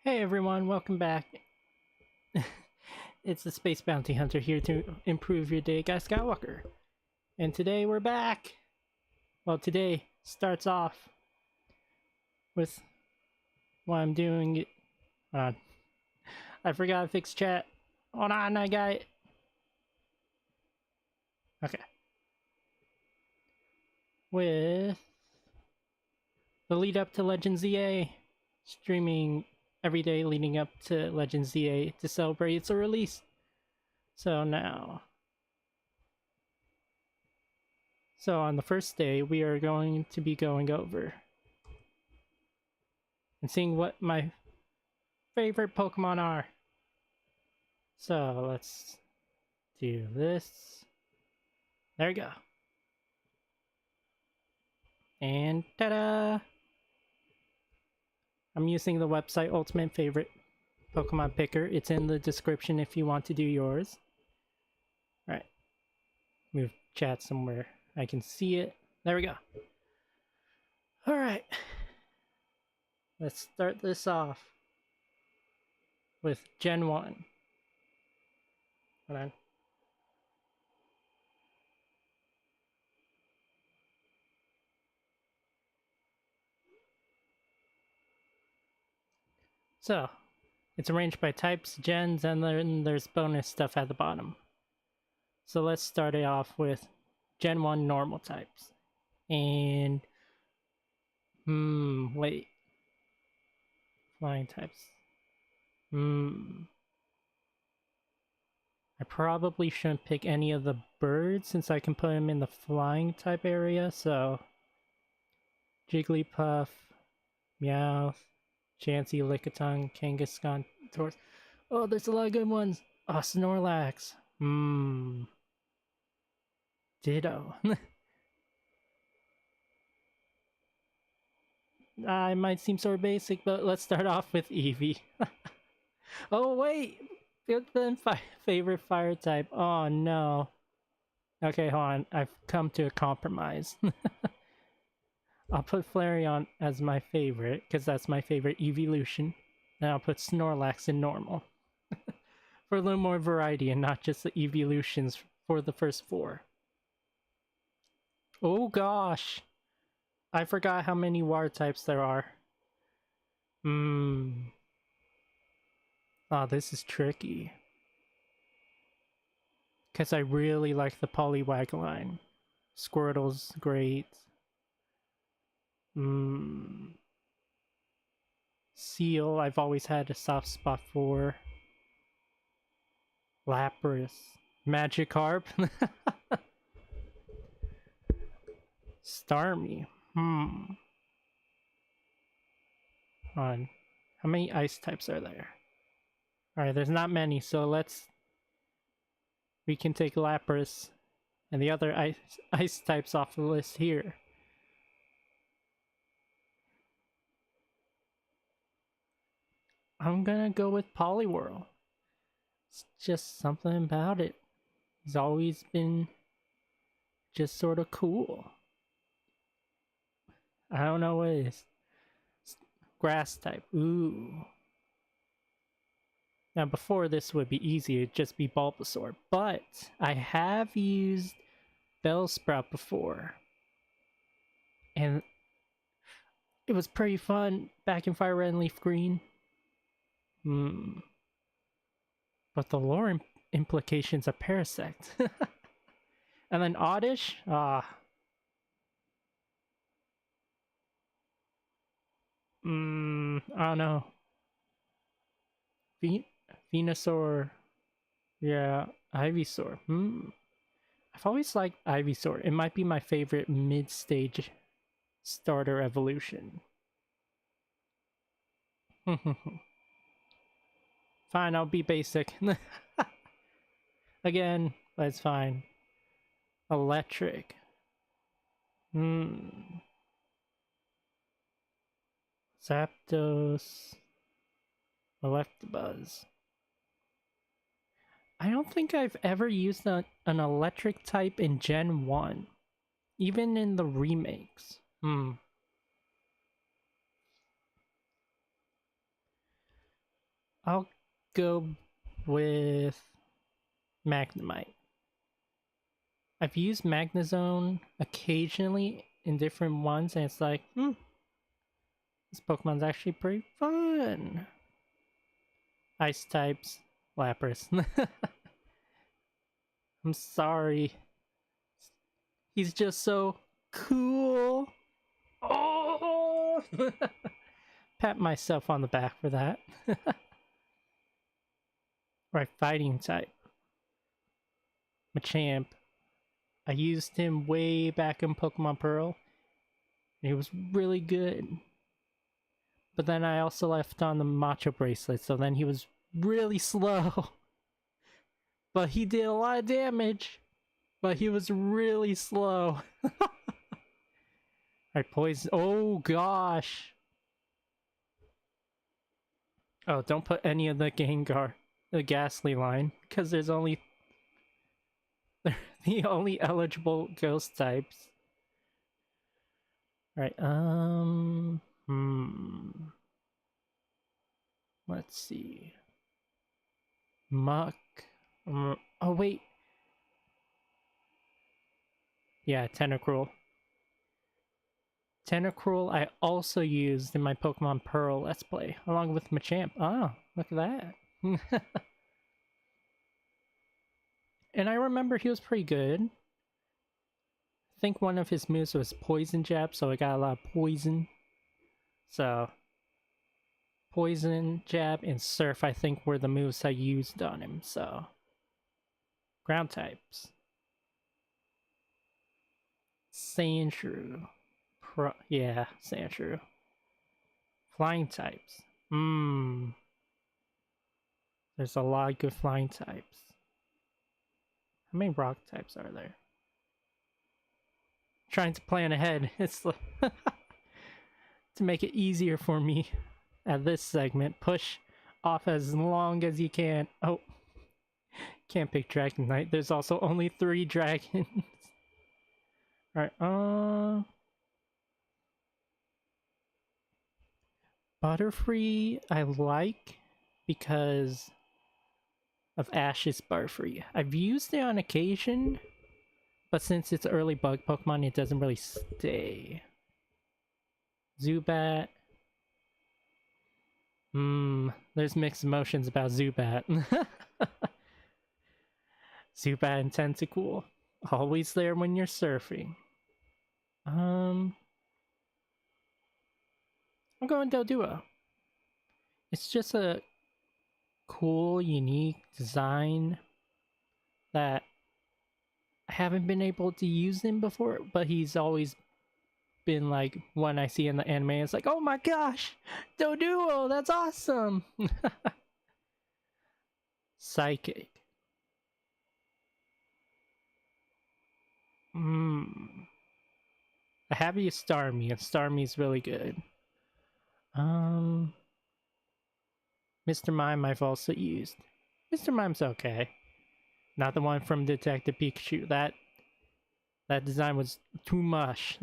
Hey everyone, welcome back. It's the Space Bounty Hunter here to improve your day, Guy Skywalker. And today we're back! Well, today starts off with what I'm doing. Hold on. I forgot to fix chat. Hold on, I got it. Okay. With the lead up to Legends ZA, streaming every day leading up to Legends ZA to celebrate its release. So on the first day, we are going to be going over and seeing what my favorite Pokemon are. So let's do this. There we go. And ta-da! I'm using the website Ultimate Favorite Pokemon Picker. It's in the description if you want to do yours. Alright. Move chat somewhere I can see it. There we go. Alright. Let's start this off with Gen 1. Hold on. So, it's arranged by types, gens, and then there's bonus stuff at the bottom. So let's start it off with Gen 1 normal types. And... wait. Flying types. I probably shouldn't pick any of the birds since I can put them in the flying type area, so... Jigglypuff, Meowth, Chansey, Lickitung, Kangaskhan, Taurus. Oh, there's a lot of good ones! Oh, Snorlax. Ditto. It might seem sort of basic, but let's start off with Eevee. Oh, wait! Favorite fire type. Oh, no. Okay, hold on. I've come to a compromise. I'll put Flareon as my favorite, because that's my favorite evolution. And I'll put Snorlax in normal. For a little more variety and not just the evolutions for the first four. Oh gosh! I forgot how many water types there are. Oh, this is tricky. Because I really like the Poliwag line. Squirtle's great. Seal, I've always had a soft spot for. Lapras. Magikarp. Starmie. Hold on. How many ice types are there? Alright, there's not many, so we can take Lapras and the other ice types off the list here. I'm gonna go with Poliwhirl. It's just something about it. He's always been just sort of cool. I don't know what it is. Grass type. Ooh. Now before this would be easy, it'd just be Bulbasaur. But I have used Bellsprout before. And it was pretty fun back in Fire Red and Leaf Green. But the lore implications are Parasect. And then Oddish? I don't know. Venusaur. Yeah, Ivysaur. I've always liked Ivysaur. It might be my favorite mid-stage starter evolution. Fine, I'll be basic. Again, that's fine. Electric. Zapdos. Electabuzz. I don't think I've ever used an electric type in Gen 1. Even in the remakes. I'll go with Magnemite. I've used Magnezone occasionally in different ones, and it's like, this Pokemon's actually pretty fun. Ice types, Lapras. I'm sorry. He's just so cool. Oh! Pat myself on the back for that. Right, fighting type. Machamp. I used him way back in Pokemon Pearl. And he was really good. But then I also left on the Macho bracelet, so then he was really slow. But he did a lot of damage. But he was really slow. Alright, poison. Oh gosh. Oh, don't put any of the Gengar, the Ghastly line, because there's only they're the only eligible ghost types. Alright, let's see. Muck. Oh wait. Yeah, Tentacruel. Tentacruel I also used in my Pokemon Pearl Let's Play, along with Machamp. Oh, look at that. And I remember he was pretty good. I think one of his moves was Poison Jab, so I got a lot of poison. So, Poison Jab and Surf I think were the moves I used on him, so... Ground types. Sandshrew. Yeah, Sandshrew. Flying types. There's a lot of good flying types. How many rock types are there? Trying to plan ahead. It's like to make it easier for me at this segment. Push off as long as you can. Oh, can't pick Dragonite. There's also only 3 dragons. Alright, Butterfree I like because of Ash's Butterfree. I've used it on occasion, but since it's early bug Pokemon, it doesn't really stay. Zubat. There's mixed emotions about Zubat. Zubat and Tentacool. Always there when you're surfing. I'm going Doduo. It's just a cool, unique design that I haven't been able to use him before, but he's always been like one I see in the anime. It's like, oh my gosh, Doduo, that's awesome. Psychic. I have used Starmie, and Starmie's really good. Mr. Mime I've also used. Mr. Mime's okay. Not the one from Detective Pikachu. That design was too much.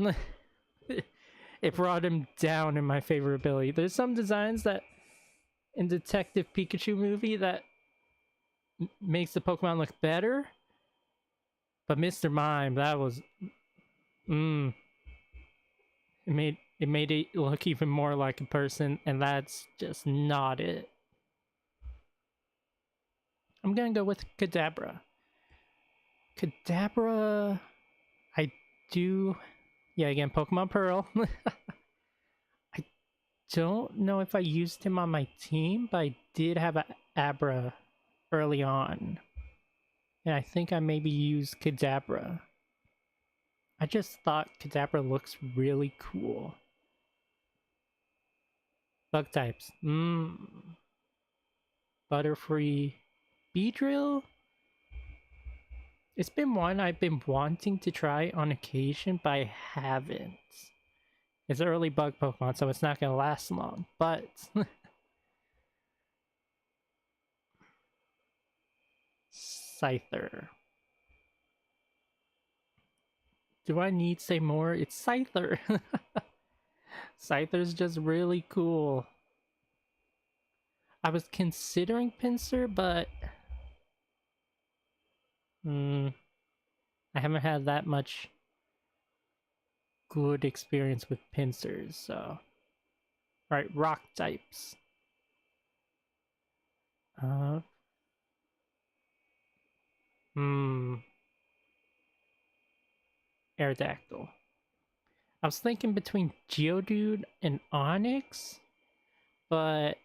It brought him down in my favorability. There's some designs that in Detective Pikachu movie that makes the Pokemon look better. But Mr. Mime, that was it made it look even more like a person, and that's just not it. I'm gonna go with Kadabra. Kadabra, I do, yeah, again, Pokemon Pearl. I don't know if I used him on my team, but I did have an Abra early on. And I think I maybe used Kadabra. I just thought Kadabra looks really cool. Bug types. Butterfree. Beedrill? It's been one I've been wanting to try on occasion, but I haven't. It's an early bug Pokemon, so it's not gonna last long, but... Scyther. Do I need to say more? It's Scyther! Scyther's just really cool. I was considering Pinsir, but I haven't had that much good experience with Pinsers, so... Alright, rock types. Aerodactyl. I was thinking between Geodude and Onyx, but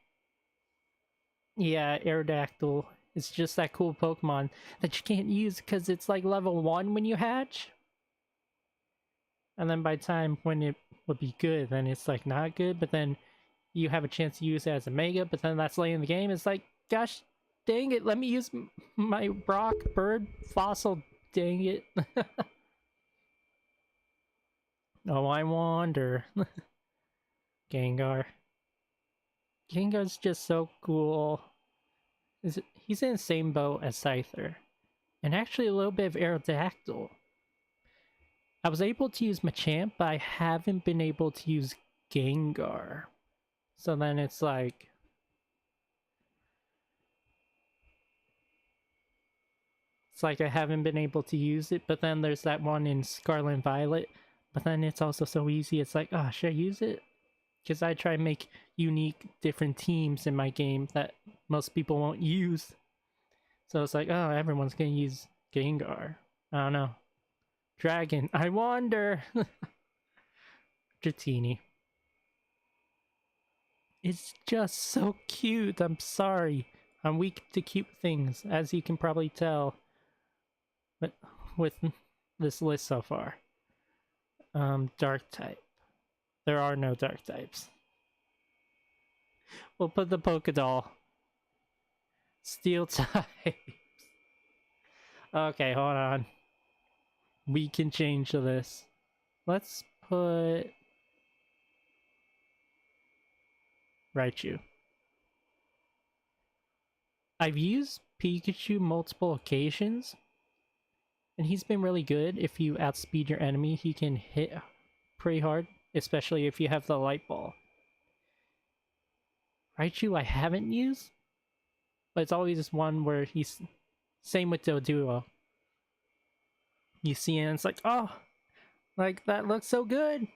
yeah, Aerodactyl is just that cool Pokemon that you can't use because it's like level 1 when you hatch. And then by the time when it would be good, then it's like not good, but then you have a chance to use it as a Mega, but then that's late in the game. It's like, gosh dang it, let me use my rock bird fossil, dang it. Oh, I wonder. Gengar. Gengar's just so cool. He's in the same boat as Scyther. And actually a little bit of Aerodactyl. I was able to use Machamp, but I haven't been able to use Gengar. So then it's like... It's like I haven't been able to use it, but then there's that one in Scarlet and Violet. But then it's also so easy, it's like, oh, should I use it? Because I try to make unique, different teams in my game that most people won't use. So it's like, oh, everyone's gonna use Gengar. I don't know. Dragon, I wonder. Dratini. It's just so cute. I'm sorry. I'm weak to cute things, as you can probably tell. But with this list so far. Dark type. There are no dark types. We'll put the Pokédoll. Steel types. Okay, hold on. We can change this. Let's put Raichu. I've used Pikachu multiple occasions, and he's been really good. If you outspeed your enemy, he can hit pretty hard, especially if you have the Light Ball. Raichu I haven't used, but it's always one where he's... Same with Doduo. You see it and it's like, oh, like that looks so good.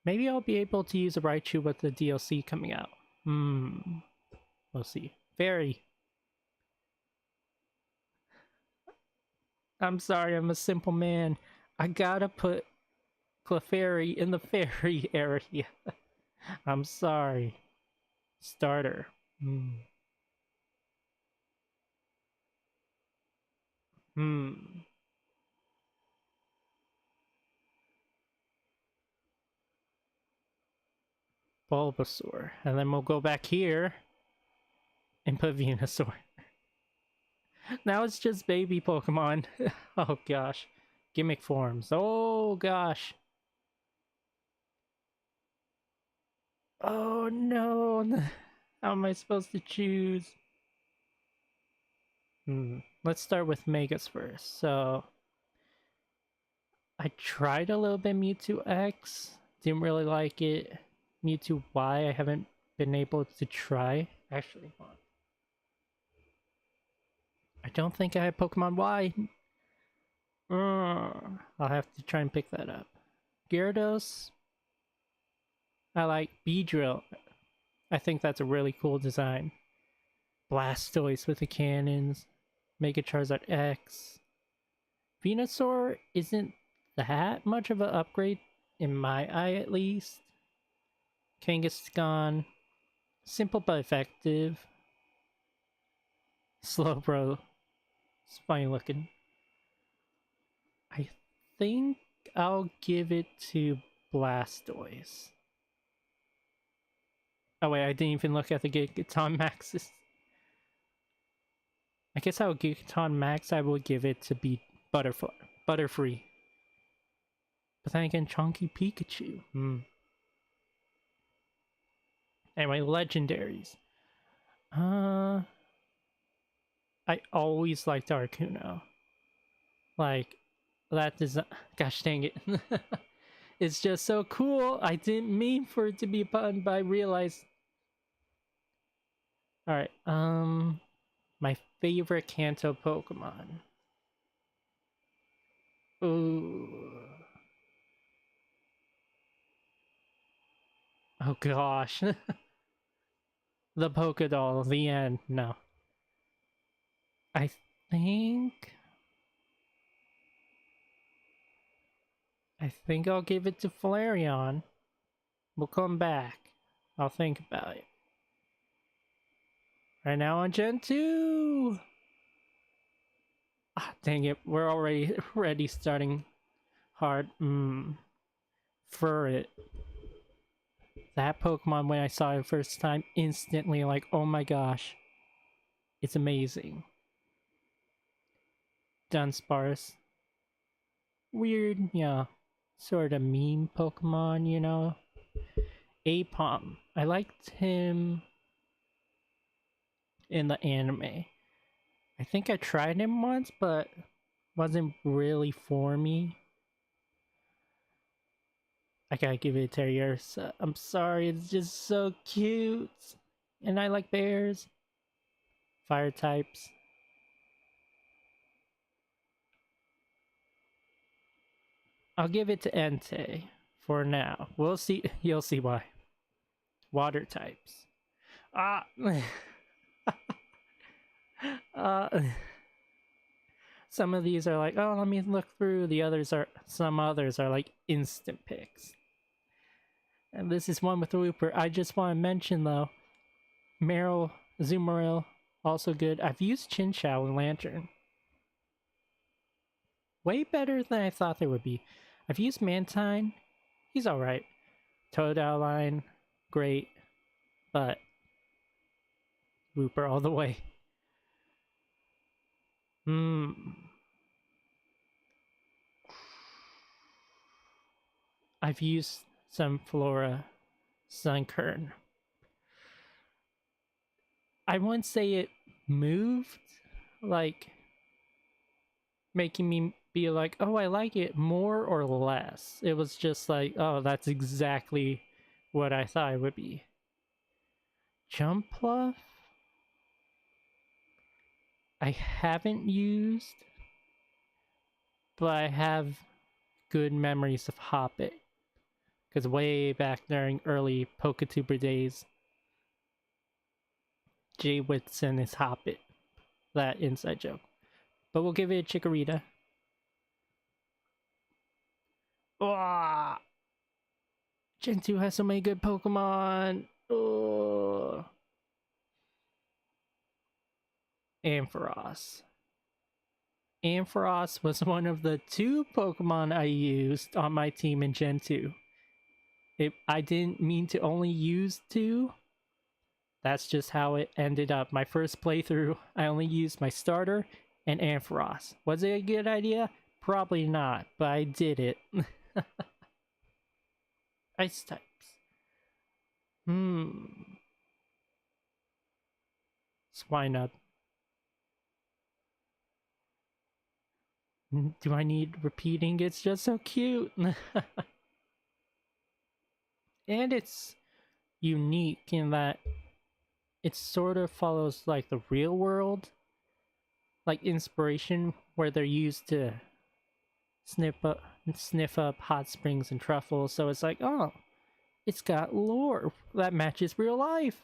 Maybe I'll be able to use a Raichu with the DLC coming out. We'll see. Fairy. I'm sorry, I'm a simple man. I gotta put Clefairy in the fairy area. I'm sorry. Starter. Bulbasaur. And then we'll go back here and put Venusaur. Now it's just baby Pokemon. Oh gosh. Gimmick forms. Oh gosh. Oh no. How am I supposed to choose? Let's start with Megas first. So I tried a little bit Mewtwo X. Didn't really like it. Mewtwo Y I haven't been able to try. Actually, hold on. I don't think I have Pokemon Y. I'll have to try and pick that up. Gyarados. I like Beedrill. I think that's a really cool design. Blastoise with the cannons. Mega Charizard X. Venusaur isn't that much of an upgrade, in my eye at least. Kangaskhan. Simple but effective. Slowbro. It's funny looking. I think I'll give it to Blastoise. Oh wait, I didn't even look at the Gigaton Maxes. I guess I would Gigaton Max, I would give it to be Butterfree. But then again, Chunky Pikachu. Anyway, legendaries. I always liked Arcuno. Like, that design... Gosh dang it. It's just so cool. I didn't mean for it to be a pun, but I realized... Alright, my favorite Kanto Pokemon. Ooh. Oh gosh. The Pokédoll, the end. No. I think... I'll give it to Flareon. We'll come back. I'll think about it. Right now on Gen 2! Ah, dang it, we're already starting hard. For it. That Pokemon, when I saw it first time, instantly like, oh my gosh. It's amazing. Dunsparce. Weird, yeah. Sort of meme Pokemon, you know? Apom. I liked him in the anime. I think I tried him once, but wasn't really for me. I gotta give it to Teddiursa. I'm sorry, it's just so cute. And I like bears. Fire types. I'll give it to Entei for now. We'll see. You'll see why. Water types. Ah. Some of these are like, oh, let me look through. Some others are like instant picks. And this is one with Rupert. I just want to mention though, Meryl, Zoomeril, also good. I've used Chinchou and Lantern. Way better than I thought they would be. I've used Mantine. He's alright. Totodile, great. But Rupert all the way. I've used some Flora Sunkern. I wouldn't say it moved, like, making me be like, oh, I like it more or less. It was just like, oh, that's exactly what I thought it would be. Jumpluff? I haven't used, but I have good memories of Hoppit. Because way back during early Poketuber days, Jay Whitson is Hoppit. That inside joke. But we'll give it a Chikorita. Oh, Gen 2 has so many good Pokemon. Oh. Ampharos. Ampharos was one of the 2 Pokemon I used on my team in Gen 2. I didn't mean to only use 2. That's just how it ended up. My first playthrough, I only used my starter and Ampharos. Was it a good idea? Probably not, but I did it. Ice types. Swinub. Do I need repeating? It's just so cute. And it's unique in that it sort of follows like the real world, like inspiration, where they're used to sniff up hot springs and truffles. So it's like, oh, it's got lore that matches real life.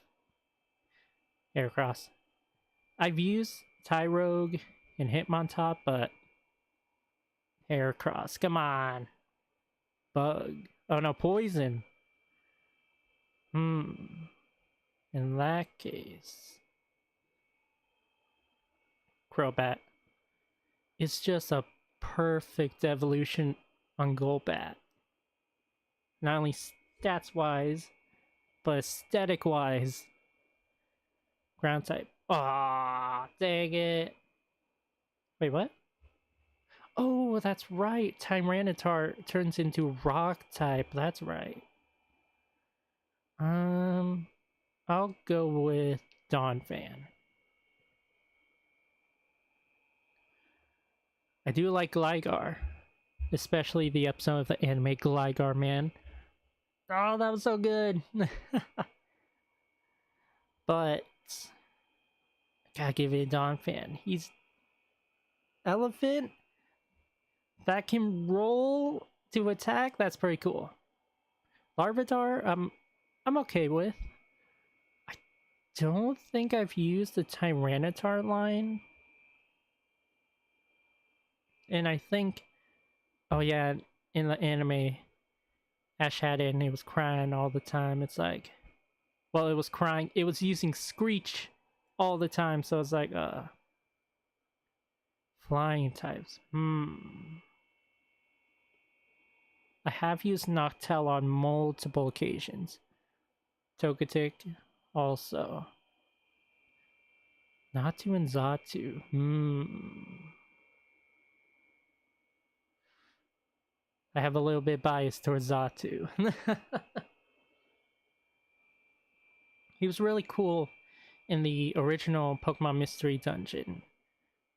Heracross. I've used Tyrogue and Hitmontop, but Heracross, come on. Bug. Oh no, Poison. In that case, Crobat. It's just a perfect evolution on Golbat. Not only stats-wise, but aesthetic-wise. Ground type. Ah, dang it. Wait, what? Oh, that's right. Tyranitar turns into rock type. That's right. I'll go with Donphan. I do like Gligar, especially the episode of the anime Gligar Man. Oh, that was so good. But Gotta give it a Donphan. He's elephant that can roll to attack. That's pretty cool. Larvitar, I'm okay with. I don't think I've used the Tyranitar line. And I think, oh yeah, in the anime, Ash had it and it was crying all the time. It's like, well, it was crying. It was using Screech all the time. So it's like, flying types. I have used Noctel on multiple occasions. Togetic also. Natu and Zatu. I have a little bit bias towards Zatu. He was really cool in the original Pokemon Mystery Dungeon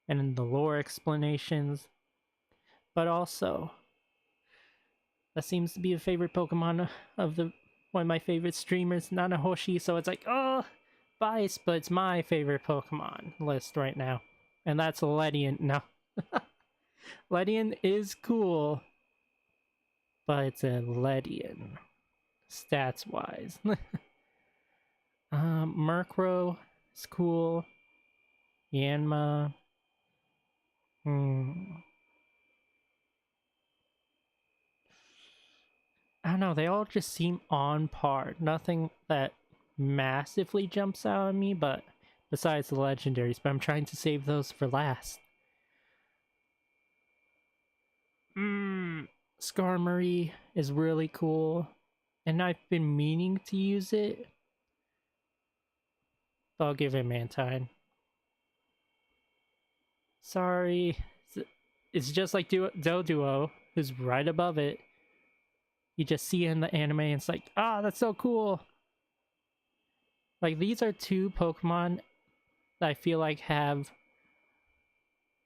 and in the lore explanations. But also, that seems to be a favorite Pokemon of one of my favorite streamers, Nanahoshi. So it's like, oh, bias, but it's my favorite Pokemon list right now. And that's Ledian. No. Ledian is cool, but it's a Ledian, stats-wise. Murkrow is cool. Yanma. I don't know, they all just seem on par. Nothing that massively jumps out at me, but besides the legendaries, but I'm trying to save those for last. Skarmory is really cool, and I've been meaning to use it. But I'll give it Mantine. Sorry. It's just like Doduo, who's right above it. You just see it in the anime and it's like, ah, that's so cool. Like, these are two Pokemon that I feel like have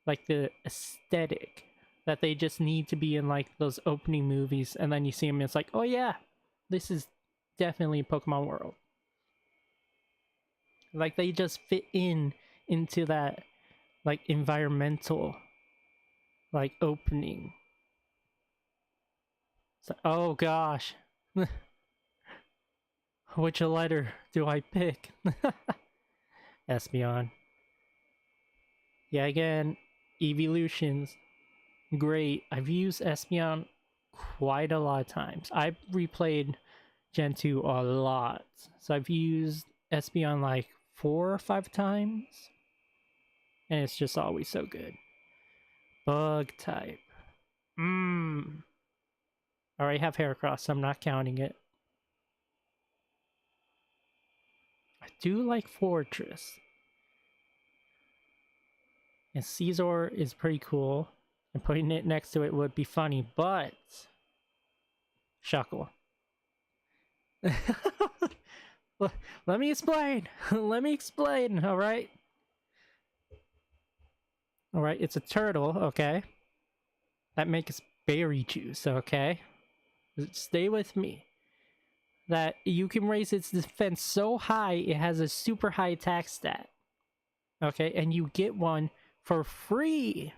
like the aesthetic that they just need to be in like those opening movies, and then you see them and it's like, oh yeah, this is definitely Pokemon World. Like, they just fit into that like environmental like opening. So, oh gosh. Which letter do I pick? Espeon. Yeah, again, evolutions. Great. I've used Espeon quite a lot of times. I've replayed Gen 2 a lot. So I've used Espeon like 4 or 5 times. And it's just always so good. Bug type. I already have Heracross, so I'm not counting it. I do like Fortress. And Caesar is pretty cool. And putting it next to it would be funny, but... Shuckle. Let me explain. Let me explain, alright? Alright, it's a turtle, okay? That makes berry juice, okay? Stay with me. That you can raise its defense so high, it has a super high attack stat. Okay, and you get one for free.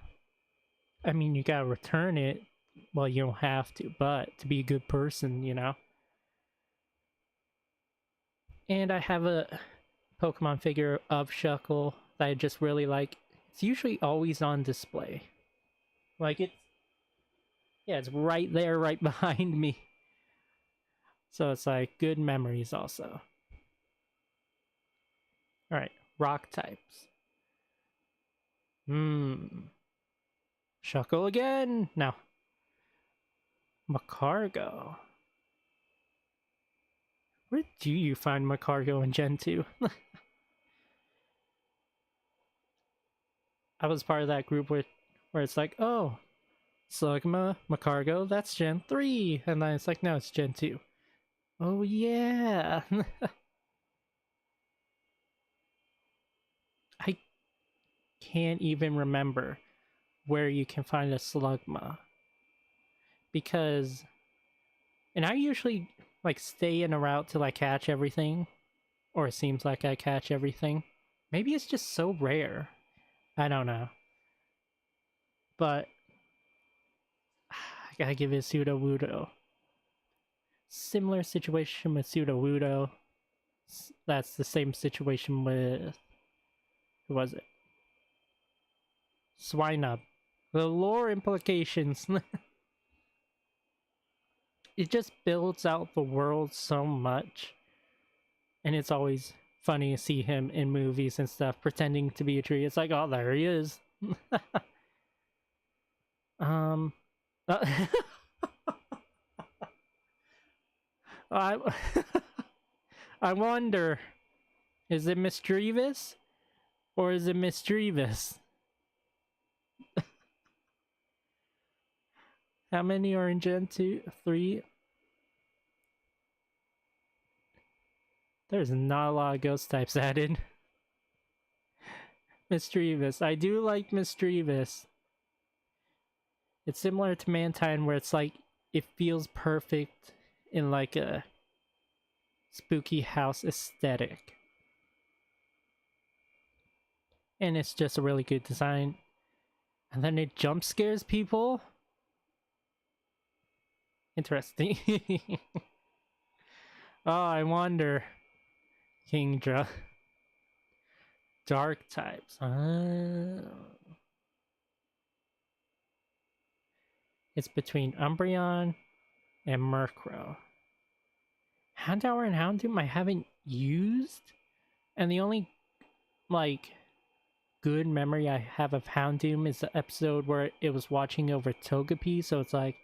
I mean, you gotta return it. Well, you don't have to, but to be a good person, you know? And I have a Pokemon figure of Shuckle that I just really like. It's usually always on display. Like, it's right there, right behind me. So it's like, good memories also. Alright, rock types. Shuckle again? No. Macargo. Where do you find Macargo in Gen 2? I was part of that group where it's like, oh, Slugma, Macargo, that's Gen 3. And then it's like, no, it's Gen 2. Oh, yeah. I can't even remember where you can find a Slugma. Because... And I usually, like, stay in a route till I catch everything. Or it seems like I catch everything. Maybe it's just so rare. I don't know. But I gotta give it Pseudo Wudo. Similar situation with Pseudo Wudo. That's the same situation with, who was it? Swinub. The lore implications. It just builds out the world so much. And it's always funny to see him in movies and stuff pretending to be a tree. It's like, oh, there he is. um I I wonder, is it mischievous or is it mischievous? How many are in Gen 2? 3? There's not a lot of ghost types added. Mischievous. I do like mischievous. It's similar to Mantine where it's like, it feels perfect in like a spooky house aesthetic. And it's just a really good design. And then it jump scares people. Interesting. Oh, I wonder. Kingdra. Dark types. It's between Umbreon and Murkrow. Houndour and Houndoom I haven't used. And the only, like, good memory I have of Houndoom is the episode where it was watching over Togepi, so it's like,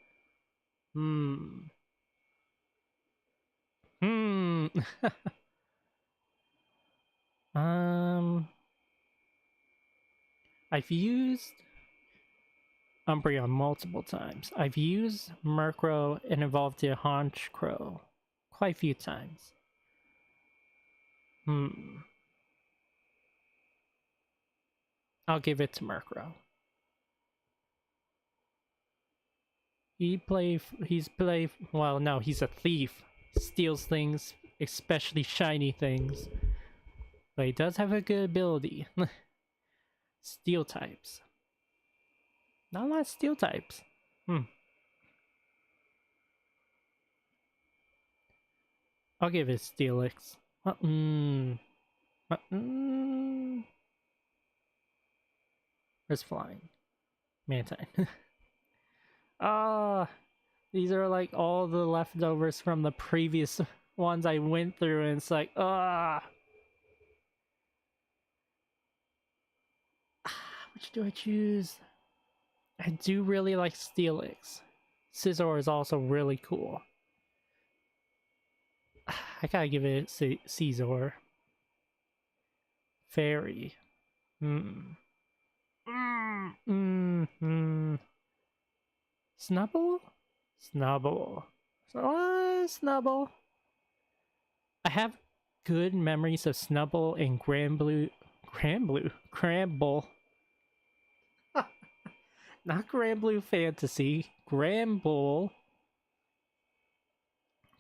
I've used Umbreon multiple times. I've used Murkrow and evolved to Honchkrow quite a few times. I'll give it to Murkrow. Well, no, he's a thief. Steals things, especially shiny things. But he does have a good ability. Steel types. Not a lot of steel types. I'll give it Steelix. Where's flying? Mantine. These are like all the leftovers from the previous ones I went through, and it's like, which do I choose? I do really like Steelix. Scizor is also really cool. I gotta give it Scizor. Fairy. Snubble? Snubble. Snubble. I have good memories of Snubble and Granblue. Gramble. Not Granblue Fantasy. Gramble.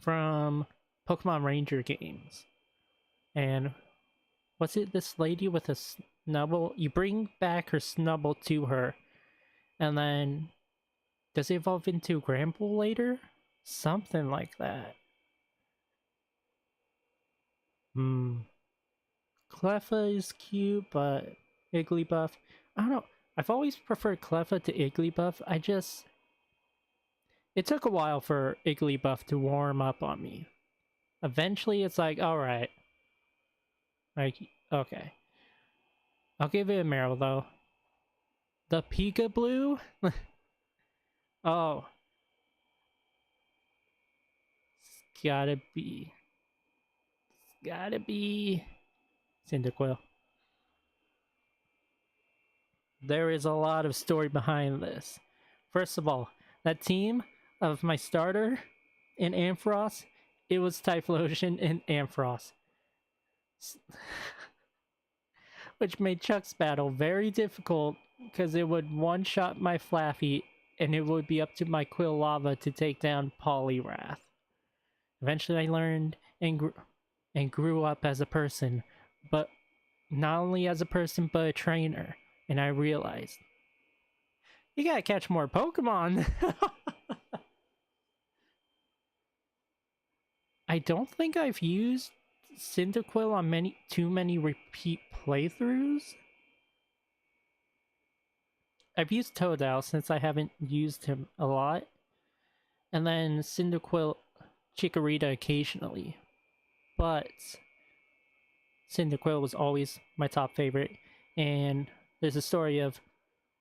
From Pokemon Ranger games. And was it this lady with a Snubble? You bring back her Snubble to her. And then does it evolve into Gramble later? Something like that. Cleffa is cute, but Igglybuff, I don't know. I've always preferred Cleffa to Igglybuff. It took a while for Igglybuff to warm up on me. Eventually, it's like, alright. Like, okay. I'll give it a Meryl, though. The Peekaboo? Oh. It's gotta be Cyndaquil. There is a lot of story behind this. First of all, that team of my starter in Ampharos, it was Typhlosion and Ampharos. Which made Chuck's battle very difficult because it would one-shot my Flaffy and it would be up to my Quilava to take down Poliwrath. Eventually I learned and grew up as a person, but not only as a person, but a trainer. And I realized, you gotta catch more Pokemon. I don't think I've used Cyndaquil on too many repeat playthroughs. I've used Totodile since I haven't used him a lot. And then Cyndaquil, Chikorita occasionally. But Cyndaquil was always my top favorite. And there's a story of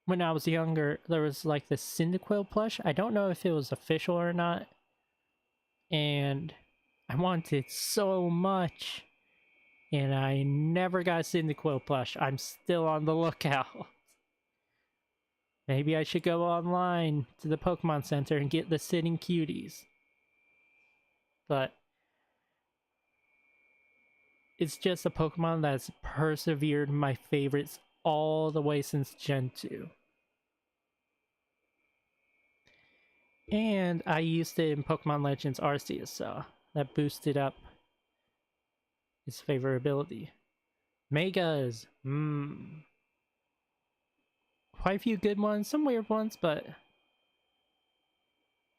when I was younger, there was like this Cyndaquil plush. I don't know if it was official or not. And I wanted so much. And I never got a Cyndaquil plush. I'm still on the lookout. Maybe I should go online to the Pokemon Center and get the Sitting Cuties. But it's just a Pokemon that's persevered my favorites all the way since Gen 2. And I used it in Pokemon Legends Arceus, so that boosted up its favorability. Megas! Quite a few good ones, some weird ones, but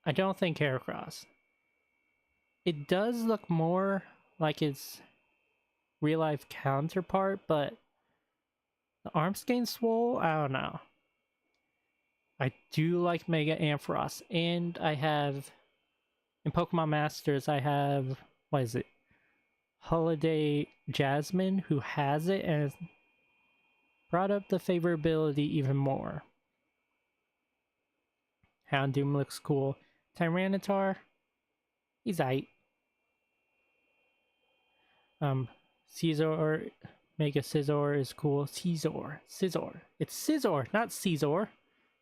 I don't think Heracross. It does look more like its real-life counterpart, but the arms gain swole? I don't know. I do like Mega Ampharos, and I have... in Pokemon Masters, I have... what is it? Holiday Jasmine, who has it, and has brought up the favorability even more. Houndoom looks cool. Tyranitar, he's aight. Scizor, Mega Scizor is cool. Scizor. It's Scizor, not Caesar.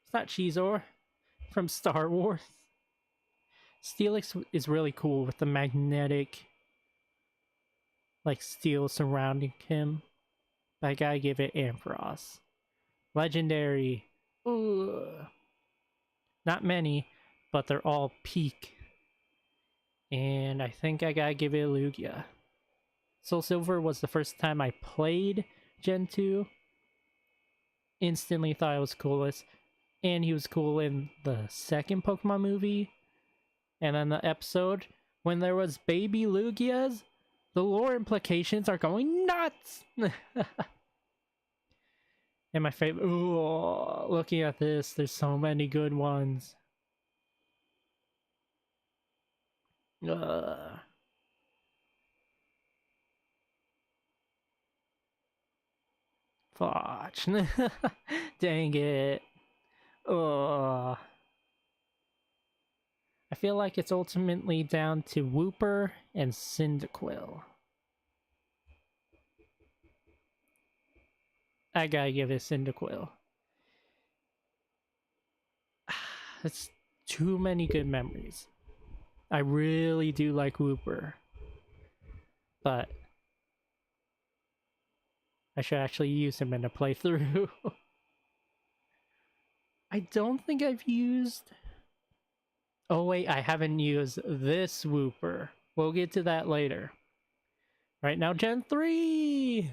It's not Cheezor from Star Wars. Steelix is really cool with the magnetic, like, steel surrounding him. But I gotta give it Ampharos. Legendary. Ugh. Not many, but they're all peak. And I think I gotta give it Lugia. Soul Silver was the first time I played Gen 2. Instantly thought it was coolest. And he was cool in the second Pokemon movie. And then the episode when there was baby Lugias. The lore implications are going nuts! And my favorite... ooh, looking at this, there's so many good ones. Fudge. Dang it. I feel like it's ultimately down to Wooper and Cyndaquil. I gotta give it Cyndaquil. It's too many good memories. I really do like Wooper. But I should actually use him in a playthrough. I don't think I've used... oh wait, I haven't used this Wooper. We'll get to that later. Right now, Gen 3!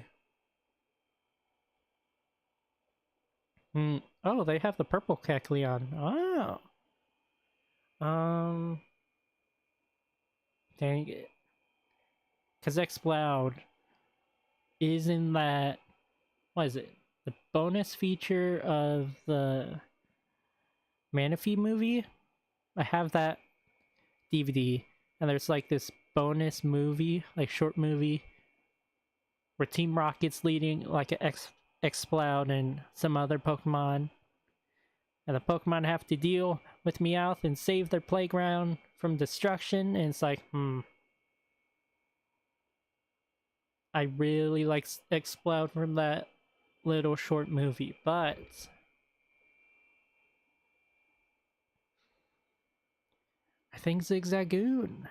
Oh, they have the purple Kecleon. Oh. Dang it. Because MacLeod is in that... what is it? The bonus feature of the Manaphy movie? I have that DVD, and there's like this bonus movie, like short movie, where Team Rocket's leading like an MacLeod and some other Pokemon. And the Pokemon have to deal with Meowth and save their playground from destruction, and it's like, I really like MacLeod from that little short movie, but... I think Zigzagoon.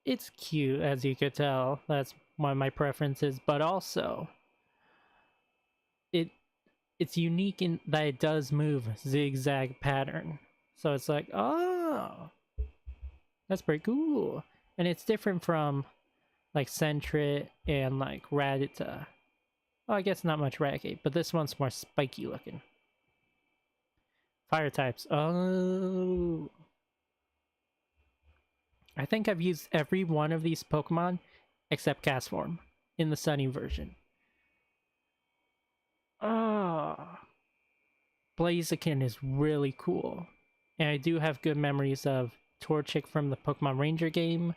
It's cute, as you could tell. That's one of my preferences, but also... it's unique in that it does move zigzag pattern. So it's like, oh, that's pretty cool. And it's different from like Sentret and like Rattata. Well, I guess not much Raticate, but this one's more spiky looking. Fire types. Oh. I think I've used every one of these Pokemon except Castform in the Sunny version. Ah. Blaziken is really cool. And I do have good memories of Torchic from the Pokemon Ranger game.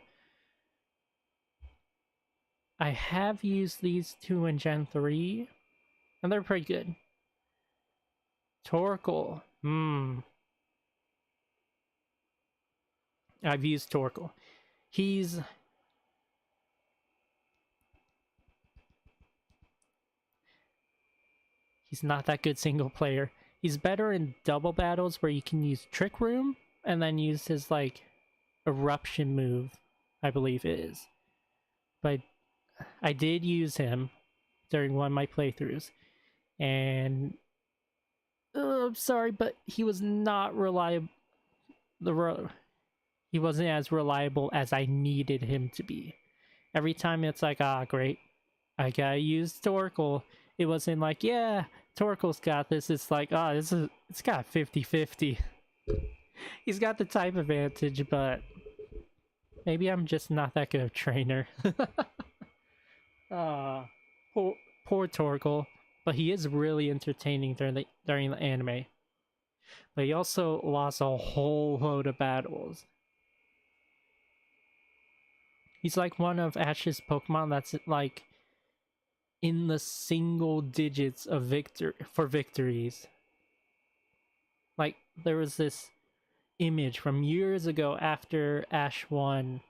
I have used these two in Gen 3, and they're pretty good. Torkoal. I've used Torkoal. He's not that good single player. He's better in double battles where you can use Trick Room and then use his like eruption move, I believe it is. But I did use him during one of my playthroughs, and I'm sorry, but he was not reliable. He wasn't as reliable as I needed him to be. Every time it's like, ah, great, I gotta use Torkoal. It wasn't like, yeah, Torkoal's got this. It's like, ah, it's got 50-50. He's got the type advantage, but maybe I'm just not that good of a trainer. Poor Torkoal. But he is really entertaining during the anime. But he also lost a whole load of battles. He's like one of Ash's Pokemon that's like in the single digits of victories. Like there was this image from years ago after Ash won.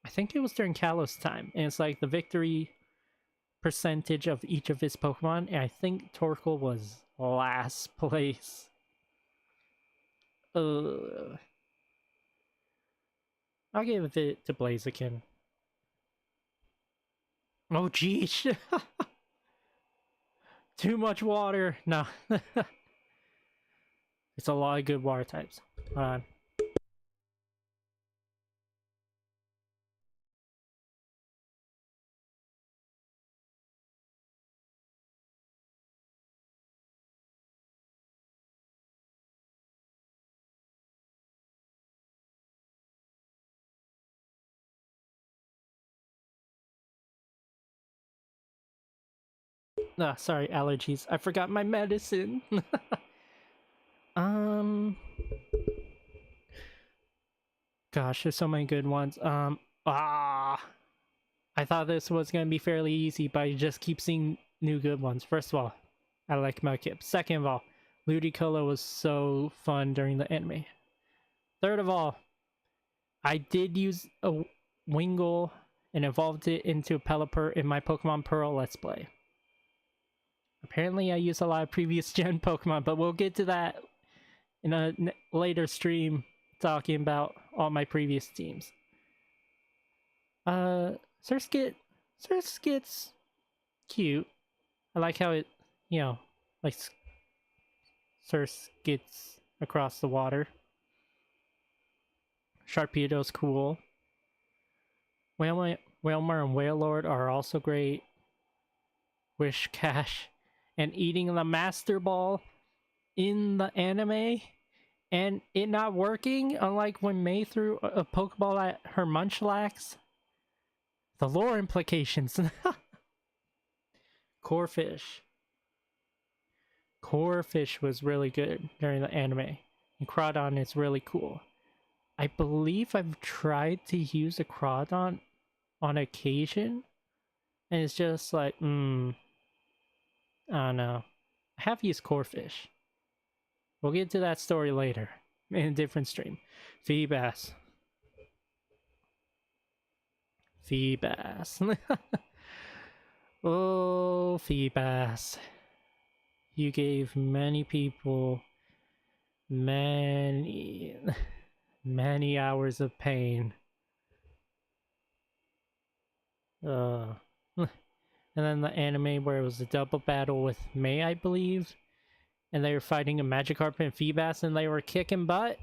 I think it was during Kalos time, and it's like the victory percentage of each of his Pokemon, and I think Torkoal was last place. I'll give it to Blaziken. Oh, jeez. Too much water. No. It's a lot of good water types. Hold on. Ah, sorry, allergies. I forgot my medicine. Gosh, there's so many good ones. I thought this was gonna be fairly easy, but I just keep seeing new good ones. First of all, I like Mudkip. Second of all, Ludicolo was so fun during the anime. Third of all, I did use a Wingull and evolved it into a Pelipper in my Pokemon Pearl Let's Play. Apparently I use a lot of previous gen Pokemon, but we'll get to that in a later stream talking about all my previous teams. Surskit's cute. I like how it, like Surskit's across the water. Sharpedo's cool. Whalmer and Wailord are also great. Wishcash and eating the Master Ball in the anime and it not working, unlike when May threw a Pokeball at her Munchlax. The lore implications. Corphish. Corphish was really good during the anime. And Crawdon is really cool. I believe I've tried to use a Crawdon on occasion. And it's just like, I don't know. I have used Corphish. We'll get to that story later. In a different stream. Feebas. Feebas. Oh, Feebas. You gave many people many hours of pain. And then the anime where it was a double battle with May, I believe. And they were fighting a Magikarp and Feebas and they were kicking butt.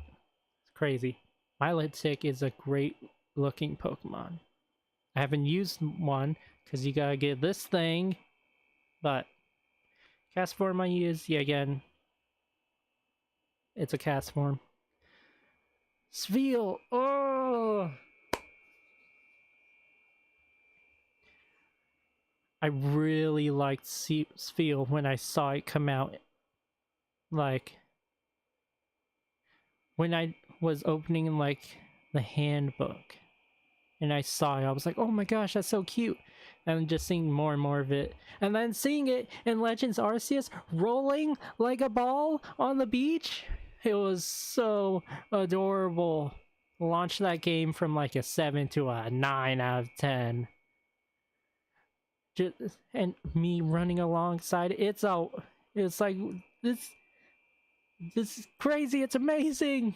It's crazy. Milotic is a great looking Pokemon. I haven't used one because you gotta get this thing, but cast form I use, yeah, again, it's a cast form. Sveal! Oh! I really liked Sveal when I saw it come out. Like, when I was opening, like, the handbook, and I saw it, I was like, oh my gosh, that's so cute. And just seeing more and more of it. And then seeing it in Legends Arceus rolling like a ball on the beach. It was so adorable. Launched that game from like a 7 to a 9 out of 10. Just, and me running alongside it, it's like this is crazy, it's amazing.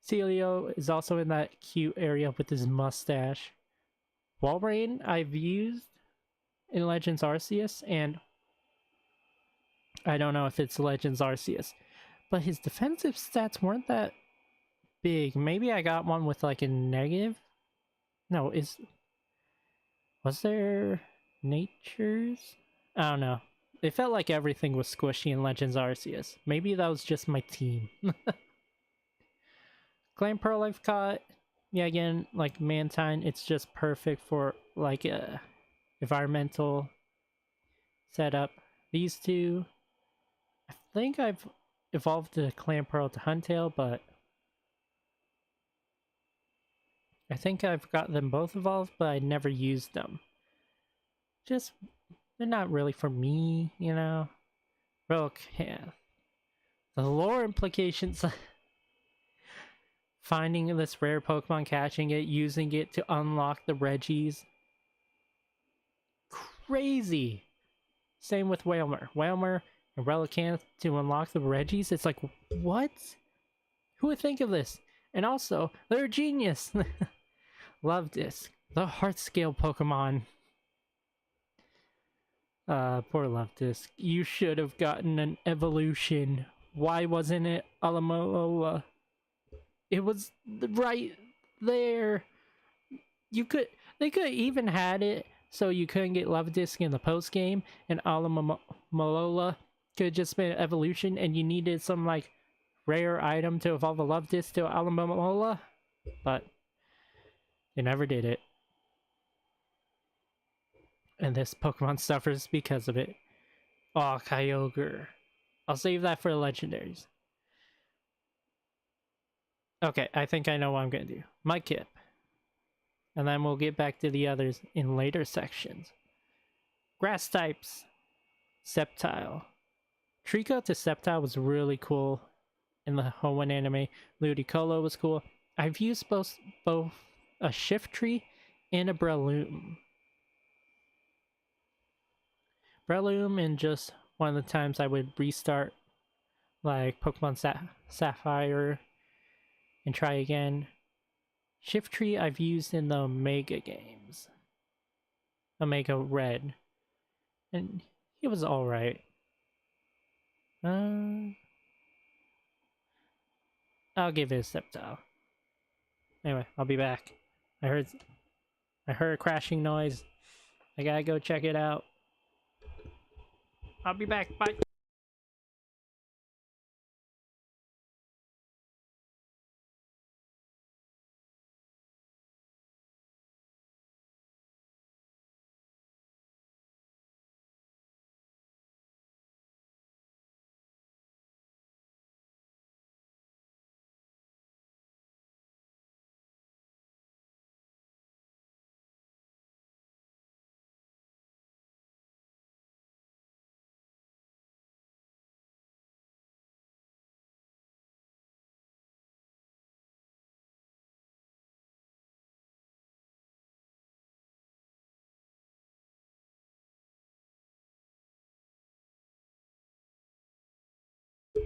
Celio is also in that cute area with his mustache. Walrein I've used in Legends Arceus, and I don't know if it's Legends Arceus, but his defensive stats weren't that big. Maybe I got one with like a negative? No, was there natures? I don't know. It felt like everything was squishy in Legends Arceus. Maybe that was just my team. Clan Pearl I've caught. Yeah, again, like Mantine, it's just perfect for like a environmental setup. These two, I think I've evolved the Clan Pearl to Huntail, but I think I've got them both evolved, but I never used them. Just, they're not really for me, you know? Okay. The lore implications. Finding this rare Pokemon, catching it, using it to unlock the Reggies. Crazy! Same with Whalmer. Whalmer and Relicanth to unlock the Reggies. It's like, what? Who would think of this? And also, they're a genius! Love Disc. The heart scale Pokemon. Poor Love Disc. You should have gotten an evolution. Why wasn't it Alamola? It was right there. They could even had it so you couldn't get Love Disc in the post game, and Alamalola could just been evolution, and you needed some like rare item to evolve a Love Disc to Alamalola, but they never did it. And this Pokemon suffers because of it. Oh, Kyogre. I'll save that for the legendaries. Okay, I think I know what I'm gonna do. Mudkip. And then we'll get back to the others in later sections. Grass types. Sceptile. Trico to Sceptile was really cool in the Hoenn anime. Ludicolo was cool. I've used both a Shiftry and a Breloom. Breloom, and just one of the times I would restart like Pokemon Sapphire and try again. Shiftry I've used in the Omega games. Omega Red. And he was alright. I'll give it a Sceptile. Anyway, I'll be back. I heard a crashing noise. I gotta go check it out. I'll be back. Bye.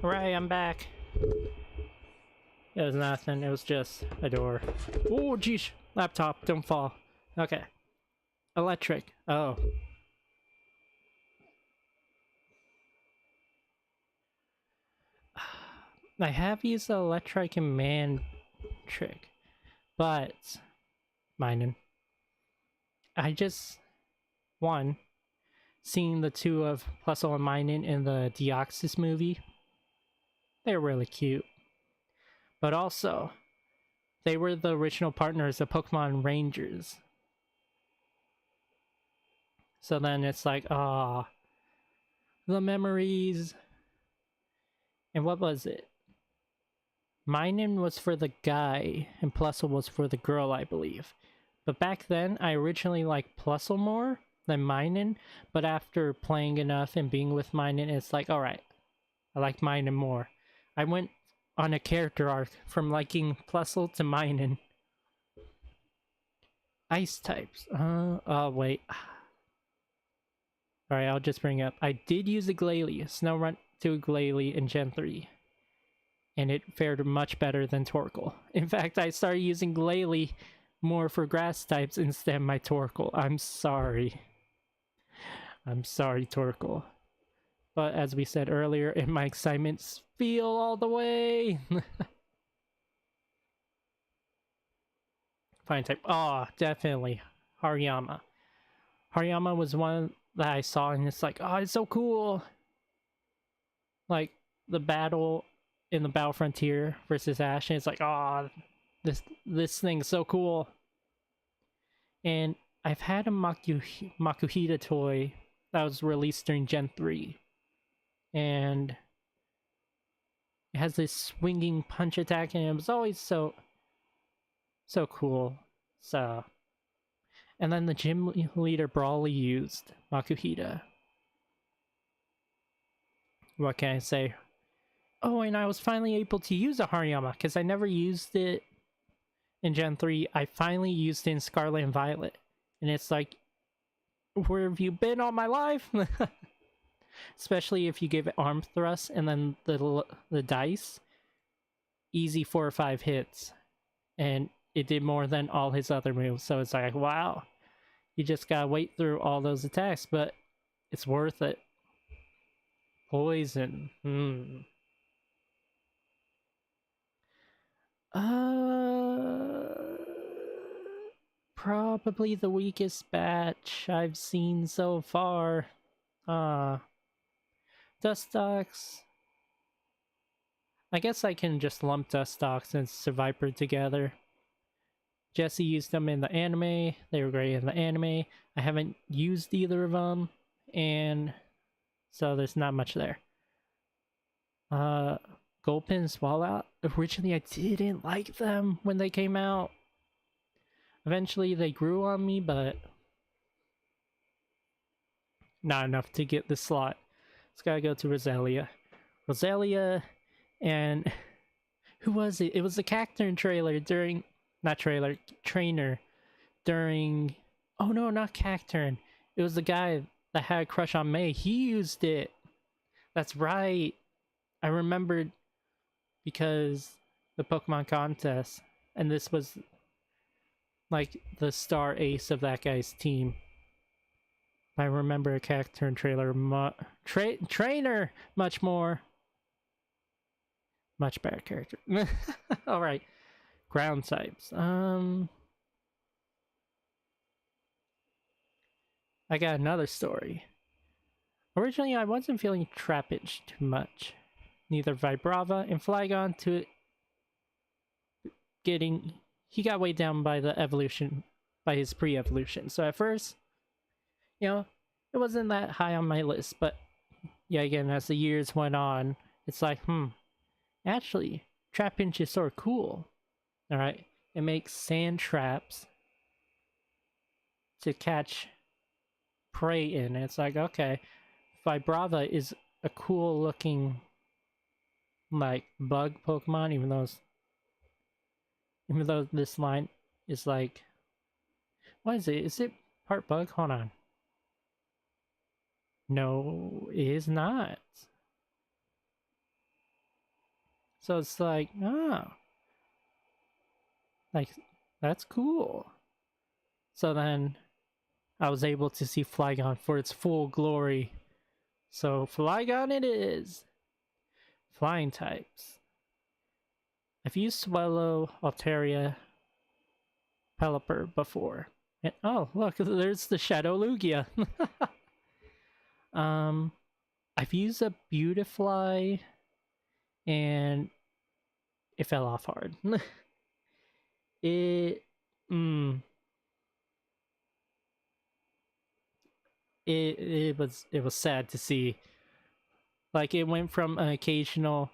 Alright, I'm back. It was nothing, it was just a door. Oh, geez. Laptop, don't fall. Okay. Electric. Oh. I have used the Electric and Man trick, but Minun. I just, one, seeing the two of Plusle and Minun in the Deoxys movie, they're really cute. But also, they were the original partners of Pokemon Rangers. So then it's like, ah, the memories. And what was it? Minun was for the guy, and Plusle was for the girl, I believe. But back then, I originally liked Plusle more than Minun, but after playing enough and being with Minun, it's like, alright, I like Minun more. I went on a character arc from liking Plusle to Minun. Ice types. Oh, wait. Alright, I'll just bring up. I did use a Glalie, Snorunt to a Glalie in Gen 3. And it fared much better than Torkoal. In fact, I started using Glalie more for grass types instead of my Torkoal. I'm sorry. I'm sorry, Torkoal. But as we said earlier, in my excitements feel all the way. Fine type. Oh, definitely. Hariyama. Hariyama was one that I saw and it's like, oh, it's so cool. Like, the battle in the Battle Frontier versus Ash, and it's like, oh, this thing's so cool. And I've had a Makuhita toy that was released during Gen 3. And it has this swinging punch attack, and it was always so cool. So, and then the gym leader Brawly used Makuhita. What can I say? Oh, and I was finally able to use a Hariyama, because I never used it in Gen 3. I finally used it in Scarlet and Violet. And it's like, where have you been all my life? Especially if you give it arm thrust and then the dice. Easy 4 or 5 hits. And it did more than all his other moves. So it's like, wow. You just gotta wait through all those attacks, but it's worth it. Poison. Probably the weakest batch I've seen so far. Dustox. I guess I can just lump Dustox and Survivor together. Jesse used them in the anime. They were great in the anime. I haven't used either of them, and so there's not much there. Gulpin and Swallow. Originally, I didn't like them when they came out. Eventually, they grew on me, but not enough to get the slot. It's gotta go to Roselia. Roselia, and who was it? It was the Cacturn trailer during... Not trailer, trainer during... Oh no, not Cacturn. It was the guy that had a crush on May. He used it. That's right. I remembered because the Pokemon contest, and this was like the star ace of that guy's team. I remember a Cacturn trailer, trainer much more. Much better character. Alright. Ground types. I got another story. Originally, I wasn't feeling Trapinch too much. Neither Vibrava and Flygon to getting... He got weighed down by the evolution, by his pre-evolution. So at first, you know, it wasn't that high on my list. But yeah, again, as the years went on, it's like, actually, Trapinch is sort of cool. Alright, it makes sand traps to catch prey in. It's like, okay, Vibrava is a cool looking like bug Pokemon, even though this line is like, what is it? Is it part bug? Hold on. No, it is not. So it's like, like, that's cool. So then I was able to see Flygon for its full glory. So Flygon it is. Flying types. I've used Swellow, Altaria, Pelipper before. And, oh, look, there's the Shadow Lugia. I've used a Beautifly, and it fell off hard. it, mm, it was sad to see. Like, it went from an occasional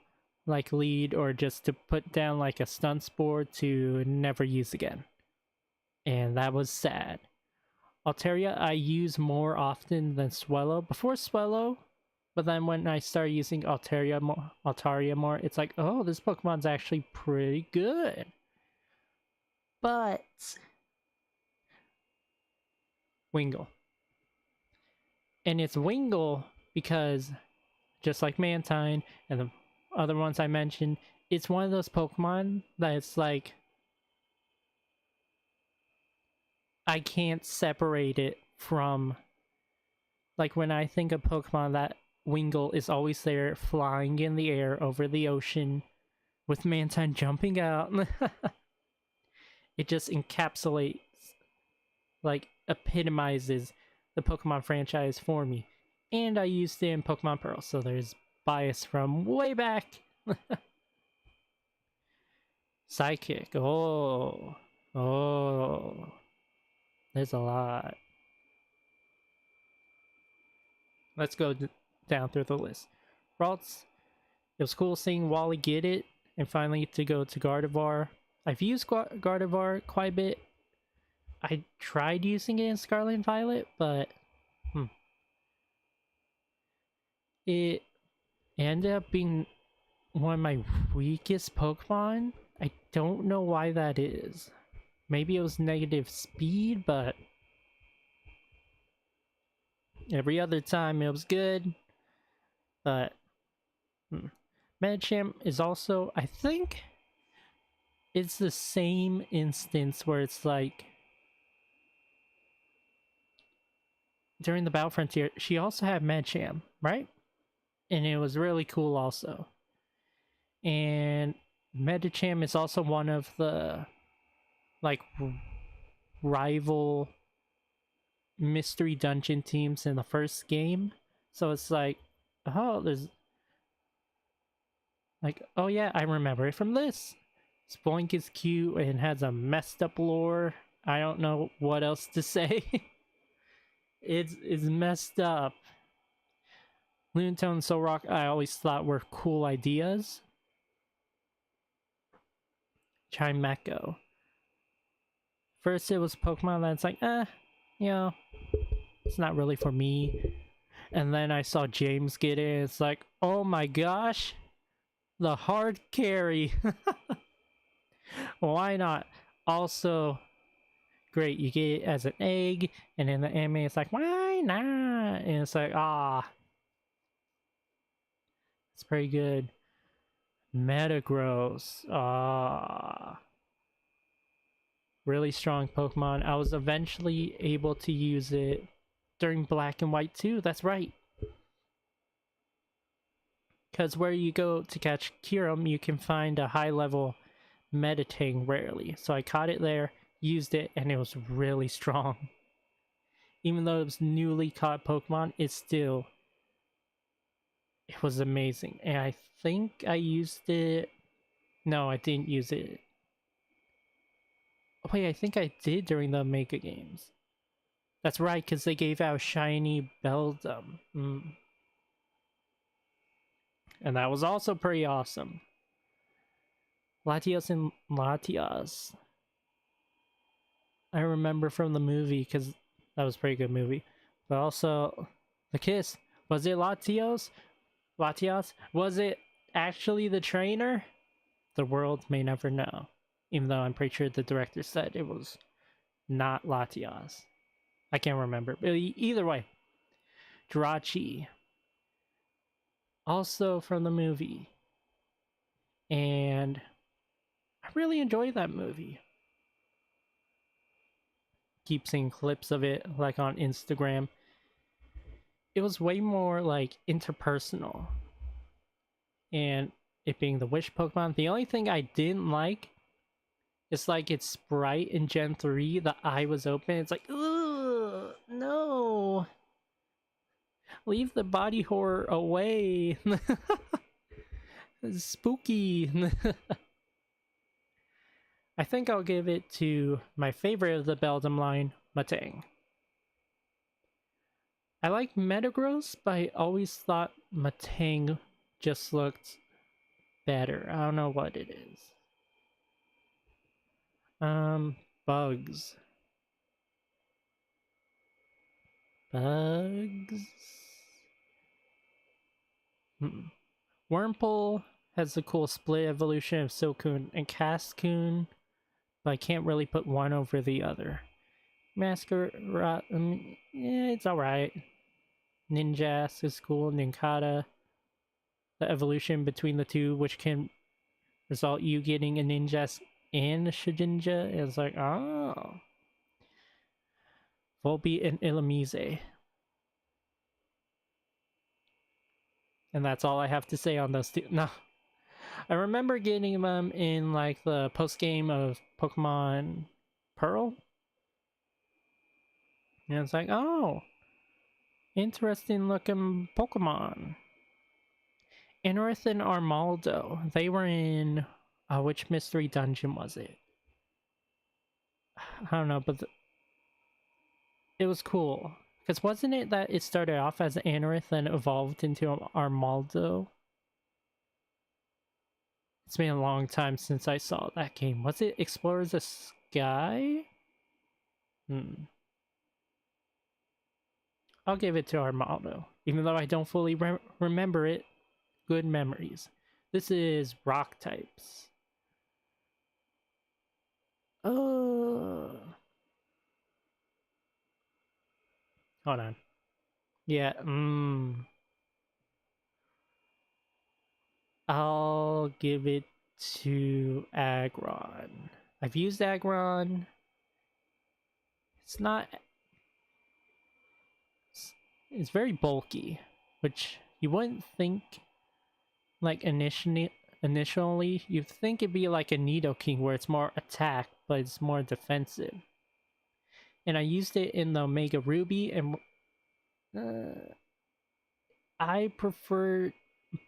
like lead or just to put down like a stun spore to never use again, and that was sad. Altaria I use more often than Swellow. Before Swellow, but then when I started using Altaria more, it's like, oh, this Pokemon's actually pretty good. But Wingull. And it's Wingull because, just like Mantine and the other ones I mentioned, it's one of those Pokemon that it's like, I can't separate it from, like, when I think of Pokemon, that Wingull is always there flying in the air over the ocean with Mantine jumping out. It just encapsulates, like, epitomizes the Pokemon franchise for me. And I used it in Pokemon Pearl, so there's bias from way back. Psychic. Oh. There's a lot. Let's go down through the list. Ralts. It was cool seeing Wally get it, and finally to go to Gardevoir. I've used Gardevoir quite a bit. I tried using it in Scarlet and Violet, but it ended up being one of my weakest Pokemon. I don't know why that is. Maybe it was negative speed, but every other time it was good. But Medicham is also, I think it's the same instance where it's like, during the Battle Frontier, she also had Medicham, right? And it was really cool also. And Medicham is also one of the, like, rival mystery dungeon teams in the first game. So it's like, oh, there's like, oh yeah, I remember it from this. Spoink is cute and has a messed up lore. I don't know what else to say. It's messed up. Lunatone and Solrock I always thought were cool ideas. Chimecho. First it was Pokemon that's like, you know, it's not really for me. And then I saw James get it, and it's like, oh my gosh, the hard carry. Why not? Also, great, you get it as an egg, and in the anime it's like, why not? And it's like, it's pretty good. Metagross, really strong Pokemon. I was eventually able to use it during Black and White too, that's right. Because where you go to catch Kyurem, you can find a high level Meditang rarely. So I caught it there, used it, and it was really strong. Even though it was newly caught Pokemon, it was amazing. And I think I used it... No, I didn't use it. Wait, I think I did during the Omega games. That's right, because they gave out shiny Beldum. And that was also pretty awesome. Latios and Latias. I remember from the movie, because that was a pretty good movie. But also, the kiss. Was it Latios? Latias? Was it actually the trainer? The world may never know. Even though I'm pretty sure the director said it was not Latias. I can't remember. But either way. Jirachi. Also from the movie. And I really enjoyed that movie. Keep seeing clips of it, like on Instagram. It was way more like interpersonal. And it being the Wish Pokemon. The only thing I didn't like It's like its sprite in Gen 3, the eye was open. It's like, ugh, no. Leave the body horror away. It's spooky. I think I'll give it to my favorite of the Beldam line, Matang. I like Metagross, but I always thought Matang just looked better. I don't know what it is. Bugs. Bugs. Wurmple has the cool split evolution of Silcoon and Cascoon, but I can't really put one over the other. Masquerade, yeah, it's alright. Ninjask is cool. Nincada, the evolution between the two, which can result you getting a Ninjask and a Shedinja, is like, oh. Volbeat and Illumise. And that's all I have to say on those two. No. I remember getting them in like the post game of Pokemon Pearl. And it's like, oh, interesting looking Pokemon. Anorith and Armaldo. They were in which mystery dungeon was it? I don't know, but it was cool. Because wasn't it that it started off as Anorith and evolved into Armaldo? It's been a long time since I saw that game. Was it Explore the Sky? I'll give it to Armaldo. Even though I don't fully remember it, good memories. This is rock types. Hold on. Yeah, I'll give it to Aggron. I've used Aggron. It's not... It's very bulky, which you wouldn't think, like, initially you'd think it'd be like a Nidoking where it's more attack, but it's more defensive. And I used it in the Omega Ruby, and I prefer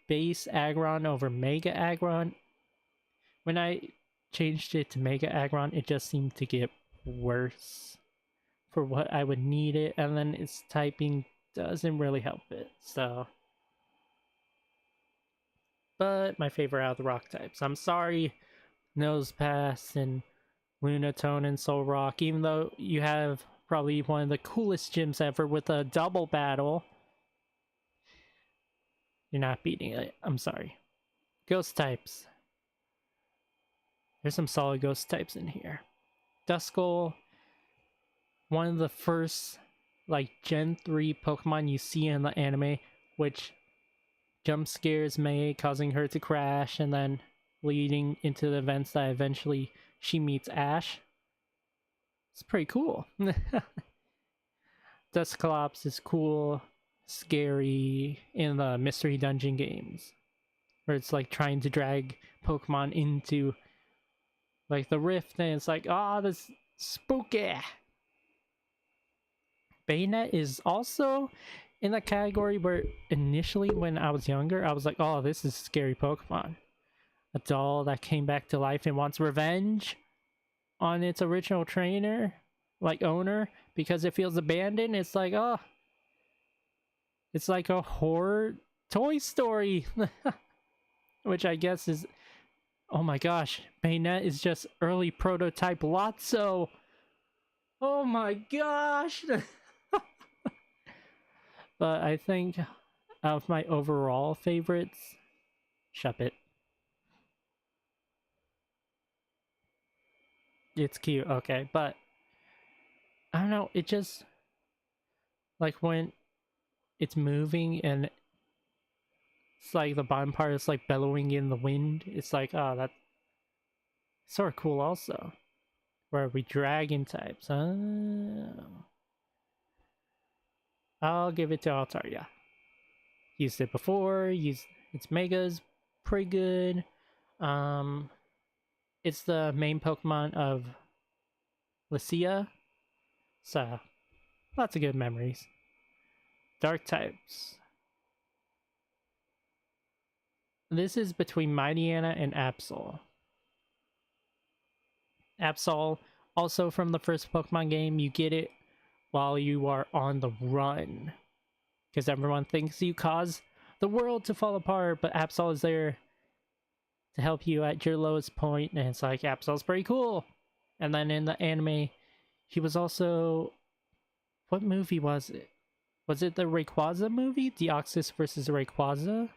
base Aggron over Mega Aggron. When I changed it to Mega Aggron, it just seemed to get worse for what I would need it, and then its typing doesn't really help it, so. But my favorite out of the rock types. I'm sorry, Nosepass and Lunatone and Solrock, even though you have probably one of the coolest gyms ever with a double battle. You're not beating it. I'm sorry. Ghost types. There's some solid ghost types in here. Duskull, one of the first, like, Gen 3 Pokemon you see in the anime, which jump scares Mei, causing her to crash, and then leading into the events that eventually she meets Ash. It's pretty cool. Dusclops is cool, scary in the mystery dungeon games, where it's like trying to drag Pokemon into like the rift, and it's like, oh, this spooky. Bayonet is also in that category where initially when I was younger, I was like, oh, this is a scary Pokemon. A doll that came back to life and wants revenge on its original trainer, like owner, because it feels abandoned. It's like, oh, it's like a horror Toy Story. Which I guess is, oh my gosh, Bayonet is just early prototype Lotso. Oh my gosh. But I think out of my overall favorites, Shuppet. It's cute, okay, but I don't know, it just, like, when it's moving and it's like the bottom part is like bellowing in the wind, it's like, oh, that's sort of cool also. Where are we? Dragon types? I'll give it to Altaria. Used it before, its Mega's pretty good. It's the main Pokemon of Lycia, so lots of good memories. Dark types. This is between Mightyena and Absol. Absol, also from the first Pokemon game, you get it while you are on the run. Because everyone thinks you cause the world to fall apart, but Absol is there to help you at your lowest point, and it's like, Absol's pretty cool. And then in the anime, he was also... What movie was it? Was it the Rayquaza movie? Deoxys versus Rayquaza?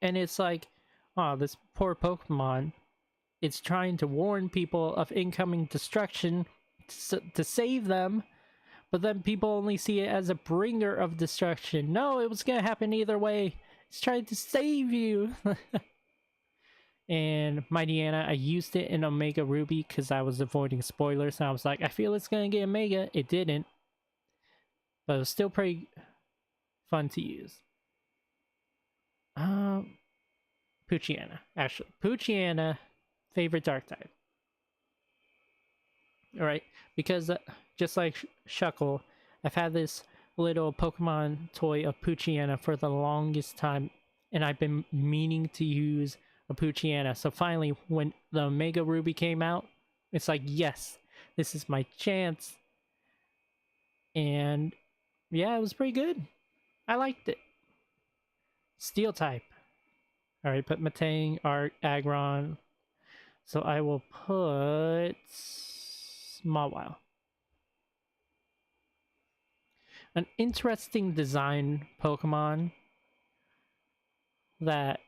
And it's like, oh, this poor Pokemon, it's trying to warn people of incoming destruction to save them, but then people only see it as a bringer of destruction. No, it was gonna happen either way. It's trying to save you. And Mightyena, I used it in Omega Ruby because I was avoiding spoilers, and I was like, I feel it's gonna get Omega. It didn't, but it was still pretty fun to use. Poochyena, actually. Poochyena, favorite dark type. Alright, because just like Shuckle, I've had this little Pokemon toy of Poochyena for the longest time, and I've been meaning to use a Poochyena. So finally, when the Omega Ruby came out, it's like, yes, this is my chance. And yeah, it was pretty good. I liked it. Steel type. Alright, put Metang, Art, Aggron. So I will put Mawile. An interesting design Pokemon that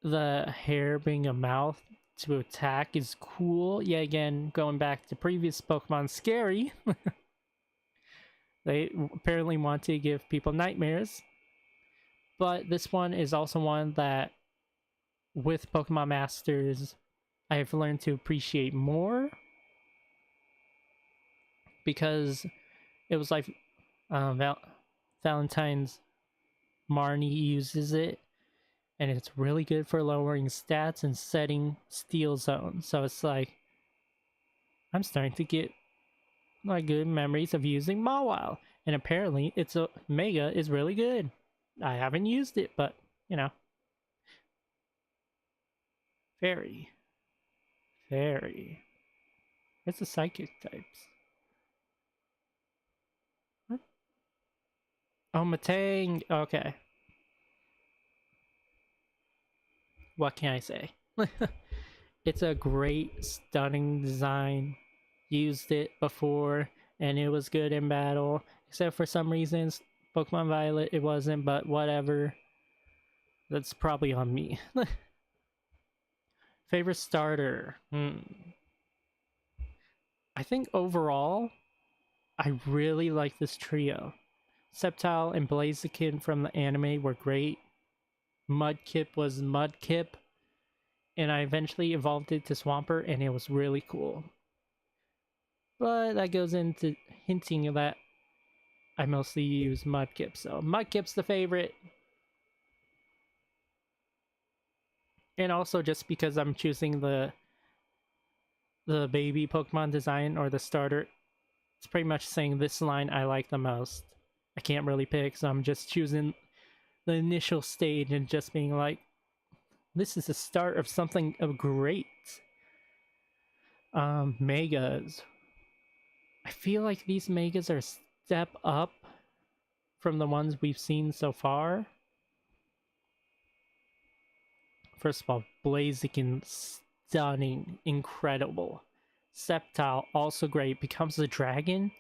the hair being a mouth to attack is cool. Yeah, again, going back to previous Pokemon, scary. They apparently want to give people nightmares. But this one is also one that, with Pokemon Masters, I have learned to appreciate more. Because it was like Valentine's Marnie uses it, and it's really good for lowering stats and setting Steel Zone. So it's like, I'm starting to get like good memories of using Mawile. And apparently its a Mega is really good. I haven't used it, but you know. Fairy. Fairy. It's the psychic types. What? Oh, Metang. Okay. What can I say? It's a great, stunning design. Used it before, and it was good in battle. Except for some reasons, Pokemon Violet, it wasn't, but whatever. That's probably on me. Favorite starter? I think overall, I really like this trio. Sceptile and Blaziken from the anime were great. Mudkip was Mudkip. And I eventually evolved it to Swampert, and it was really cool. But that goes into hinting that I mostly use Mudkip, so Mudkip's the favorite. And also just because I'm choosing the baby Pokemon design or the starter, it's pretty much saying this line I like the most. I can't really pick, so I'm just choosing the initial stage and just being like, this is the start of something great. Megas. I feel like these Megas are a step up from the ones we've seen so far. First of all, Blaziken, stunning, incredible. Sceptile, also great, becomes a dragon.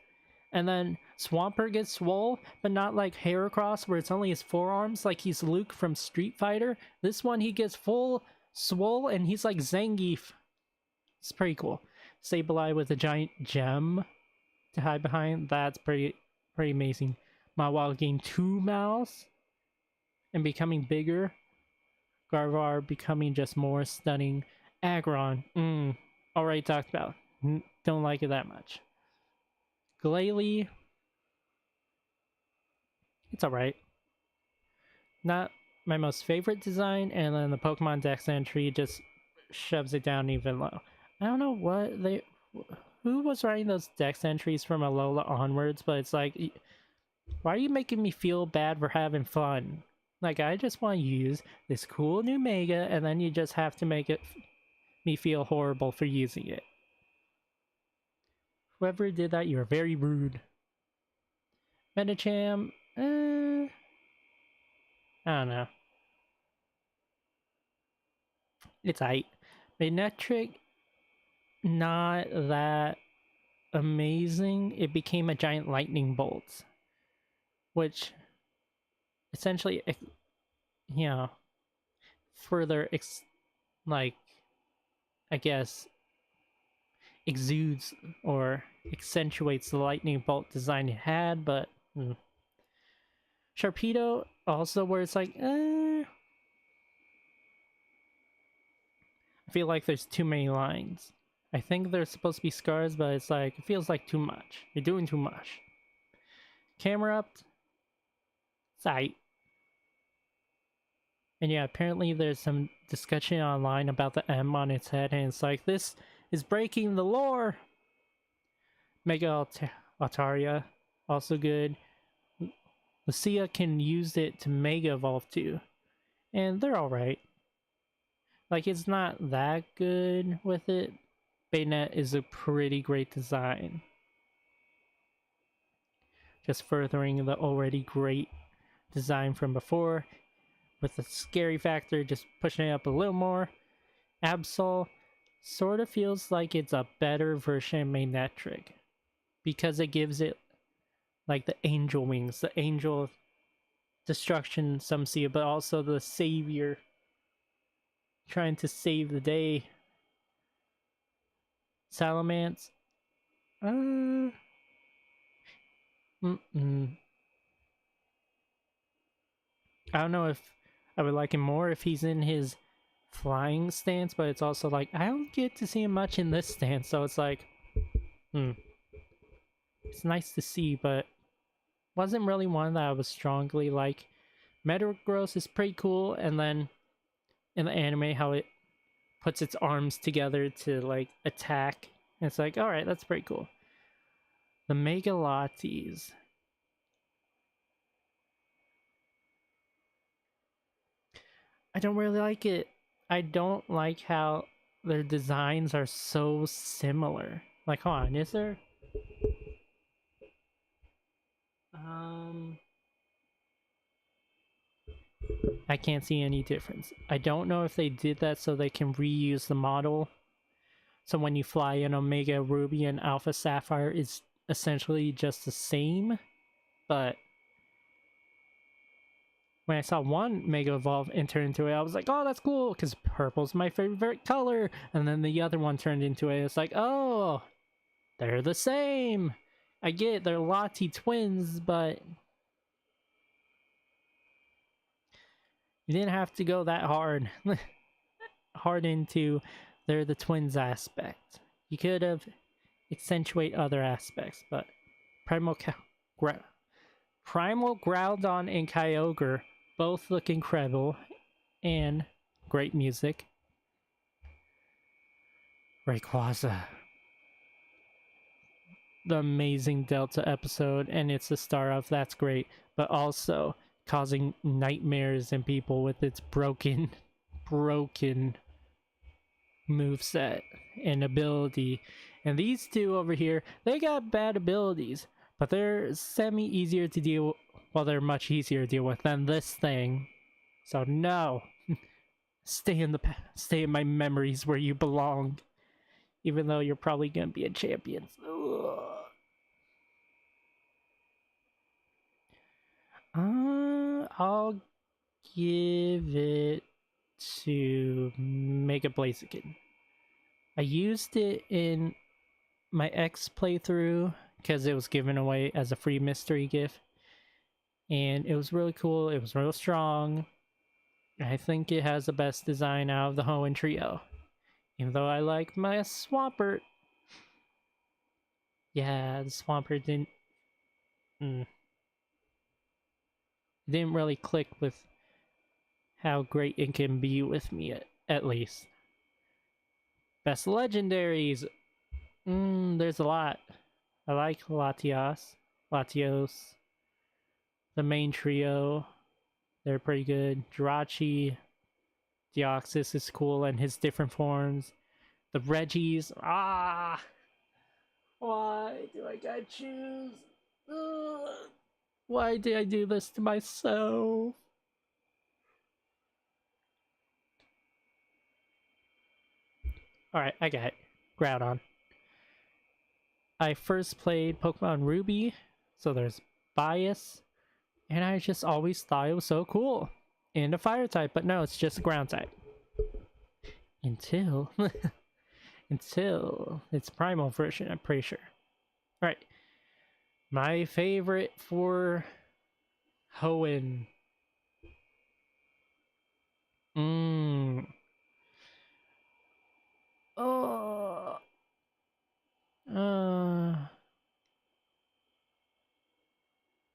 And then Swampert gets swole, but not like Heracross, where it's only his forearms, like he's Luke from Street Fighter. This one, he gets full swole, and he's like Zangief. It's pretty cool. Sableye with a giant gem to hide behind. That's pretty amazing. Mawile gained 2 mouths and becoming bigger. Garvar becoming just more stunning. Aggron, already talked about. Don't like it that much. Glalie, it's alright. Not my most favorite design, and then the Pokemon Dex entry just shoves it down even low. I don't know what they... Who was writing those Dex entries from Alola onwards, but it's like, why are you making me feel bad for having fun? Like, I just want to use this cool new Mega, and then you just have to make me feel horrible for using it. Whoever did that, you're very rude. Medicham, I don't know. It's aight. Magnetric, not that amazing. It became a giant lightning bolt, which essentially, you know, further, like, I guess, exudes or accentuates the lightning bolt design it had, but Sharpedo also where it's like, I feel like there's too many lines. I think there's supposed to be scars, but it's like, it feels like too much. You're doing too much. Camera up, sight. And yeah, apparently there's some discussion online about the M on its head, and it's like, this is breaking the lore! Mega Altaria, also good. Lucia can use it to Mega Evolve too, and they're alright. Like, it's not that good with it. Baynet is a pretty great design. Just furthering the already great design from before, with the scary factor just pushing it up a little more. Absol sort of feels like it's a better version of Magnetric, because it gives it like the angel wings, the angel destruction, some see it, but also the savior trying to save the day. Salamence, I don't know if I would like him more if he's in his flying stance, but it's also like, I don't get to see him much in this stance, so it's like, it's nice to see, but wasn't really one that I was strongly like. Metagross is pretty cool, and then in the anime, how it puts its arms together to like attack, and it's like, alright, that's pretty cool. The Megalotes. I don't really like it. I don't like how their designs are so similar. Like, hold on, is there? I can't see any difference. I don't know if they did that so they can reuse the model. So when you fly in Omega Ruby and Alpha Sapphire, it's essentially just the same. But when I saw one Mega Evolve enter into it, I was like, oh, that's cool, because purple's my favorite color. And then the other one turned into it. It's like, oh, they're the same. I get it, they're Lottie twins, but you didn't have to go that hard. Hard into they're the twins aspect. You could have accentuate other aspects, but Primal Groudon and Kyogre both look incredible and great music. Rayquaza, the amazing Delta episode, and it's the star of that's great, but also causing nightmares in people with its broken moveset and ability. And these two over here, they got bad abilities, but they're semi easier to deal with. Well, they're much easier to deal with than this thing. So no. Stay in my memories where you belong. Even though you're probably gonna be a champion. I'll give it to Mega Blaziken. I used it in my X playthrough because it was given away as a free mystery gift, and it was really cool. It was real strong. I think it has the best design out of the Hoenn trio, even though I like my Swampert. Yeah, the Swampert didn't really click with how great it can be with me, at least. Best legendaries. There's a lot. I like Latios, the main trio. They're pretty good. Jirachi, Deoxys is cool and his different forms. The Reggies. Why do I gotta choose? Ugh. Why did I do this to myself? Alright, I got it. Groudon. I first played Pokemon Ruby, so there's bias, and I just always thought it was so cool. And a fire type, but no, it's just a ground type. Until its primal version, I'm pretty sure. Alright. My favorite for Hoenn. Oh.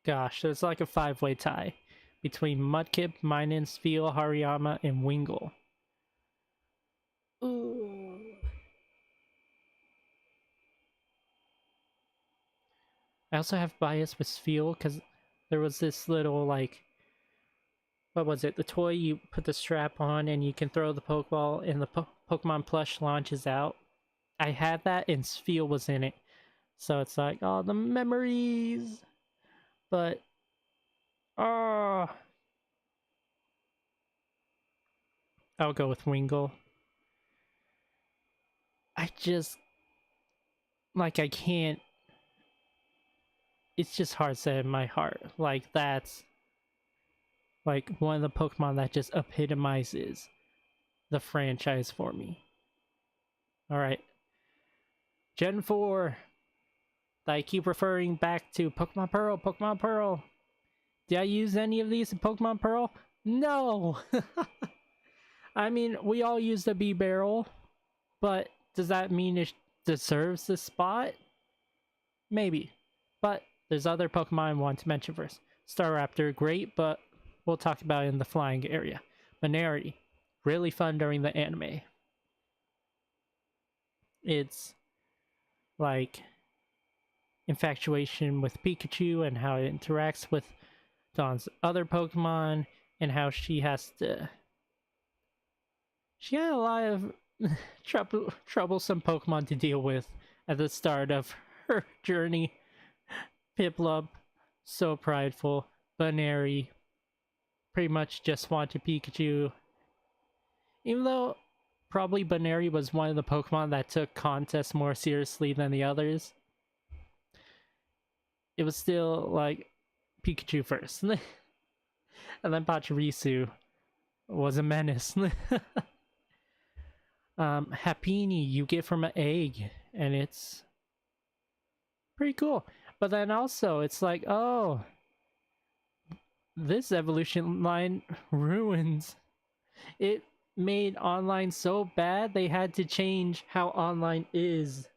Gosh, there's like a 5-way tie between Mudkip, Minun, Spheal, Hariyama, and Wingull. Ooh. I also have bias with Spheal because there was this little, like, what was it? The toy you put the strap on and you can throw the Pokeball and the Pokemon plush launches out. I had that and Spheal was in it. So it's like, oh, the memories. But, oh. I'll go with Wingull. I just, like, I can't. It's just hard set in my heart. Like, that's like one of the Pokemon that just epitomizes the franchise for me. Alright. Gen 4. I keep referring back to Pokemon Pearl, Pokemon Pearl. Did I use any of these in Pokemon Pearl? No! I mean, we all use the B-Barrel, but does that mean it deserves the spot? Maybe. But there's other Pokemon I want to mention first. Staraptor, great, but we'll talk about it in the flying area. Maneri, really fun during the anime. It's like infatuation with Pikachu and how it interacts with Dawn's other Pokemon and how she has to... She had a lot of troublesome Pokemon to deal with at the start of her journey. Piplup, so prideful. Baneri, pretty much just wanted Pikachu. Even though probably Baneri was one of the Pokemon that took contests more seriously than the others, it was still like Pikachu first. And then Pachirisu was a menace. Happiny you get from an egg, and it's pretty cool. But then also, it's like, oh, this evolution line ruins. It made online so bad, they had to change how online is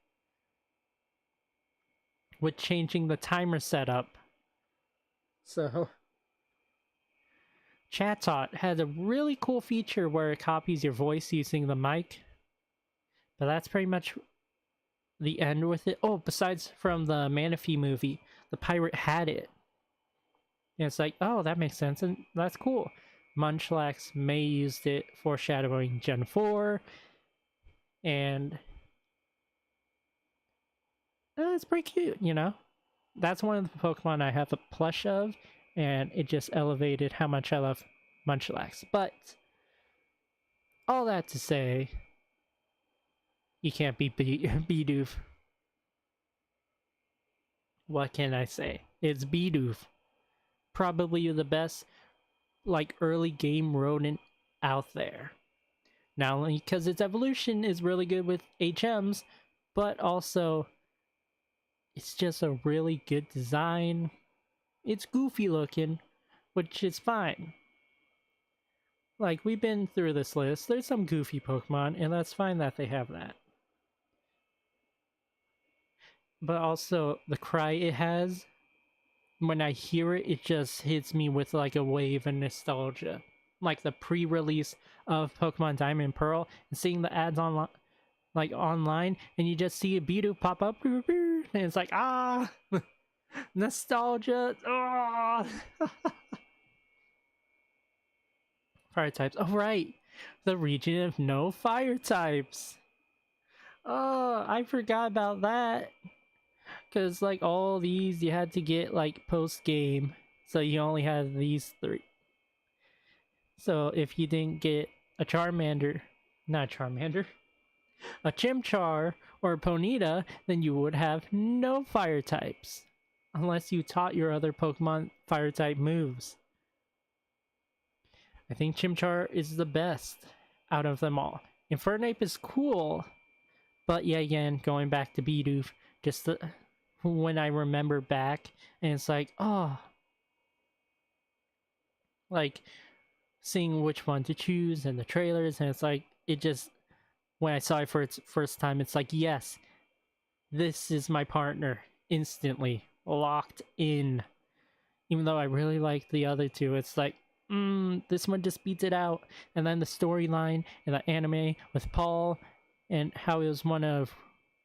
with changing the timer setup. So, Chatot has a really cool feature where it copies your voice using the mic. But that's pretty much the end with it. Oh, besides from the Manaphy movie, the pirate had it. And it's like, oh, that makes sense, and that's cool. Munchlax May used it, foreshadowing Gen 4. And it's pretty cute, you know? That's one of the Pokemon I have a plush of, and it just elevated how much I love Munchlax. But, all that to say, you can't beat Bidoof. What can I say? It's Bidoof. Probably the best, like, early game rodent out there. Not only because its evolution is really good with HMs, but also it's just a really good design. It's goofy looking, which is fine. Like, we've been through this list. There's some goofy Pokemon, and that's fine that they have that. But also, the cry it has, when I hear it, it just hits me with like a wave of nostalgia. like the pre-release of Pokemon Diamond and Pearl and seeing the ads online, like online, and you just see a Beedoo pop up, and it's like, ah, nostalgia. Ah. Fire types. Oh right, the region of no fire types. Oh, I forgot about that. Cause like all these you had to get like post game, so you only had these 3. So if you didn't get a Charmander, not Charmander, a Chimchar or a Ponyta, then you would have no fire types. Unless you taught your other Pokemon fire type moves. I think Chimchar is the best out of them all. Infernape is cool, but yeah, again, going back to Bidoof, just when I remember back, and it's like, oh, like seeing which one to choose and the trailers, and it's like, it just, when I saw it for its first time, it's like, yes, this is my partner, instantly, locked in. Even though I really like the other two, it's like, this one just beats it out. And then the storyline and the anime with Paul, and how it was one of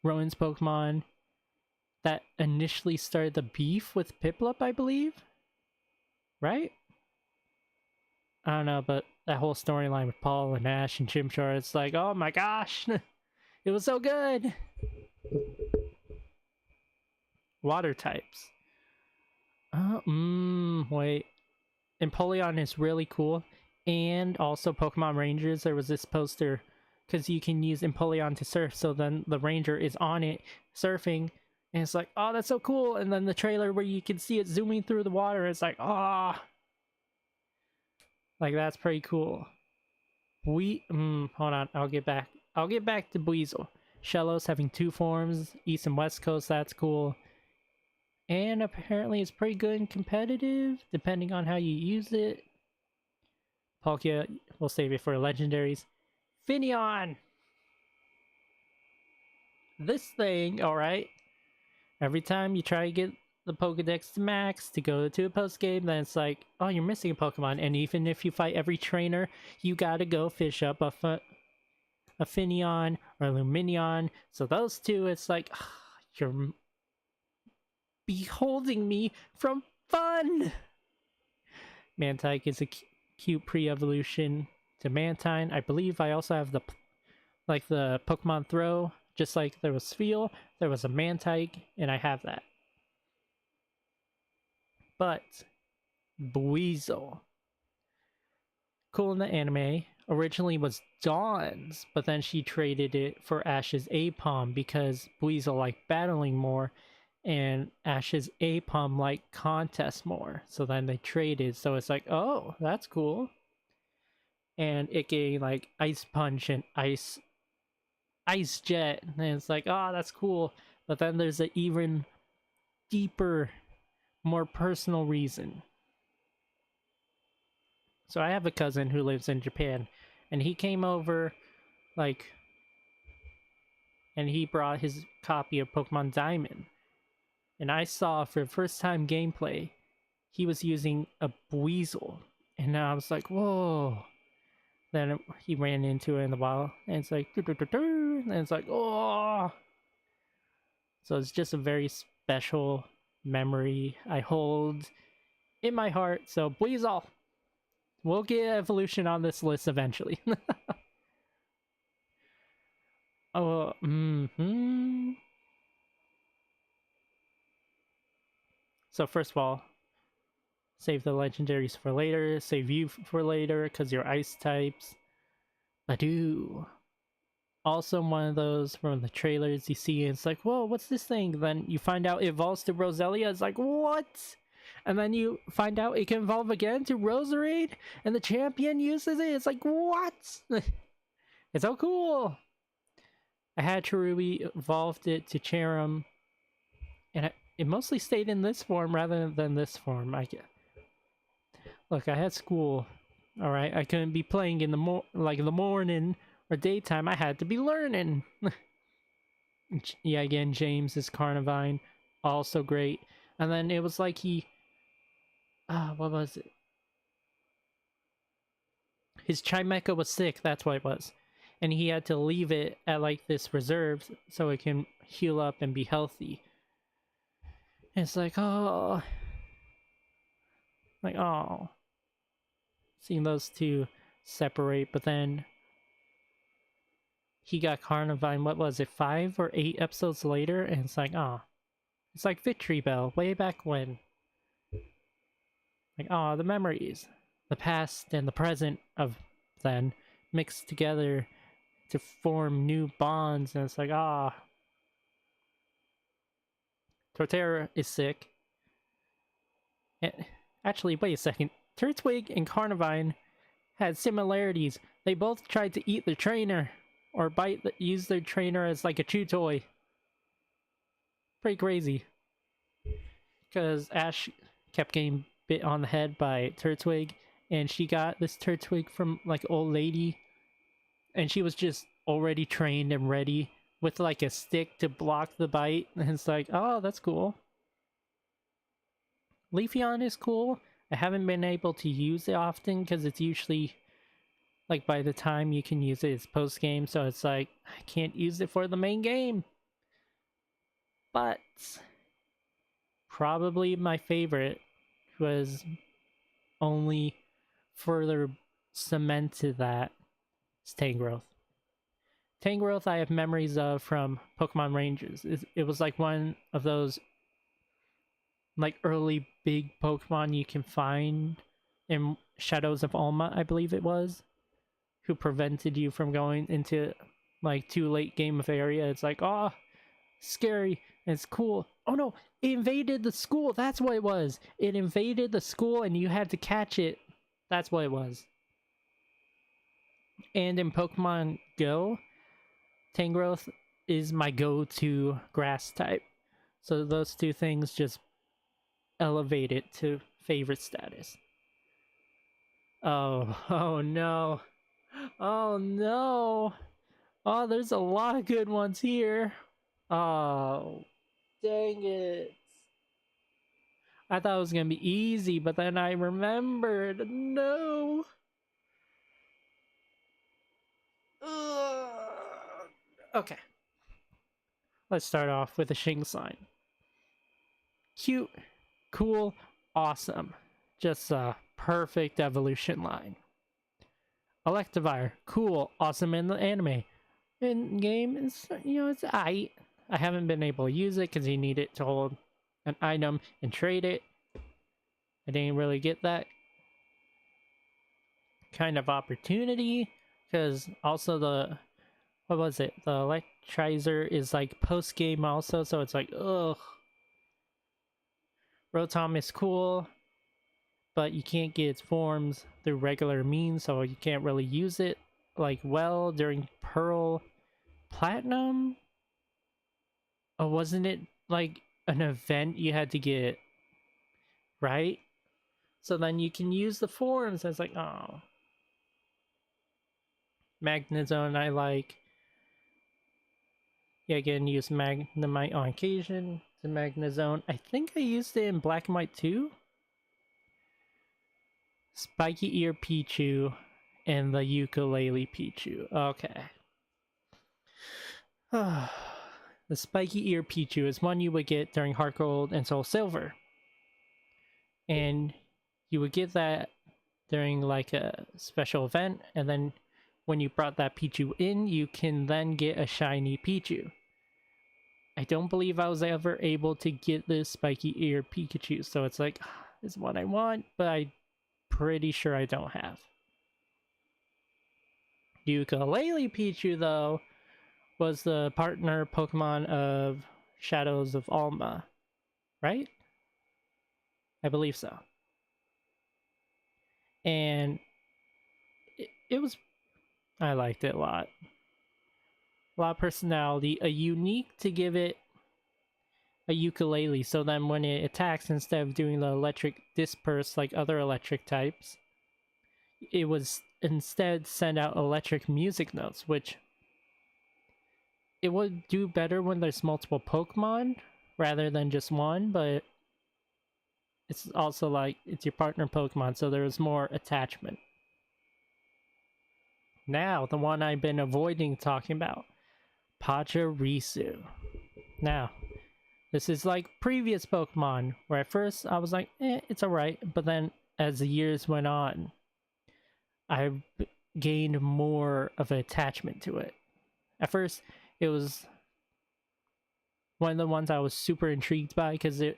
Rowan's Pokemon that initially started the beef with Piplup, I believe? Right? I don't know, but that whole storyline with Paul and Ash and Chimchar, it's like, oh my gosh, it was so good. Water types. Wait. Empoleon is really cool. And also Pokemon Rangers, there was this poster, because you can use Empoleon to surf, so then the ranger is on it, surfing, and it's like, oh, that's so cool. And then the trailer where you can see it zooming through the water, it's like, ah. Oh. Like, that's pretty cool. Hold on, I'll get back to Buizel. Shellos having 2 forms, East and West Coast, that's cool. And apparently it's pretty good and competitive, depending on how you use it. Palkia, we'll save it for legendaries. Finneon! This thing, alright. Every time you try to get the Pokedex to max to go to a post game, then it's like, oh, you're missing a Pokemon. And even if you fight every trainer, you gotta go fish up a Finneon or a Luminion. So those two, it's like, you're beholding me from fun! Mantike is a cute pre-evolution to Mantine. I believe I also have the Pokemon Throw. Just like there was Spheal, there was a Mantike, and I have that. But Buizel, cool in the anime, originally was Dawn's, but then she traded it for Ash's Apom because Buizel liked battling more, and Ash's Apom liked contests more. So then they traded, so it's like, oh, that's cool. And it gave like Ice Punch and Ice Jet, and it's like, oh, that's cool. But then there's an even deeper, more personal reason. So I have a cousin who lives in Japan, and he came over, like, and he brought his copy of Pokemon Diamond. And I saw for the first time gameplay, he was using a Buizel. And I was like, whoa. Then he ran into it in the wild, and it's like, and it's like, oh. So it's just a very special memory I hold in my heart. So Buizel, we'll get evolution on this list eventually. Oh, So first of all, save the legendaries for later, save you for later, because you're ice types. Badoo. Also one of those from the trailers you see, and it's like, whoa, what's this thing? Then you find out it evolves to Roselia, it's like, what? And then you find out it can evolve again to Roserade, and the champion uses it, it's like, what? It's so cool! I had Cherubi, evolved it to Cherim, and it mostly stayed in this form rather than this form. Look, I had school, alright? I couldn't be playing in the morning or daytime. I had to be learning. Yeah, again, James is Carnivine, also great. And then it was like what was it? his Chimecha was sick, that's what it was. And he had to leave it at like this reserve so it can heal up and be healthy. And it's like, oh. Like, oh. Seeing those two separate, but then he got Carnivine, what was it, 5 or 8 episodes later? And it's like, oh. It's like Victory Bell, way back when. Like, oh, the memories. The past and the present of then mixed together to form new bonds, and it's like, ah. Torterra is sick. And, actually, wait a second. Turtwig and Carnivine had similarities. They both tried to eat their trainer, or use their trainer as like a chew toy. Pretty crazy. Because Ash kept getting bit on the head by Turtwig, and she got this Turtwig from like old lady, and she was just already trained and ready with like a stick to block the bite, and it's like, oh, that's cool. Leafeon is cool. I haven't been able to use it often because it's usually like by the time you can use it, it's post game, so it's like I can't use it for the main game. But probably my favorite was only further cemented that is Tangrowth. Tangrowth I have memories of from Pokemon Rangers. It was like one of those like early big Pokemon you can find in Shadows of Alma, I believe it was, who prevented you from going into like too late game of area. It's like, oh, scary, and it's cool. Oh no, it invaded the school. That's what it was. It invaded the school and you had to catch it. That's what it was. And in Pokemon Go, Tangrowth is my go-to grass type. So those two things just elevate it to favorite status. Oh no. Oh no. Oh, there's a lot of good ones here. Oh, dang it. I thought it was gonna be easy, but then I remembered. No. Okay. Let's start off with a Shing sign. Cute, cool, awesome. Just a perfect evolution line. Electivire, cool, awesome in the anime. In game, it's, it's aight. I haven't been able to use it because you need it to hold an item and trade it. I didn't really get that kind of opportunity because also what was it? The Electrizer is like post game also, so it's like, ugh. Rotom is cool, but you can't get its forms through regular means, so you can't really use it like well during Pearl Platinum. Or wasn't it like an event you had to get, right? So then you can use the forms. I was like, oh. Magnezone I like. Yeah, again, use Magnemite on occasion. The Magnezone. I think I used it in Black and White too. Spiky Ear Pichu and the Ukulele Pichu. Okay. The Spiky Ear Pichu is one you would get during Heart Gold and Soul Silver. And you would get that during like a special event, and then when you brought that Pichu in, you can then get a shiny Pichu. I don't believe I was ever able to get this Spiky Ear Pikachu, so it's like, this is what I want, but I'm pretty sure I don't have. Ukulele Pichu, though, was the partner Pokemon of Shadows of Alma, right? I believe so. And it was, I liked it a lot. A lot of personality, a unique to give it a ukulele, so then when it attacks, instead of doing the electric disperse like other electric types, it was instead send out electric music notes, which it would do better when there's multiple Pokemon rather than just one, but it's also like it's your partner Pokemon, so there's more attachment. Now, the one I've been avoiding talking about. Pachirisu. Now, this is like previous Pokemon, where at first I was like, it's alright, but then as the years went on, I gained more of an attachment to it. At first, it was one of the ones I was super intrigued by because it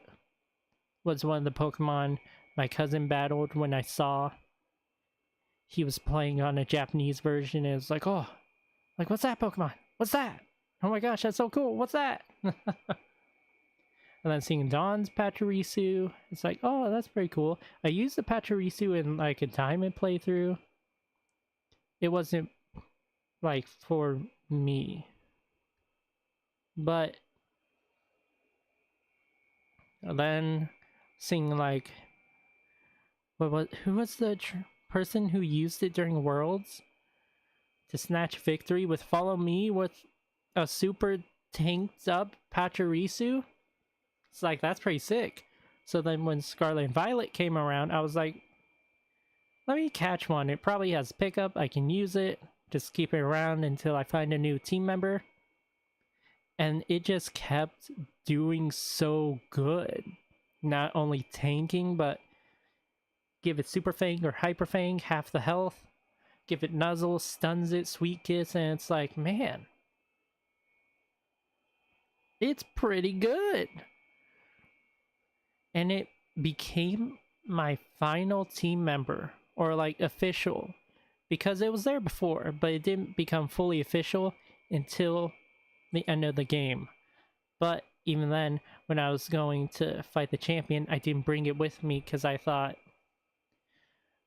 was one of the Pokemon my cousin battled when I saw he was playing on a Japanese version. And it was like, oh, like, what's that Pokemon? What's that? Oh my gosh, that's so cool. What's that? And then seeing Dawn's Pachirisu, it's like, oh, that's pretty cool. I used the Pachirisu in like a diamond playthrough. It wasn't like for me. But then seeing like who was the person who used it during Worlds to snatch victory with Follow Me with a super tanked up Pachirisu? It's like, that's pretty sick. So then when Scarlet and Violet came around, I was like, let me catch one. It probably has pickup. I can use it. Just keep it around until I find a new team member. And it just kept doing so good. Not only tanking, but give it Super Fang or Hyper Fang, half the health. Give it Nuzzle, stuns it, Sweet Kiss, and it's like, man, it's pretty good. And it became my final team member, or like official, because it was there before, but it didn't become fully official until the end of the game. But even then, when I was going to fight the champion, I didn't bring it with me because I thought,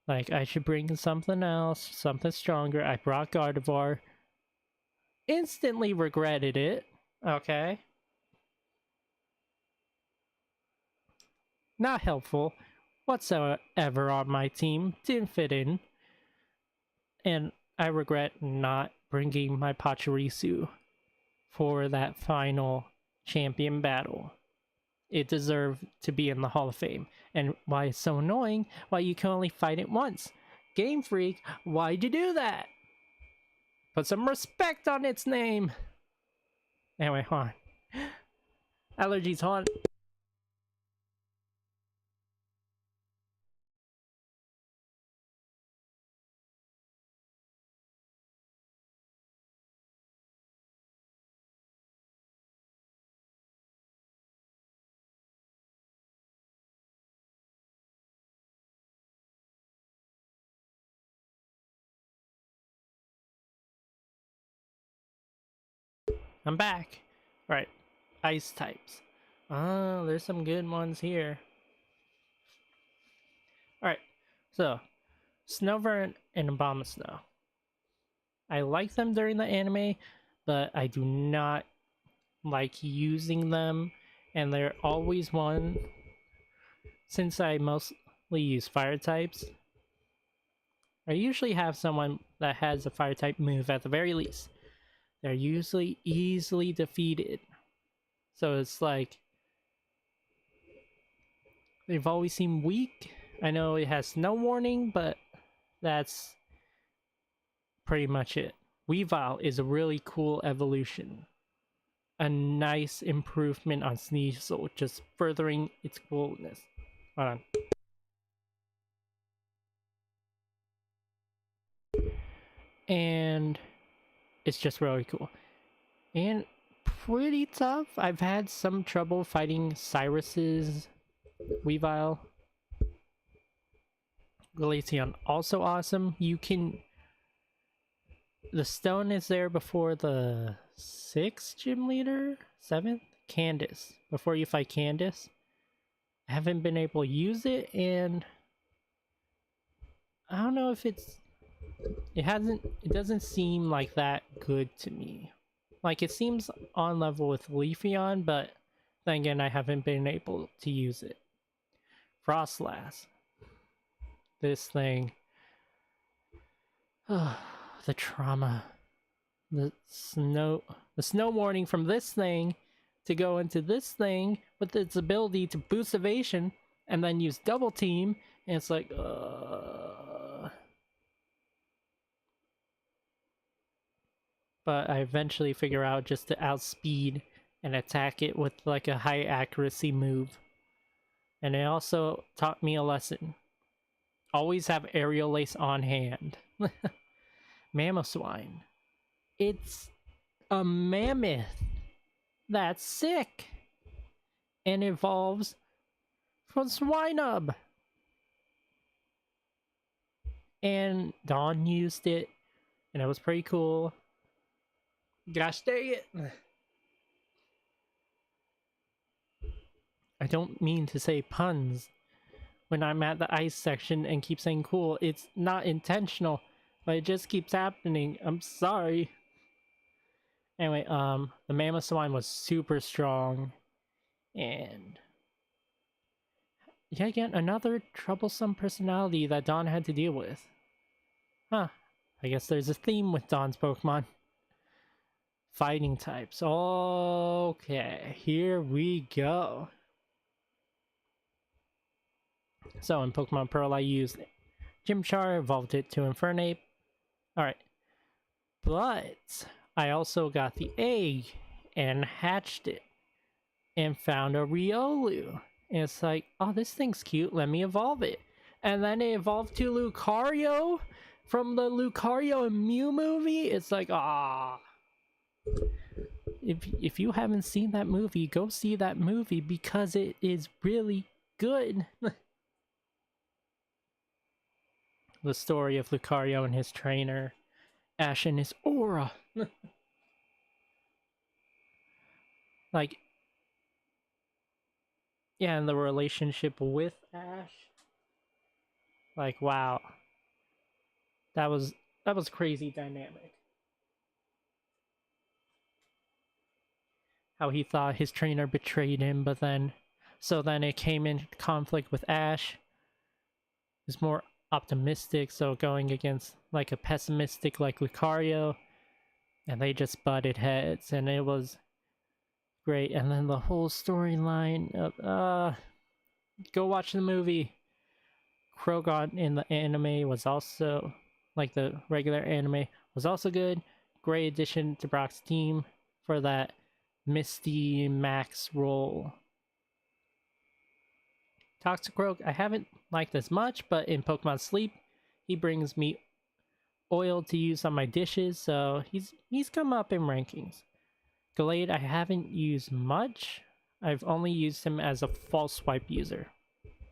like, I should bring something else, something stronger. I brought Gardevoir. Instantly regretted it. Okay. Not helpful whatsoever on my team. Didn't fit in. And I regret not bringing my Pachirisu for that final champion battle. It deserved to be in the Hall of Fame. And why it's so annoying, why you can only fight it once. Game Freak, why'd you do that? Put some respect on its name. Anyway, hold on. Allergies, hold on. I'm back. Alright, ice types. Oh, there's some good ones here. Alright, so Snover and Abomasnow. I like them during the anime, but I do not like using them, and they're always one. Since I mostly use fire types, I usually have someone that has a fire type move at the very least. They're usually easily defeated. So it's like, they've always seemed weak. I know it has no warning, but that's pretty much it. Weavile is a really cool evolution. A nice improvement on Sneasel, just furthering its coolness. Hold on. And it's just really cool. And pretty tough. I've had some trouble fighting Cyrus's Weavile. Glaceon, also awesome. You can... The stone is there before the 6th gym leader? 7th? Candace. Before you fight Candace. I haven't been able to use it, and I don't know if it's... It doesn't seem like that good to me. Like, it seems on level with Leafeon, but then again, I haven't been able to use it. Frostlass. This thing. The trauma. The snow warning from this thing to go into this thing with its ability to boost evasion and then use double team, and it's like, but I eventually figure out just to outspeed and attack it with like a high accuracy move. And it also taught me a lesson. Always have aerial lace on hand. Mamoswine. It's a mammoth that's sick and evolves from Swinub. And Dawn used it, and it was pretty cool. Gosh dang it! I don't mean to say puns when I'm at the ice section and keep saying cool. It's not intentional, but it just keeps happening. I'm sorry. Anyway, the Mamoswine was super strong, and yet again, another troublesome personality that Dawn had to deal with. Huh. I guess there's a theme with Dawn's Pokemon. Fighting types. Okay, here we go. So in Pokemon Pearl, I used Chimchar, evolved it to Infernape. Alright. But I also got the egg and hatched it and found a Riolu. And it's like, oh, this thing's cute, let me evolve it. And then it evolved to Lucario from the Lucario and Mew movie. It's like, ah. If you haven't seen that movie, go see that movie because it is really good. The story of Lucario and his trainer, Ash and his aura. Like, yeah, and the relationship with Ash. Like, wow. That was crazy dynamic. How he thought his trainer betrayed him, but then it came in conflict with Ash. It's more optimistic, so going against like a pessimistic like Lucario, and they just butted heads, and it was great. And then the whole storyline of go watch the movie. Krogon in the anime was also, like the regular anime, was also good. Great addition to Brock's team for that Misty Max role. Toxicroak, I haven't liked as much, but in Pokemon Sleep, he brings me oil to use on my dishes, so he's come up in rankings. Gallade, I haven't used much. I've only used him as a false swipe user.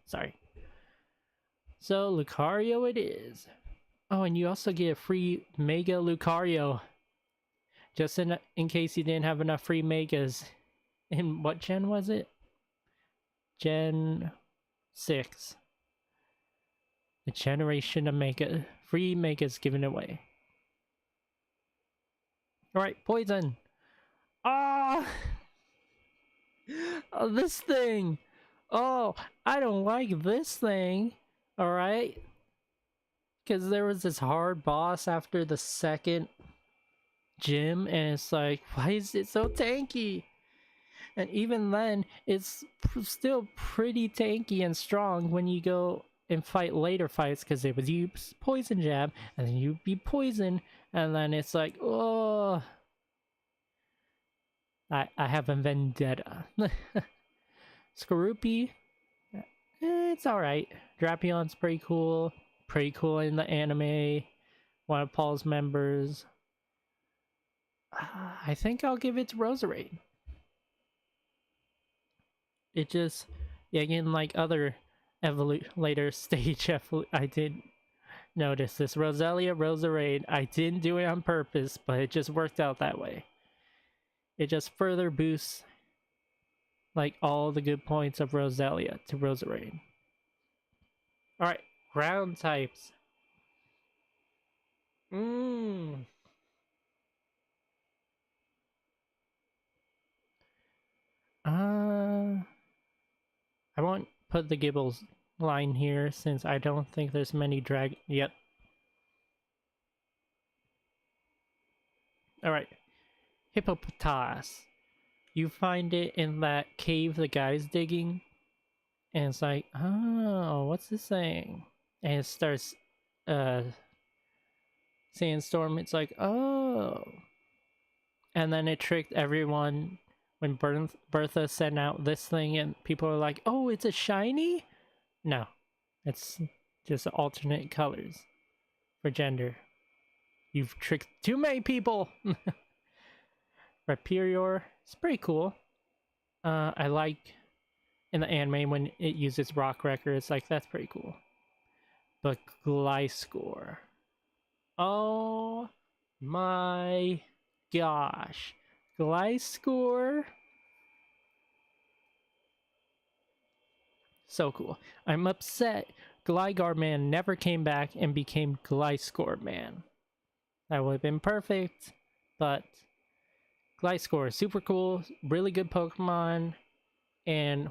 Sorry. So, Lucario it is. Oh, and you also get a free Mega Lucario. Just in case you didn't have enough free Megas. In what gen was it? Gen 6. The generation of Mega. Free Megas given away. Alright, Poison. Ah! Oh, this thing! Oh, I don't like this thing. Alright? Because there was this hard boss after the second gym, and it's like, why is it so tanky? And even then, it's still pretty tanky and strong when you go and fight later fights, because it was you poison jab, and then you be poisoned, and then it's like, oh, I have a vendetta. Skorupi, it's alright. Drapion's pretty cool in the anime, one of Paul's members. I think I'll give it to Roserade. It just, yeah, again, like other later stage I did notice this. Roselia, Roserade, I didn't do it on purpose, but it just worked out that way. It just further boosts like all the good points of Roselia to Roserade. Alright, ground types. I won't put the Gibbles line here since I don't think there's many drag. Yep. Alright. Hippopotas. You find it in that cave the guy's digging. And it's like, oh, what's this thing? And it starts Sandstorm. It's like, oh. And then it tricked everyone when Bertha sent out this thing and people are like, oh, it's a shiny? No, it's just alternate colors for gender. You've tricked too many people! Raiudesign, it's pretty cool. I like in the anime when it uses rock records, like that's pretty cool. But Gliscor. Oh my gosh. Gliscor. So cool. I'm upset Gligar Man never came back and became Gliscor Man. That would have been perfect, but Gliscor is super cool, really good Pokemon, and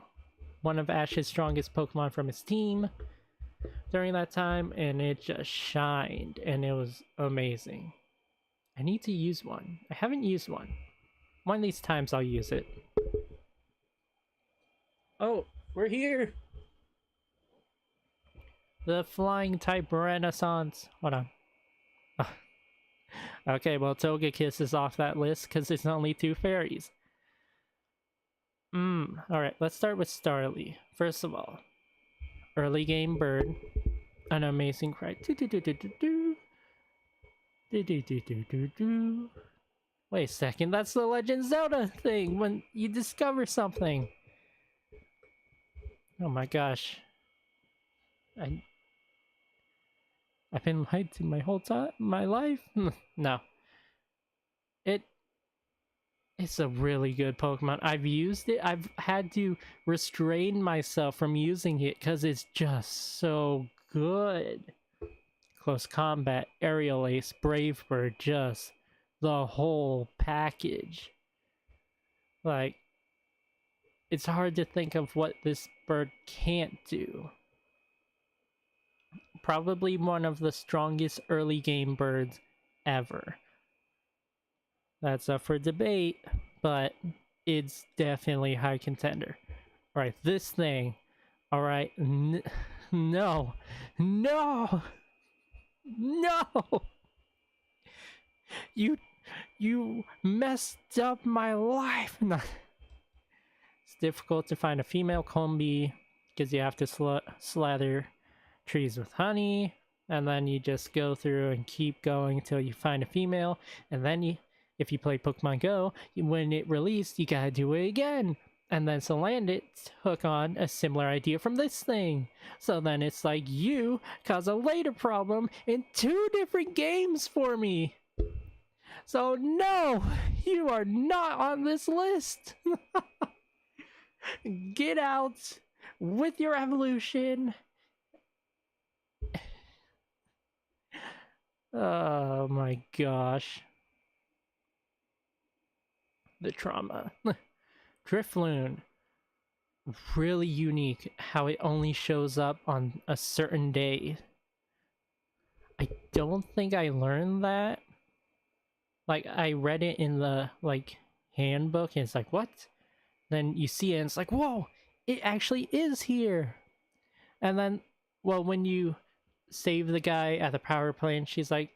one of Ash's strongest Pokemon from his team during that time, and it just shined, and it was amazing. I need to use one. I haven't used one. One of these times I'll use it. Oh, we're here! The flying type Renaissance. Hold on. Okay, well, Togekiss is off that list because there's only 2 fairies. Alright, let's start with Starly. First of all, early game bird. An amazing cry. Wait a second, that's the Legend Zelda thing when you discover something. Oh my gosh. I've been lied to my whole time, my life? No. It's a really good Pokemon. I've used it. I've had to restrain myself from using it because it's just so good. Close Combat, Aerial Ace, Brave Bird, just the whole package. Like, it's hard to think of what this bird can't do. Probably one of the strongest early game birds ever. That's up for debate, but it's definitely a high contender. Alright, this thing. Alright, no. No! No! You messed up my life! It's difficult to find a female Combi because you have to slather trees with honey, and then you just go through and keep going until you find a female, and then if you play Pokemon Go, when it released, you gotta do it again. And then Salandit took on a similar idea from this thing. So then it's like you cause a later problem in 2 different games for me. So no, you are not on this list. Get out with your evolution. Oh my gosh. The trauma. Drifloon. Really unique how it only shows up on a certain day. I don't think I learned that. Like, I read it in the, like, handbook, and it's like, what? Then you see it, and it's like, whoa! It actually is here! And then, well, when you save the guy at the power plant, she's like,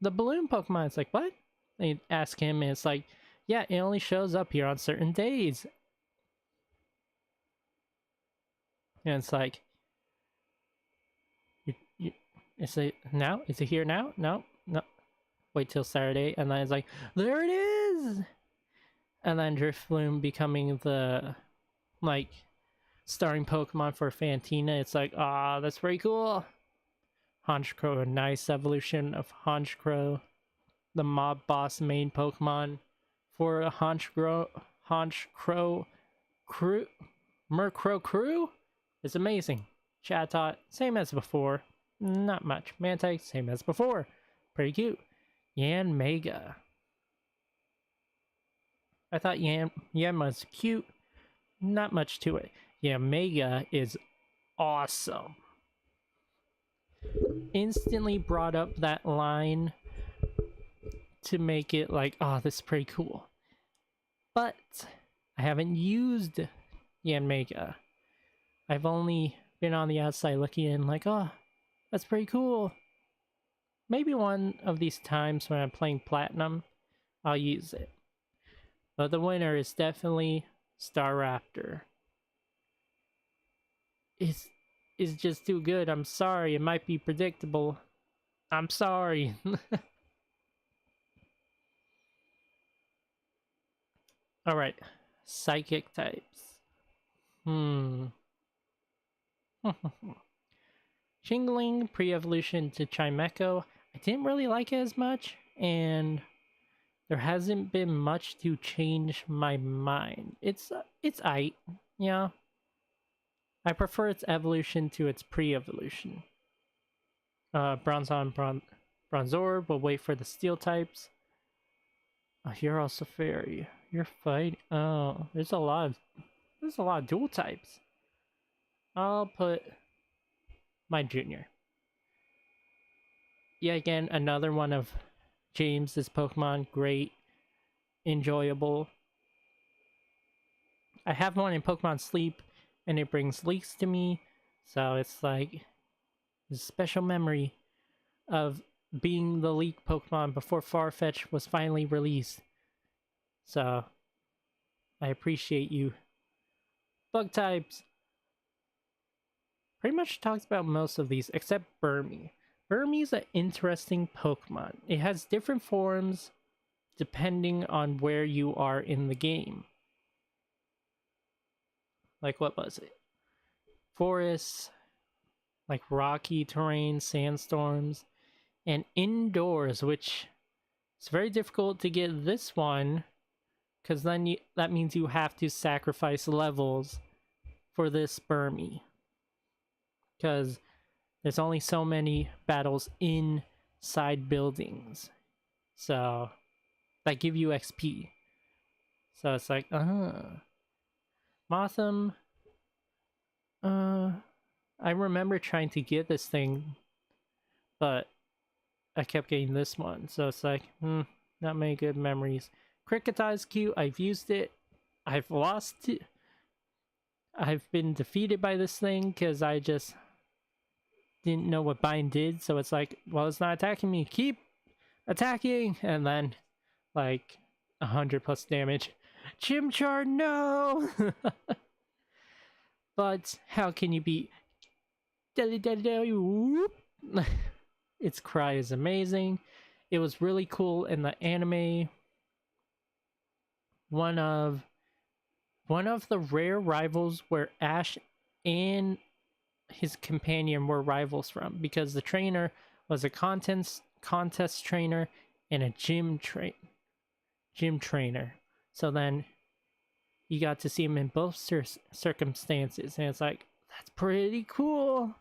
the balloon Pokemon. It's like, what? And you ask him, and it's like, yeah, it only shows up here on certain days. And it's like, is it now? Is it here now? No. Wait till Saturday. And then it's like, there it is! And then Drifloon becoming the, like, starring Pokemon for Fantina. It's like, ah, that's pretty cool. Honchkrow, a nice evolution of Honchkrow. The mob boss main Pokemon for a Honchkrow crew. Murkrow crew is amazing. Chatot, same as before. Not much. Mantike, same as before. Pretty cute. Yanmega. I thought Yan was cute. Not much to it. Yanmega is awesome. Instantly brought up that line to make it like, oh, this is pretty cool. But I haven't used Yanmega. I've only been on the outside looking in like, oh, that's pretty cool. Maybe one of these times when I'm playing Platinum, I'll use it. But the winner is definitely Staraptor. It's just too good. I'm sorry. It might be predictable. I'm sorry. Alright. Psychic types. Shingling, pre-evolution to Chimecho. I didn't really like it as much, and there hasn't been much to change my mind. It's aight, yeah. I prefer its evolution to its pre-evolution. Bronzor will wait for the steel types. Oh, you're also fairy. You're fighting. Oh, there's a lot of dual types. I'll put my junior. Yeah, again, another one of James's Pokemon. Great, enjoyable. I have one in Pokemon Sleep, and it brings leaks to me, so it's like a special memory of being the leak Pokemon before Farfetch was finally released. So, I appreciate you. Bug types. Pretty much talks about most of these, except Burmy. Burmy's an interesting Pokemon. It has different forms depending on where you are in the game. Like, what was it? Forests, like rocky terrain, sandstorms, and indoors, which is very difficult to get this one, because then that means you have to sacrifice levels for this Burmy. Because there's only so many battles inside buildings. So, that give you XP. So it's like, Motham, I remember trying to get this thing, but I kept getting this one. So it's like, not many good memories. Cricketize cute, I've used it. I've lost it. I've been defeated by this thing because I just didn't know what Bind did. So it's like, well, it's not attacking me. Keep attacking! And then, like, 100+ damage. Chimchar, no! But how can you beat its cry is amazing. It was really cool in the anime. One of the rare rivals where Ash and his companion were rivals from, because the trainer was a contest trainer and a gym trainer. So then you got to see him in both circumstances, and it's like, that's pretty cool.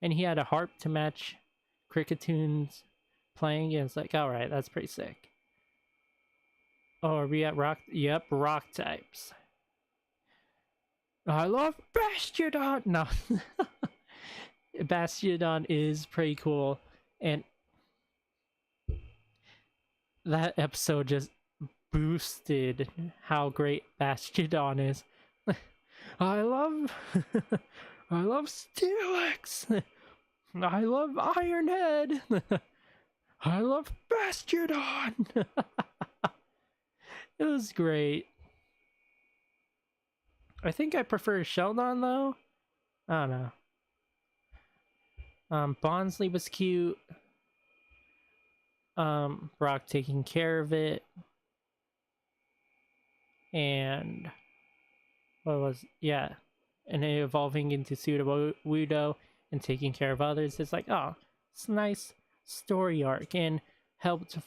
And he had a harp to match Cricketune playing, and it's like, alright, that's pretty sick. Oh, are we at rock? Yep, rock types. I love Bastiodon! No. Bastiodon is pretty cool, and that episode just boosted how great Bastiodon is. I love Steelix. I love Ironhead. I love Bastiodon. It was great. I think I prefer Sheldon though. I don't know. Bonsly was cute. Brock taking care of it. And and it evolving into Sudowoodo and taking care of others. It's like, oh, it's a nice story arc, and helped to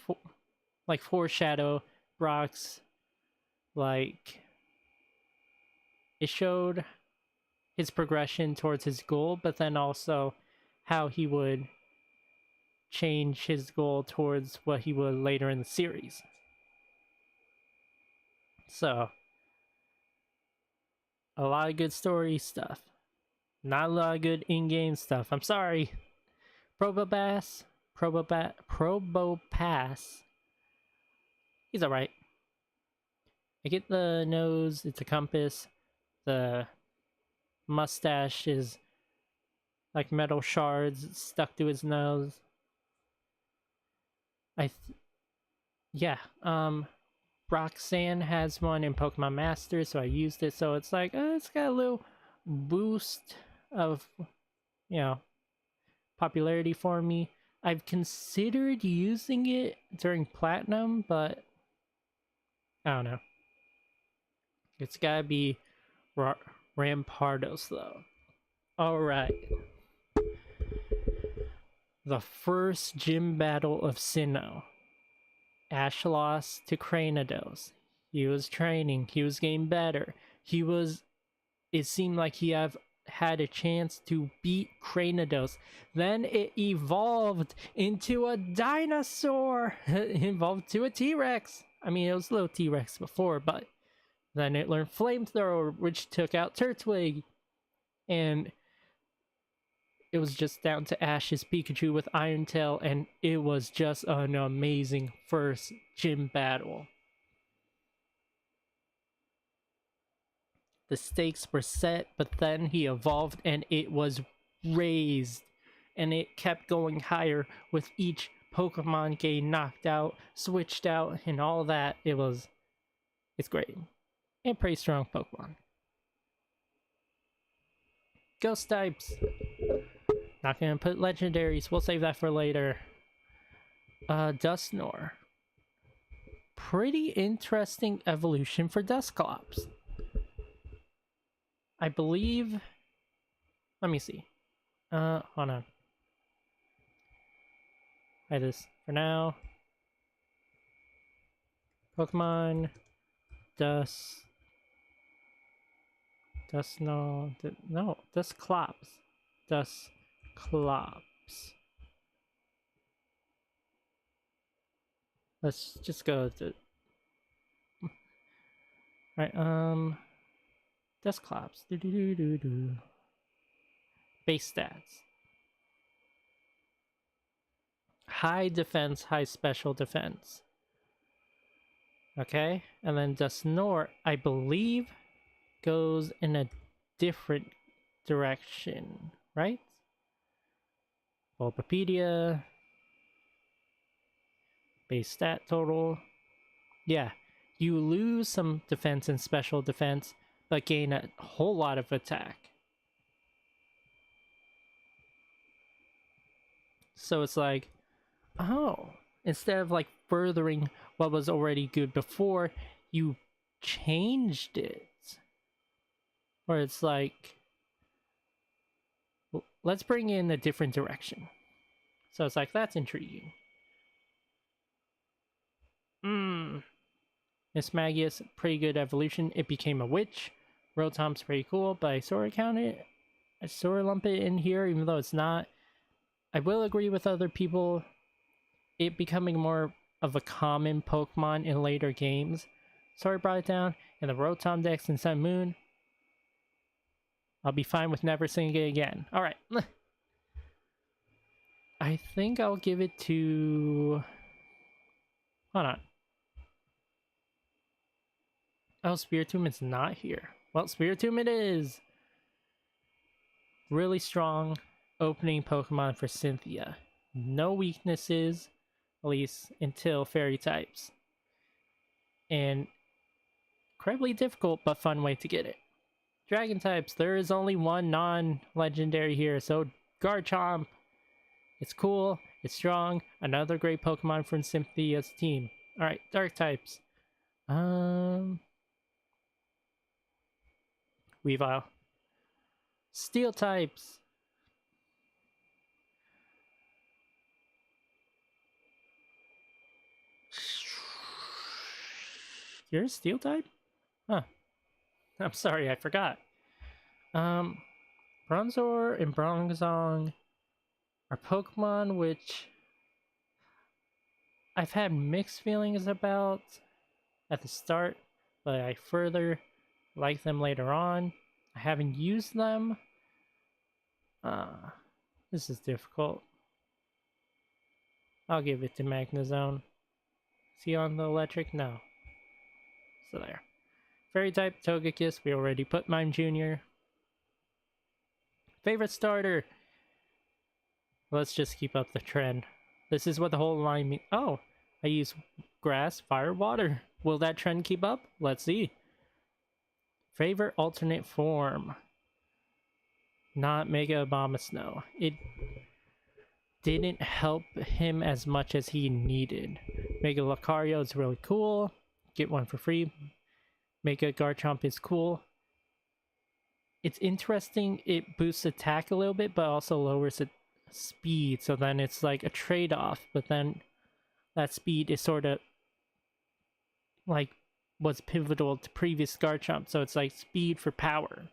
foreshadow Brock's, like, it showed his progression towards his goal, but then also how he would change his goal towards what he would later in the series. So, a lot of good story stuff. Not a lot of good in-game stuff. I'm sorry. Probopass. He's alright. I get the nose, it's a compass. The mustache is like metal shards stuck to his nose. Roxanne has one in Pokemon Masters, so I used it. So it's like, it's got a little boost of, you know, popularity for me. I've considered using it during Platinum, but I don't know. It's gotta be Rampardos, though. Alright. The first gym battle of Sinnoh. Ash lost to Cranidos. He was training. He was getting better. It seemed like he had a chance to beat Cranidos. Then it evolved into a dinosaur. It evolved to a T-Rex. I mean, it was a little T-Rex before, but then it learned Flamethrower, which took out Turtwig. And it was just down to Ash's Pikachu with Iron Tail, and it was just an amazing first gym battle. The stakes were set, but then he evolved and it was raised. And it kept going higher with each Pokemon getting knocked out, switched out, and all that. It's great. And pretty strong Pokemon. Ghost types. Not gonna put legendaries, we'll save that for later. Dusknoir. Pretty interesting evolution for Dusclops. I believe... Let me see. Hold on. Hide this for now. Pokemon... Dusclops. Dusclops. Let's just go to... Right, Dusclops. Base stats. High defense, high special defense. Okay, and then Dusknoir, I believe, goes in a different direction, right? Bulbapedia. Base stat total. Yeah, you lose some defense and special defense, but gain a whole lot of attack. So it's like, oh, instead of like furthering what was already good before, you changed it. Or it's like, let's bring in a different direction. So it's like, that's intriguing. Miss Magius, pretty good evolution. It became a witch. Rotom's pretty cool, but I sort of lump it in here, even though it's not. I will agree with other people. It becoming more of a common Pokemon in later games. Sorry, brought it down. And the Rotom Dex in Sun Moon. I'll be fine with never seeing it again. Alright. I think I'll give it to... Hold on. Oh, Spiritomb is not here. Well, Spiritomb it is! Really strong opening Pokemon for Cynthia. No weaknesses, at least until Fairy types. And incredibly difficult, but fun way to get it. Dragon types, there is only one non-legendary here, so Garchomp. It's cool, it's strong, another great Pokemon from Cynthia's team. Alright, dark types. Weavile. Steel types. You're a steel type? Huh. I'm sorry, I forgot. Bronzor and Bronzong are Pokemon which I've had mixed feelings about at the start, but I further like them later on. I haven't used them. This is difficult. I'll give it to Magnezone. Is he on the electric? No. So there. Fairy type, Togekiss, we already put Mime Jr. Favorite starter? Let's just keep up the trend. This is what the whole line means. Oh, I use grass, fire, water. Will that trend keep up? Let's see. Favorite alternate form. Not Mega Abomasnow. It didn't help him as much as he needed. Mega Lucario is really cool. Get one for free. Mega Garchomp is cool. It's interesting. It boosts attack a little bit, but also lowers its speed. So then it's like a trade-off. But then that speed is sort of like was pivotal to previous Garchomp. So it's like speed for power.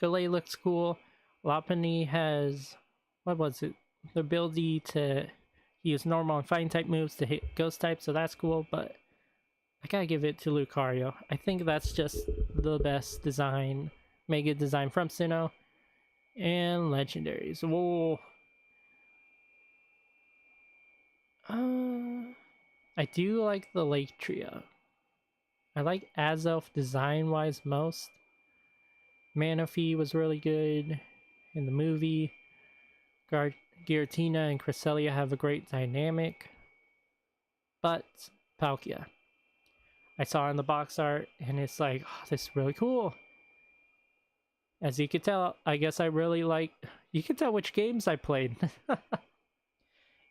Galay looks cool. Lopunny has, what was it? The ability to use normal and fighting type moves to hit ghost type, so that's cool, but I gotta give it to Lucario. I think that's just the best design, mega design from Sinnoh. And legendaries. Whoa. I do like the Lake Trio. I like Azelf design-wise most. Manaphy was really good in the movie. Giratina and Cresselia have a great dynamic. But Palkia, I saw in the box art and it's like, oh, this is really cool. As you can tell, I guess I really like, you can tell which games I played.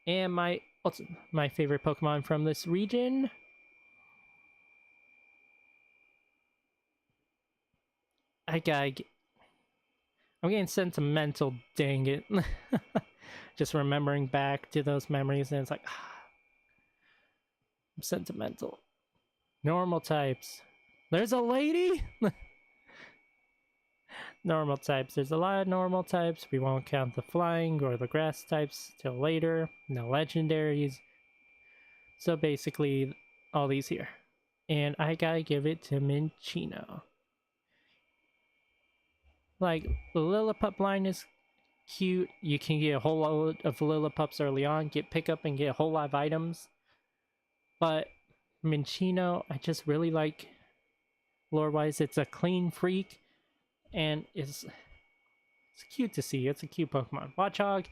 And my favorite Pokemon from this region. I'm getting sentimental, dang it. Just remembering back to those memories and it's like, I'm sentimental. Normal types. There's a lady? Normal types. There's a lot of normal types. We won't count the flying or the grass types till later. No legendaries. So basically, all these here. And I gotta give it to Minccino. Like, the Lillipup line is cute. You can get a whole lot of Lillipups early on, get pickup and get a whole lot of items. But Minccino, I just really like lore-wise. It's a clean freak, and it's cute to see. It's a cute Pokemon. Watchog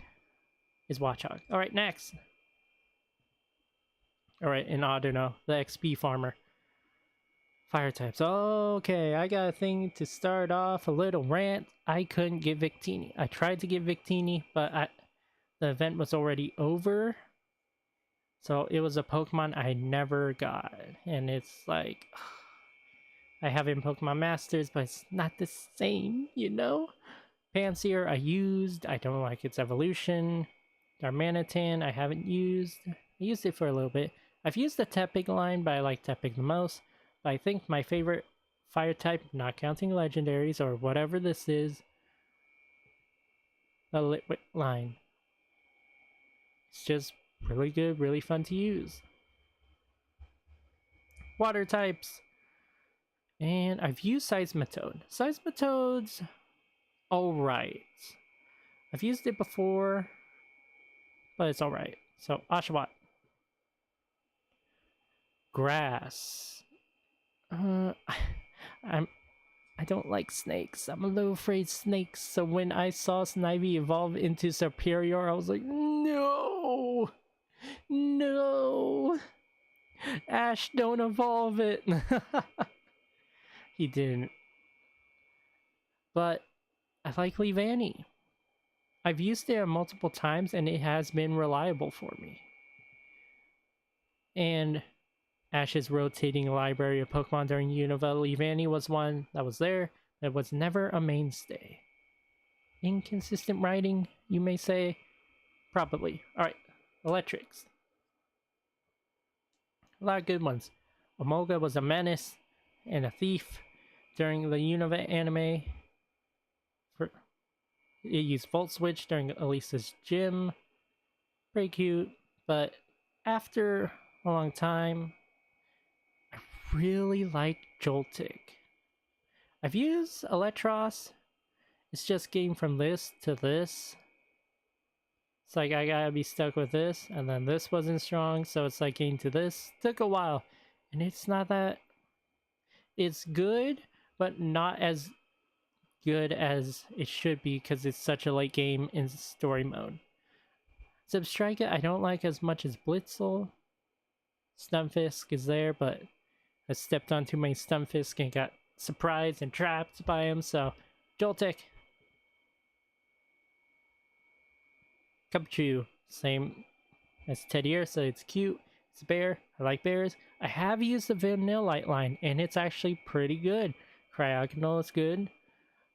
is Watchog. Alright, next. Alright, and Audino, the XP farmer. Fire types. Okay, I got a thing to start off. A little rant. I couldn't get Victini. I tried to get Victini, but the event was already over. So it was a Pokemon I never got. And it's like, I have it in Pokemon Masters, but it's not the same, you know? Pansear I used. I don't like its evolution. Darmanitan I haven't used. I used it for a little bit. I've used the Tepig line, but I like Tepig the most. But I think my favorite fire type, not counting legendaries or whatever this is, the Litwick line. It's just really good, really fun to use. Water types. And I've used Seismitoad. Seismitoad's alright. I've used it before, but it's alright. So, Oshawott. Grass. I don't like snakes. I'm a little afraid of snakes. So when I saw Snivy evolve into Superior, I was like, no! No! Ash, don't evolve it! He didn't. But I like Leavanny. I've used it multiple times and it has been reliable for me. And Ash's rotating library of Pokemon during Unova, Leavanny was one that was there that was never a mainstay. Inconsistent writing, you may say? Probably. Alright, electrics. A lot of good ones. Omolga was a menace and a thief during the Unova anime. It used Volt Switch during Elisa's gym. Pretty cute, but after a long time, I really like Joltik. I've used Electros. It's just getting from this to this. It's like I gotta be stuck with this, and then this wasn't strong, so it's like getting to this. Took a while, and it's not that... It's good, but not as good as it should be because it's such a late game in story mode. Substrika I don't like as much as Blitzel. Stunfisk is there, but I stepped on too many Stunfisk and got surprised and trapped by him, so Joltik. Kapichu, same as Teddier, so it's cute. It's a bear. I like bears. I have used the Vanillite line, and it's actually pretty good. Cryogonal is good.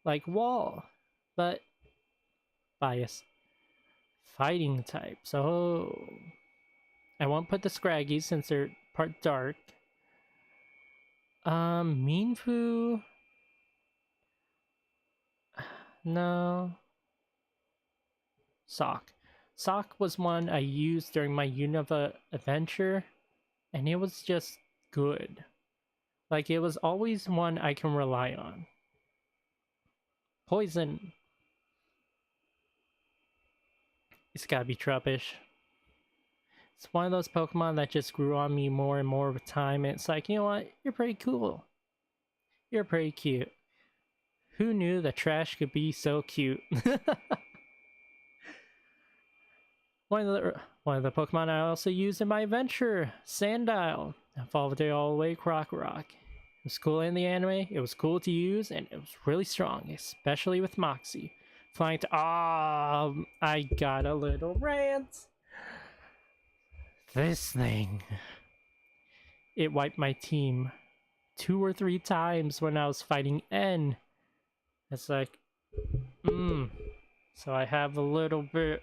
Like Wall, but bias. Fighting type, so I won't put the Scraggies since they're part dark. Meanfu. No. Sock. Sock was one I used during my Unova adventure, and it was just good. Like, it was always one I can rely on. Poison. It's gotta be Trubbish. It's one of those Pokemon that just grew on me more and more with time, and it's like, you know what? You're pretty cool. You're pretty cute. Who knew that trash could be so cute? One of the Pokemon I also used in my adventure, Sandile. I followed it all the way Crocorock. It was cool in the anime, it was cool to use, and it was really strong, especially with Moxie. Flying to... I got a little rant. This thing. It wiped my team 2 or 3 times when I was fighting N. It's like... So I have a little bit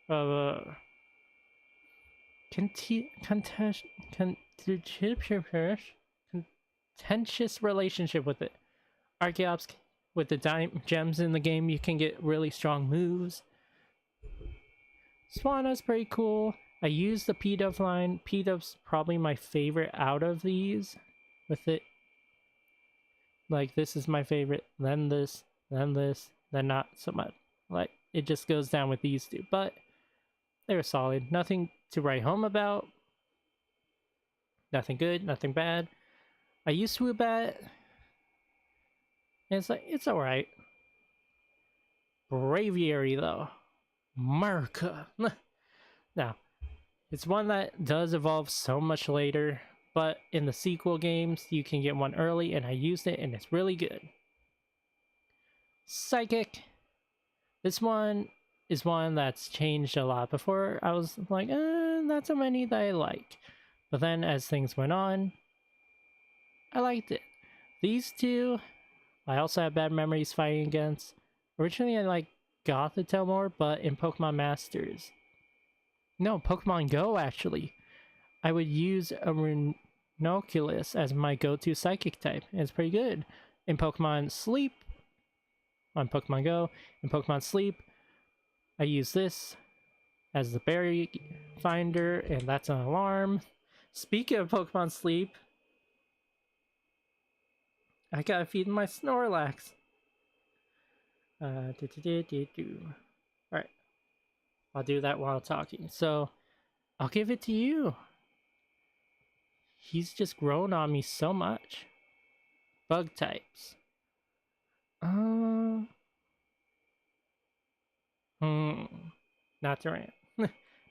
of a contentious relationship with it. Archeops, with the gems in the game, you can get really strong moves. Swana's pretty cool. I use the P-Dove line. P-Dove's probably my favorite out of these. With it, like, this is my favorite, then this, then not so much. Like, it just goes down with these two, but they were solid. Nothing to write home about. Nothing good, nothing bad. I used Woobat, and it's like, it's alright. Braviary, though. Marka. Now, it's one that does evolve so much later, but in the sequel games, you can get one early, and I used it, and it's really good. Psychic. This one is one that's changed a lot. Before, I was like, not so many that I like. But then, as things went on, I liked it. These two, I also have bad memories fighting against. Originally, I liked Gothitelle more, but in Pokemon Masters... No, Pokemon Go, actually. I would use a Ranunculus as my go-to Psychic type. And it's pretty good. In Pokemon Sleep, on Pokemon Go, in Pokemon Sleep, I use this as the berry finder, and that's an alarm. Speaking of Pokemon Sleep, I gotta feed my Snorlax. Alright. I'll do that while talking. So, I'll give it to you. He's just grown on me so much. Bug types. Not Durant.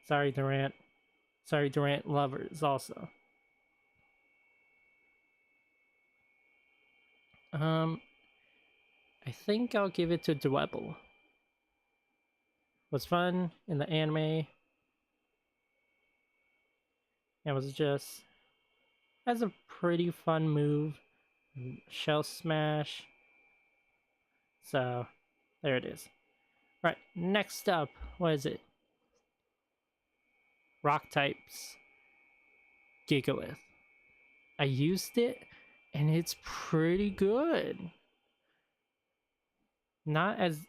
Sorry, Durant. Sorry, Durant lovers also. I think I'll give it to Dwebble. Was fun in the anime. It was just has a pretty fun move. Shell Smash. So there it is. Right, next up, what is it? Rock types. Gigalith. I used it and it's pretty good. Not as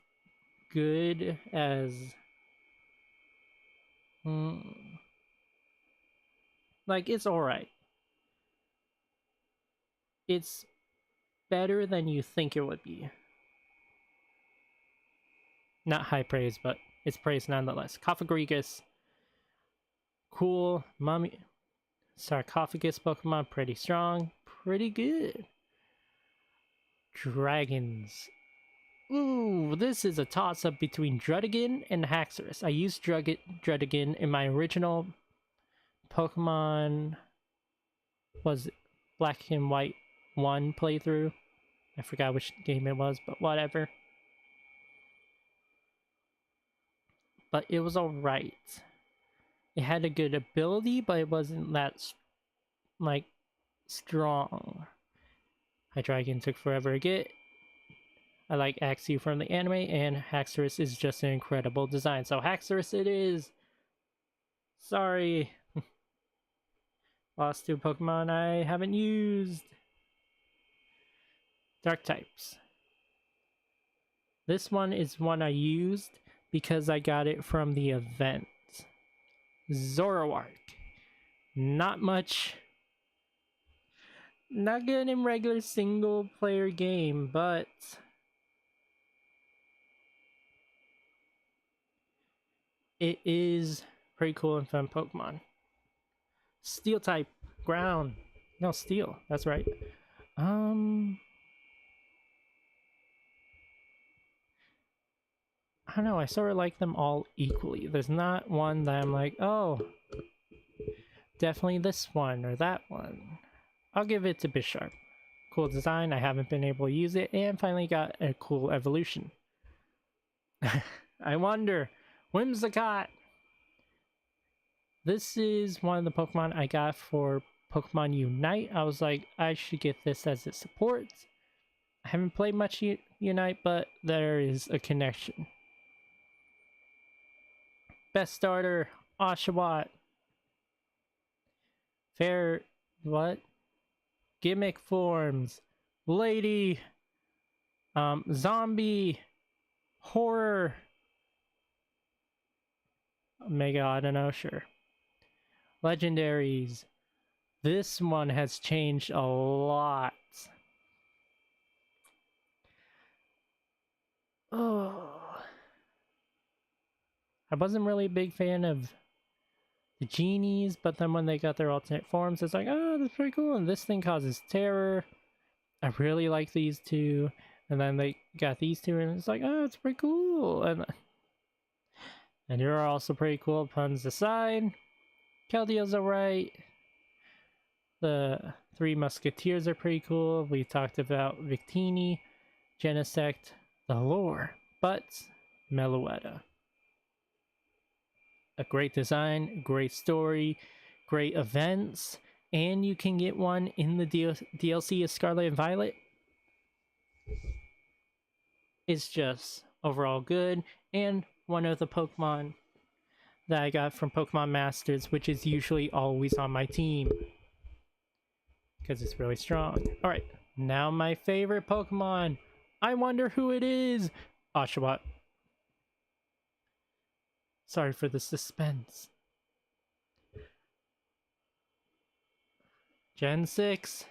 good as like, it's alright. It's better than you think it would be. Not high praise, but it's praise nonetheless. Cofagrigus. Cool. Mummy. Sarcophagus Pokemon, pretty strong. Pretty good. Dragons. Ooh, this is a toss-up between Drudigan and Haxorus. I used Drudigan in my original Pokemon was it Black and White 1 playthrough. I forgot which game it was, but whatever. But it was alright. It had a good ability, but it wasn't that, like, strong. Hydreigon took forever to get. I like Axew from the anime, and Haxorus is just an incredible design. So Haxorus it is! Sorry. Lost 2 Pokemon I haven't used. Dark types. This one is one I used because I got it from the event. Zoroark. Not much. Not good in regular single player game, but it is pretty cool and fun Pokemon. Steel type. Ground. No, steel. That's right. I don't know, I sort of like them all equally. There's not one that I'm like, oh, definitely this one or that one. I'll give it to Bisharp. Cool design, I haven't been able to use it, and finally got a cool evolution. I wonder, Whimsicott! This is one of the Pokemon I got for Pokemon Unite. I was like, I should get this as it supports. I haven't played much Unite, but there is a connection. Best starter, Oshawott. Fair, what? Gimmick forms. Lady. Zombie. Horror. Mega, I don't know, sure. Legendaries. This one has changed a lot. Oh. I wasn't really a big fan of the genies, but then when they got their alternate forms, it's like, oh, that's pretty cool. And this thing causes terror. I really like these two. And then they got these two, and it's like, oh, it's pretty cool. And you're also pretty cool, puns aside. Keldeo's alright. The Three Musketeers are pretty cool. We talked about Victini, Genesect, the lore, but Meloetta. A great design, great story, great events, and you can get one in the DLC of Scarlet and Violet. It's just overall good, and one of the Pokemon that I got from Pokemon Masters, which is usually always on my team, because it's really strong. Alright, now my favorite Pokemon. I wonder who it is! Oshawott. Sorry for the suspense. Gen 6.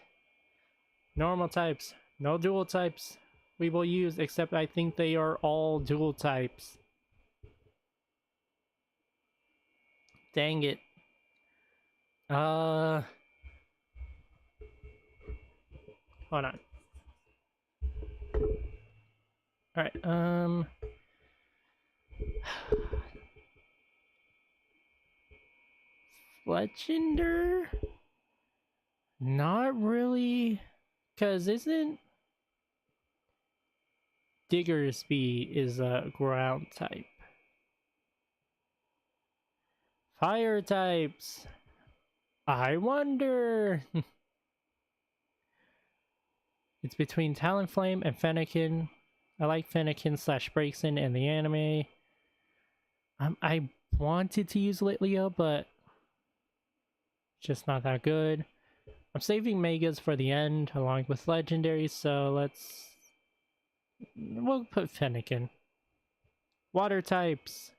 Normal types. No dual types we will use, except I think they are all dual types. Dang it. Hold on. Alright, Fletchinder? Not really, because isn't Diggersby is a ground type. Fire types. I wonder. It's between Talonflame and Fennekin. I like Fennekin / Braixen in the anime. I wanted to use Litleo, but it's just not that good. I'm saving Megas for the end, along with Legendaries, so we'll put Fennekin. Water types.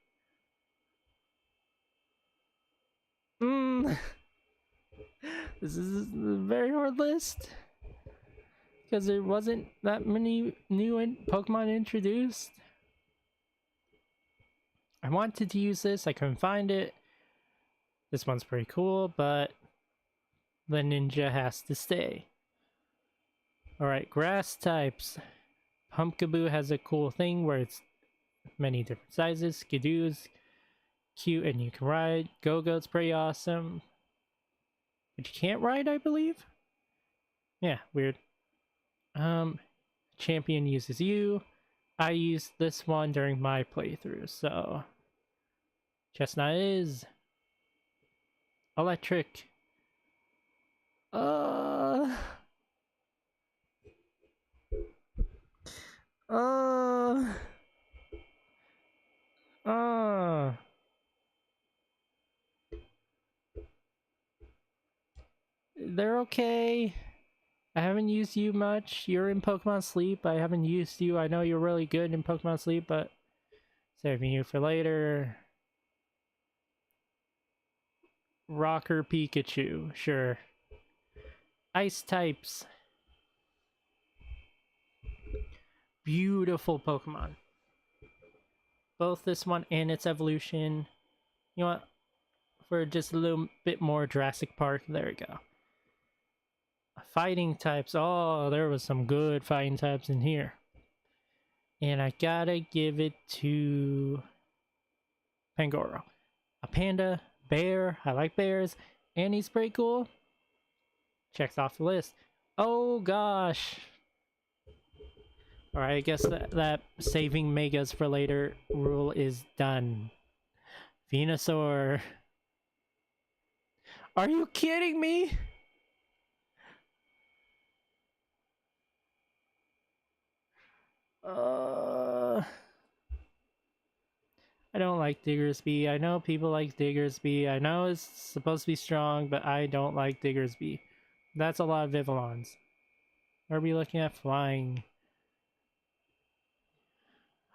This is a very hard list. Because there wasn't that many new Pokemon introduced. I wanted to use this, I couldn't find it. This one's pretty cool, but the ninja has to stay. Alright, grass types. Pumpkaboo has a cool thing where it's many different sizes. Skidoo's cute and you can ride. Go-Go's pretty awesome. But you can't ride, I believe? Yeah, weird. Champion uses you. I used this one during my playthrough, so... Chestnut is... electric. Uh... Uh... Uh... They're okay. I haven't used you much. You're in Pokemon Sleep. I haven't used you. I know you're really good in Pokemon Sleep, but saving you for later. Rocker Pikachu, sure. Ice types. Beautiful Pokemon. Both this one and its evolution. You know what? For just a little bit more Jurassic Park, there we go. Fighting types. Oh, there was some good fighting types in here. And I gotta give it to Pangoro. A panda, bear. I like bears. And he's pretty cool. Checks off the list. Oh gosh. Alright, I guess that saving megas for later rule is done. Venusaur. Are you kidding me? I don't like Diggersby. I know people like Diggersby. I know it's supposed to be strong, but I don't like Diggersby. That's a lot of Vivillons. Are we looking at flying?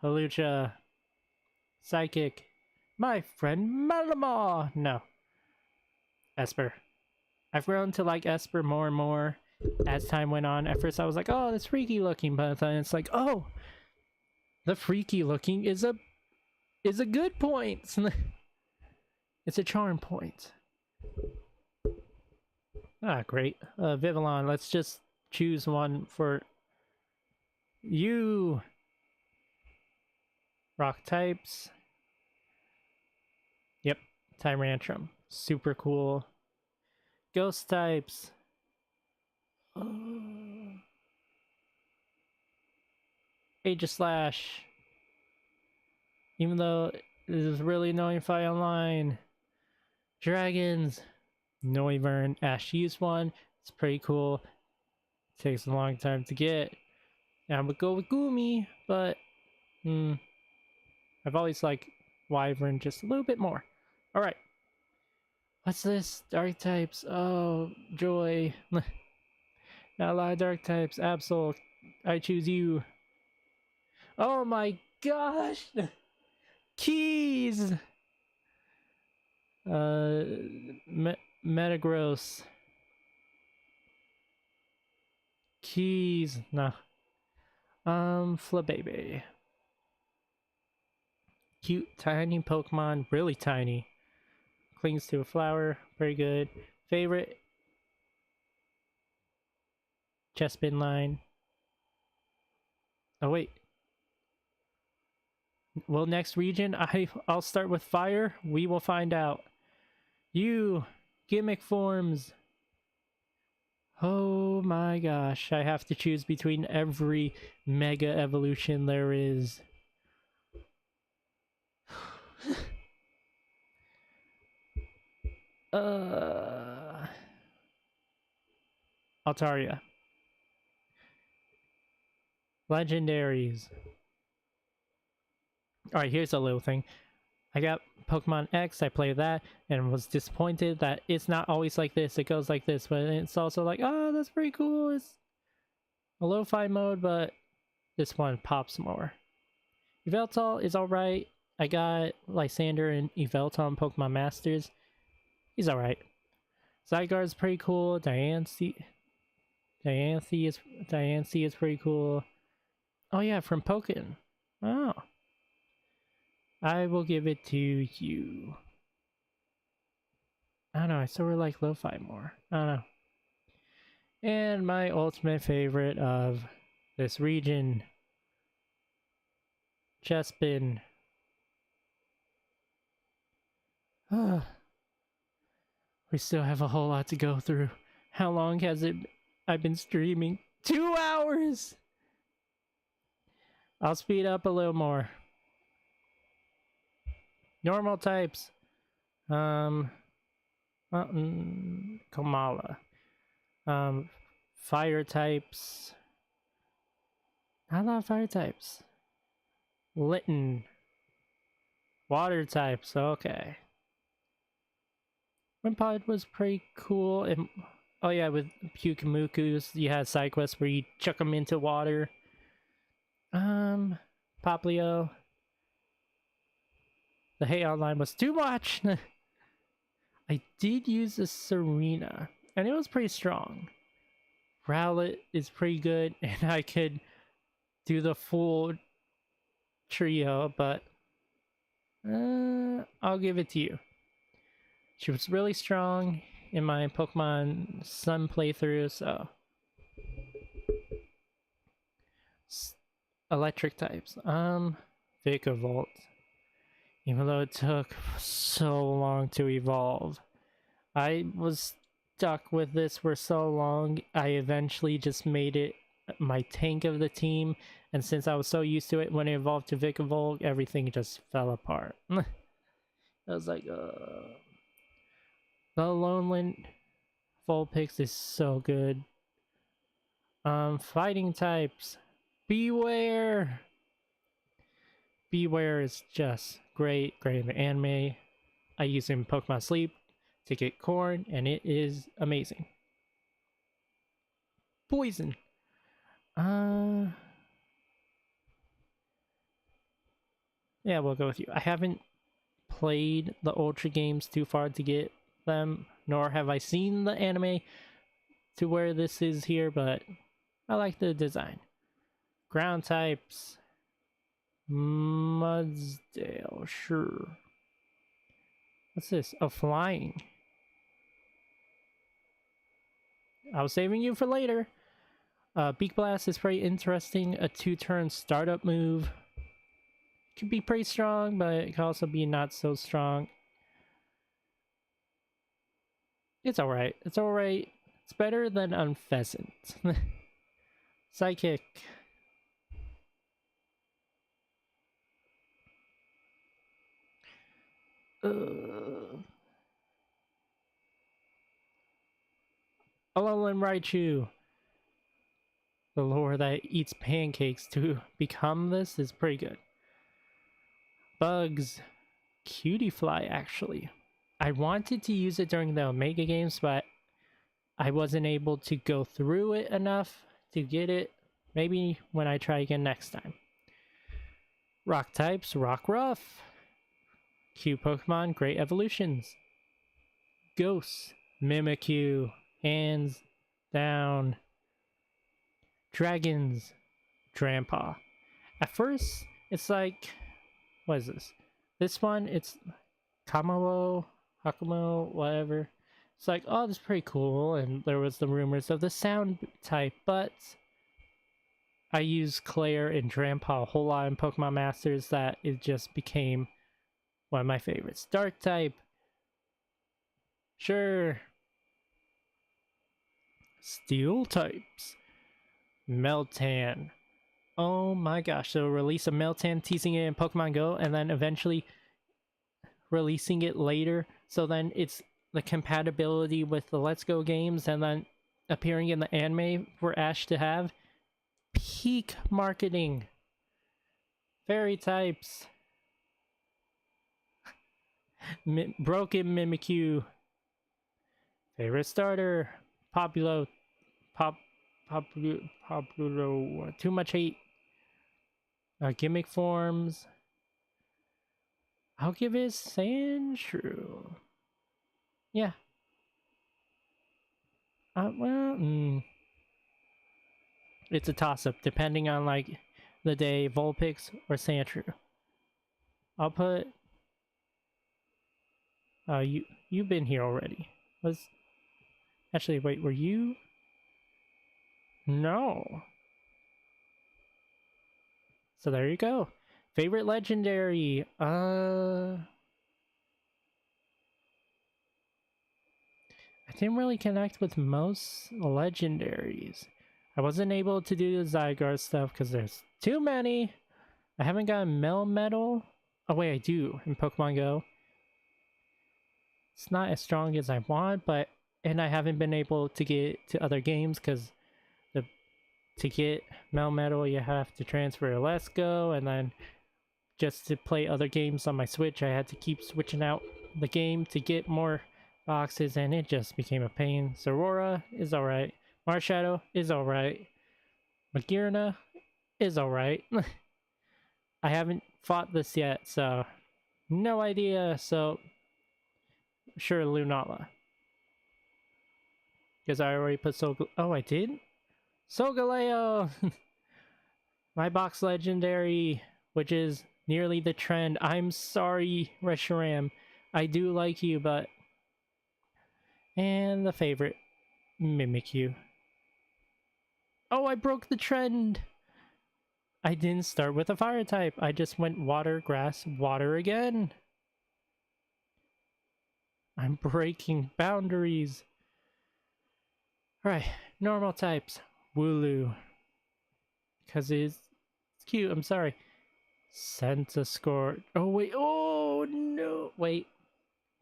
Halucha. Psychic. My friend Malamar! No. Esper. I've grown to like Esper more and more as time went on. At first I was like, oh, that's freaky looking, but then it's like, oh, the freaky looking is a good point. It's a charm point. Ah, great. Vivillon, let's just choose one for you. Rock types. Yep, Tyrantrum. Super cool. Ghost types. Aegislash. Even though it is really annoying to fight online. Dragons. Noivern. Ash used one. It's pretty cool. Takes a long time to get. And I would go with Goomy, but I've always liked Wyvern just a little bit more. Alright. What's this? Dark types. Oh, joy. Not a lot of dark types. Absol. I choose you. Oh my gosh! Keys! Metagross. Keys. Nah. Flabébé. Cute, tiny Pokemon. Really tiny. Clings to a flower. Very good. Favorite? Chestbin line. Oh, wait. Well, next region, I'll start with fire. We will find out. You! Gimmick forms! Oh my gosh, I have to choose between every mega evolution there is. Altaria. Legendaries. Alright, here's a little thing. I got Pokemon X, I played that, and was disappointed that it's not always like this, it goes like this, but it's also like, oh, that's pretty cool, it's a lo-fi mode, but this one pops more. Yveltal is alright. I got Lysander and Yveltal in Pokemon Masters. He's alright. Zygarde is pretty cool. Diancie is pretty cool. Oh yeah, from Pokken. Oh. I will give it to you. I don't know, I still really like lo-fi more. I don't know. And my ultimate favorite of this region, Chespin. We still have a whole lot to go through. How long has I've been streaming? 2 hours! I'll speed up a little more. Normal types. Kamala. Fire types. Not a lot of fire types. Litten. Water types, okay. Wimpod was pretty cool. And, oh yeah, with Pukamukus, you had side quests where you chuck them into water. Poplio. The Hay Online was too much! I did use a Serena, and it was pretty strong. Rowlet is pretty good, and I could do the full trio, but I'll give it to you. She was really strong in my Pokemon Sun playthrough, so... Electric types. Vikavolt. Even though it took so long to evolve. I was stuck with this for so long, I eventually just made it my tank of the team, and since I was so used to it when it evolved to Vikavolt, everything just fell apart. I was like, The Alolan Vulpix is so good. Fighting types. Beware! Beware is just great in the anime. I use it in Pokemon Sleep to get corn, and it is amazing. Poison. Yeah, we'll go with you. I haven't played the Ultra games too far to get them, nor have I seen the anime to where this is here, but I like the design. Ground types. Mudsdale, sure. What's this? Oh, flying. I was saving you for later. Beak Blast is pretty interesting. A 2-turn startup move. Could be pretty strong, but it can also be not so strong. It's alright. It's alright. It's better than Unpheasant. Psychic. Alolan Raichu. The lore that eats pancakes to become this is pretty good. Bugs. Cutie Fly, actually. I wanted to use it during the Omega games, but I wasn't able to go through it enough to get it. Maybe when I try again next time. Rock types, Rockruff. Q Pokemon, great evolutions. Ghosts, Mimikyu, hands down. Dragons, Drampa. At first, it's like, what is this? This one, it's Hakumo, whatever. It's like, oh, this is pretty cool, and there was the rumors of the sound type, but I used Claire and Drampa a whole lot in Pokemon Masters that it just became one of my favorites. Dark type. Sure. Steel types. Meltan. Oh my gosh, they'll release a Meltan, teasing it in Pokemon Go, and then eventually releasing it later, so then it's the compatibility with the Let's Go games, and then appearing in the anime for Ash to have. Peak marketing. Fairy types. Broken Mimikyu. Favorite starter. Populo. Populo. Too much hate. Gimmick forms. I'll give it Sandshrew. Yeah. It's a toss-up, depending on, like, the day, Vulpix or Sandshrew. I'll put... you've been here already. Actually, wait, were you? No. So there you go. Favorite legendary. didn't really connect with most legendaries. I wasn't able to do the Zygarde stuff because there's too many. I haven't gotten Melmetal. Oh wait, I do in Pokemon Go. It's not as strong as I want, but and I haven't been able to get to other games because to get Melmetal you have to transfer to Let's Go, and then just to play other games on my Switch I had to keep switching out the game to get more boxes, and it just became a pain. Zorora is alright. Marshadow is alright. Magearna is alright. I haven't fought this yet, so no idea. So sure, Lunala. Because I already put oh, I did? Solgaleo! My box legendary, which is nearly the trend. I'm sorry, Reshiram. I do like you, but... And the favorite, Mimikyu. Oh, I broke the trend! I didn't start with a fire type. I just went water, grass, water again. I'm breaking boundaries. Alright, normal types. Wooloo. Because it's cute, I'm sorry. Centiskorch. Oh, wait. Oh, no. Wait.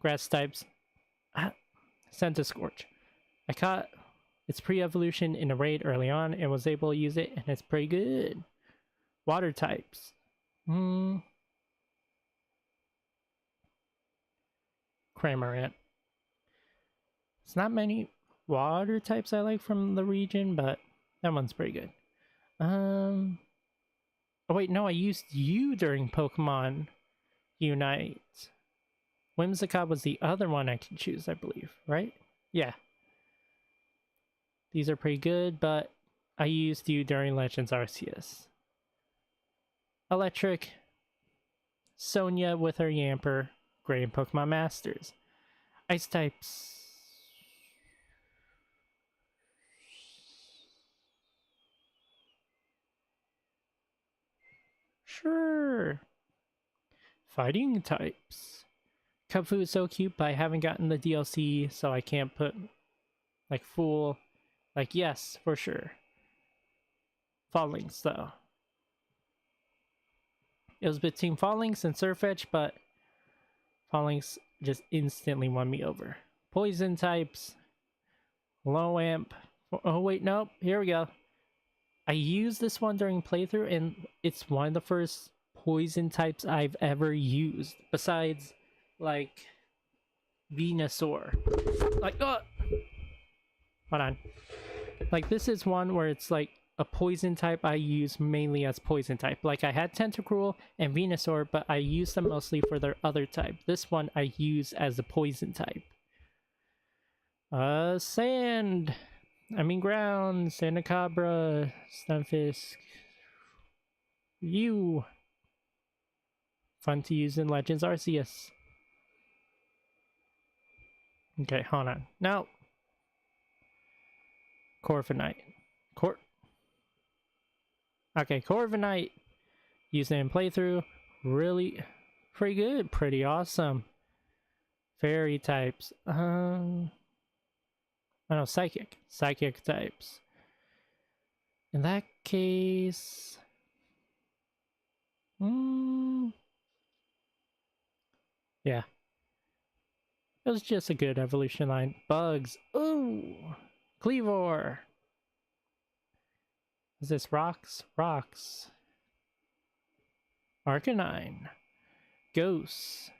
Grass types. Centiskorch. I caught its pre-evolution in a raid early on and was able to use it, and it's pretty good. Water types. Cramorant. It's not many water types I like from the region, but that one's pretty good. Oh wait, no, I used you during Pokemon Unite. Whimsicott was the other one I could choose, I believe, right? Yeah. These are pretty good, but I used you during Legends Arceus. Electric. Sonia with her Yamper. Great in Pokemon Masters. Ice types. Sure. Fighting types. Cubfu is so cute, but I haven't gotten the DLC, so I can't put like full, like yes, for sure. Fallings though. It was between Fallings and Surfetch, but Fallings just instantly won me over. Poison types. Low amp. Oh wait, nope. Here we go. I used this one during playthrough, and it's one of the first poison types I've ever used. Besides, like, Venusaur. Like, oh! Hold on. Like, this is one where it's like a poison type I use mainly as poison type. Like, I had Tentacruel and Venusaur, but I used them mostly for their other type. This one I use as a poison type. Sand! I mean ground, Sandacabra, Stunfisk. You! Fun to use in Legends Arceus. Okay, hold on. No! Corviknight. Okay, Corviknight. Used it in playthrough. Really pretty good. Pretty awesome. Fairy types. Oh no, Psychic. Psychic types. In that case... yeah. It was just a good evolution line. Bugs. Ooh! Cleavor! Is this Rocks? Rocks. Arcanine. Ghosts.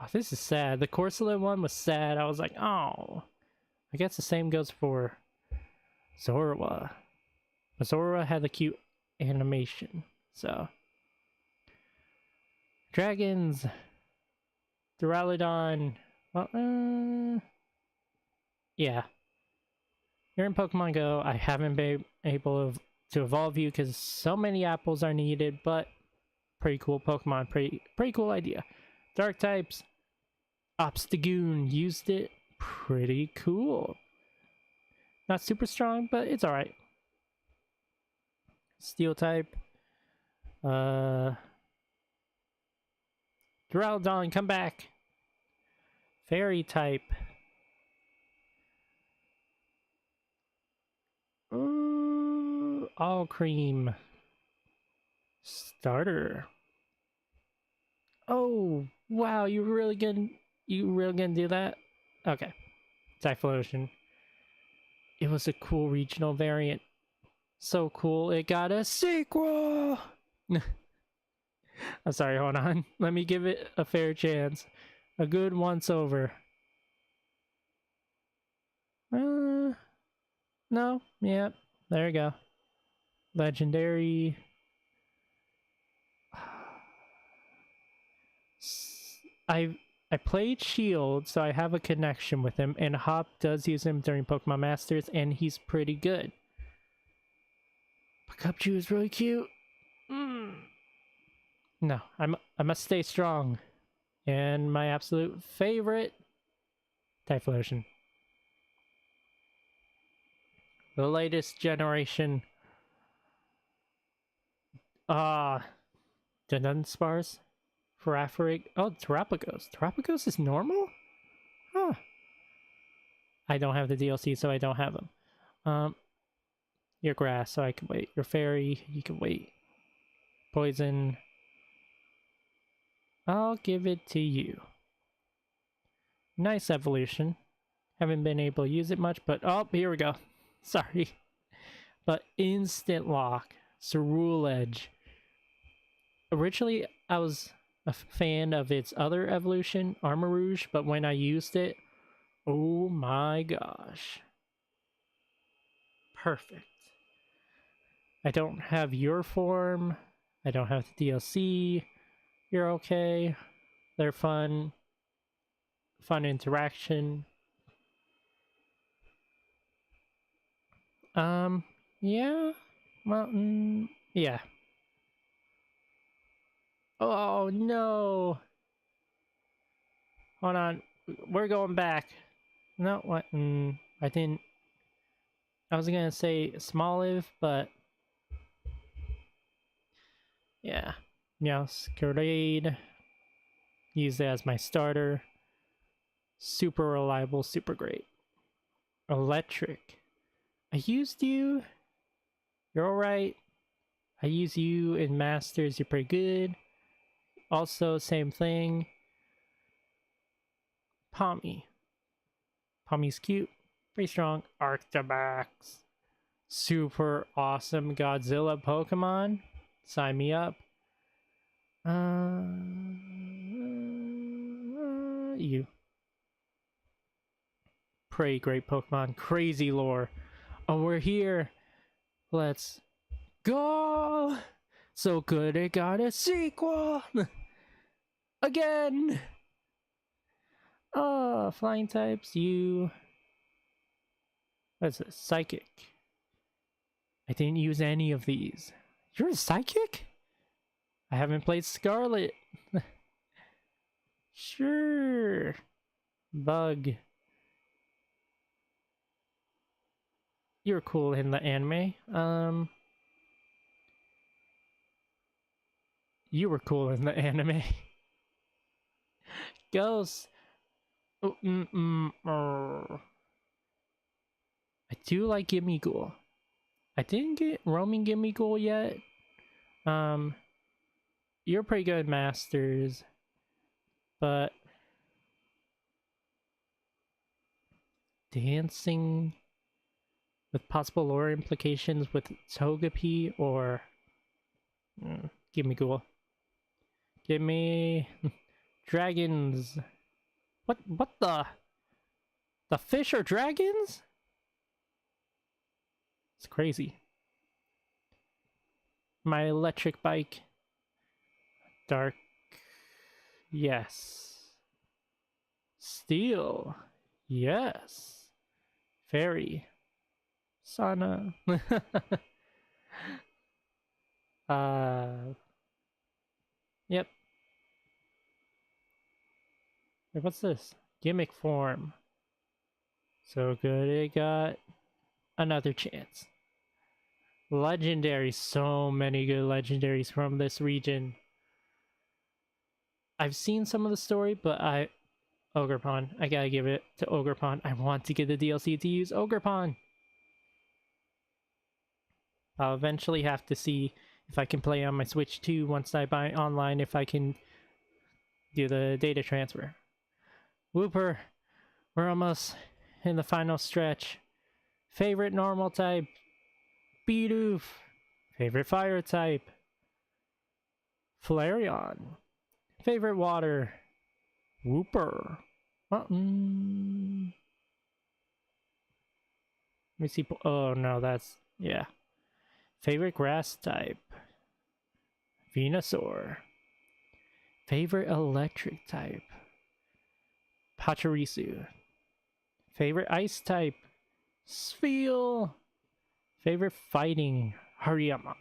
Oh, this is sad. The Corsola one was sad. I was like, oh. I guess the same goes for Zorua. But Zorua had the cute animation, so. Dragons. Duraludon. Well, yeah. You're in Pokemon Go. I haven't been able to evolve you because so many apples are needed, but pretty cool Pokemon. Pretty cool idea. Dark types. Obstagoon. Used it. Pretty cool. Not super strong, but it's alright. Steel type. Duraludon, come back. Fairy type. all cream. Starter. Oh, wow, you really gonna do that? Okay. Typhlosion. It was a cool regional variant. So cool, it got a sequel! I'm sorry, hold on. Let me give it a fair chance. A good once over. No, yep, there you go. Legendary. I played Shield, so I have a connection with him, and Hop does use him during Pokemon Masters, and he's pretty good. Pikachu is really cute. No, I must stay strong. And my absolute favorite, Typhlosion. The latest generation. Dunsparce. Farafrig. Oh, Terapagos. Terapagos is normal? Huh. I don't have the DLC, so I don't have them. Your grass, so I can wait. Your fairy, you can wait. Poison. I'll give it to you. Nice evolution. Haven't been able to use it much, but oh, here we go. Sorry. But instant lock. Cerule Edge. Originally, I was a fan of its other evolution, Armarouge, but when I used it, oh my gosh. Perfect. I don't have your form. I don't have the DLC. You're okay. They're fun. Fun interaction. Yeah. Well, yeah. Oh, no. Hold on. We're going back. No, what? I didn't. I was gonna say Smoliv, but yeah. Meowscarade. Use it as my starter. Super reliable, super great. Electric. I used you. You're alright. I use you in Masters. You're pretty good. Also, same thing. Pommy. Pommy's cute. Pretty strong. Arctobax. Super awesome Godzilla Pokemon. Sign me up. You. Pretty great Pokemon. Crazy lore. Oh, we're here. Let's go. So good it got a sequel. Again. Oh, flying types. You. What's this? Psychic. I didn't use any of these. You're a psychic? I haven't played Scarlet. Sure. Bug. You're cool in the anime. You were cool in the anime. Ghost. I do like Gimme Ghoul. I didn't get roaming Gimme Ghoul yet. You're pretty good Masters, but dancing with possible lore implications with Togepi or Gimme Ghoul. Give me dragons. What the fish are dragons? It's crazy. My electric bike. Dark. Yes. Steel. Yes. Fairy. Sana. Yep. Wait, what's this? Gimmick form. So good it got another chance. Legendary. So many good legendaries from this region. I've seen some of the story, but Ogerpon. I gotta give it to Ogerpon. I want to get the DLC to use Ogerpon. I'll eventually have to see if I can play on my Switch too once I buy online, if I can do the data transfer. Wooper, we're almost in the final stretch. Favorite normal type? Bidoof. Favorite fire type? Flareon. Favorite water? Wooper. Let me see. Oh no, that's... yeah. Favorite grass type? Venusaur. Favorite electric type? Pachirisu. Favorite ice type? Spheal. Favorite fighting? Hariyama.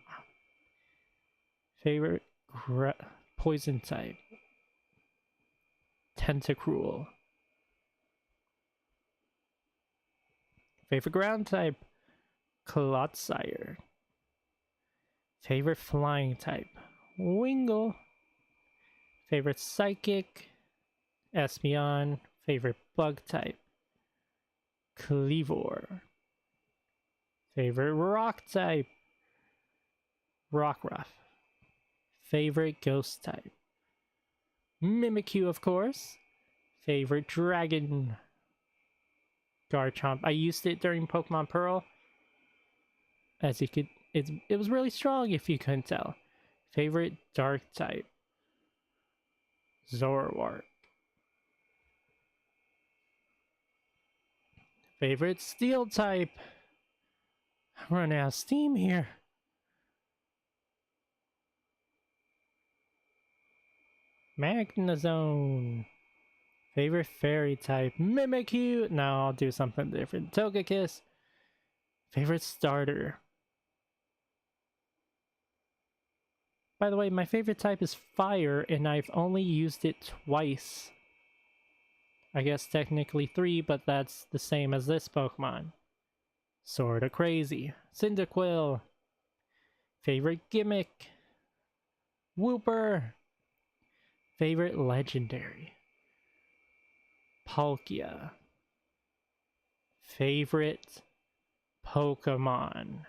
Favorite poison type? Tentacruel. Favorite ground type? Clotsire. Favorite flying type? Wingull. Favorite psychic? Espeon. Favorite bug type? Cleavor. Favorite rock type? Rockruff. Favorite ghost type? Mimikyu, of course. Favorite dragon? Garchomp. I used it during Pokemon Pearl. As you could, it was really strong if you couldn't tell. Favorite dark type? Zoroark. Favorite steel type? I'm running out of steam here. Magnezone. Favorite fairy type? Mimikyu. No, I'll do something different. Togekiss. Favorite starter? By the way, my favorite type is fire, and I've only used it twice. I guess technically 3, but that's the same as this Pokemon. Sorta crazy. Cyndaquil. Favorite gimmick? Wooper. Favorite legendary? Palkia. Favorite Pokemon?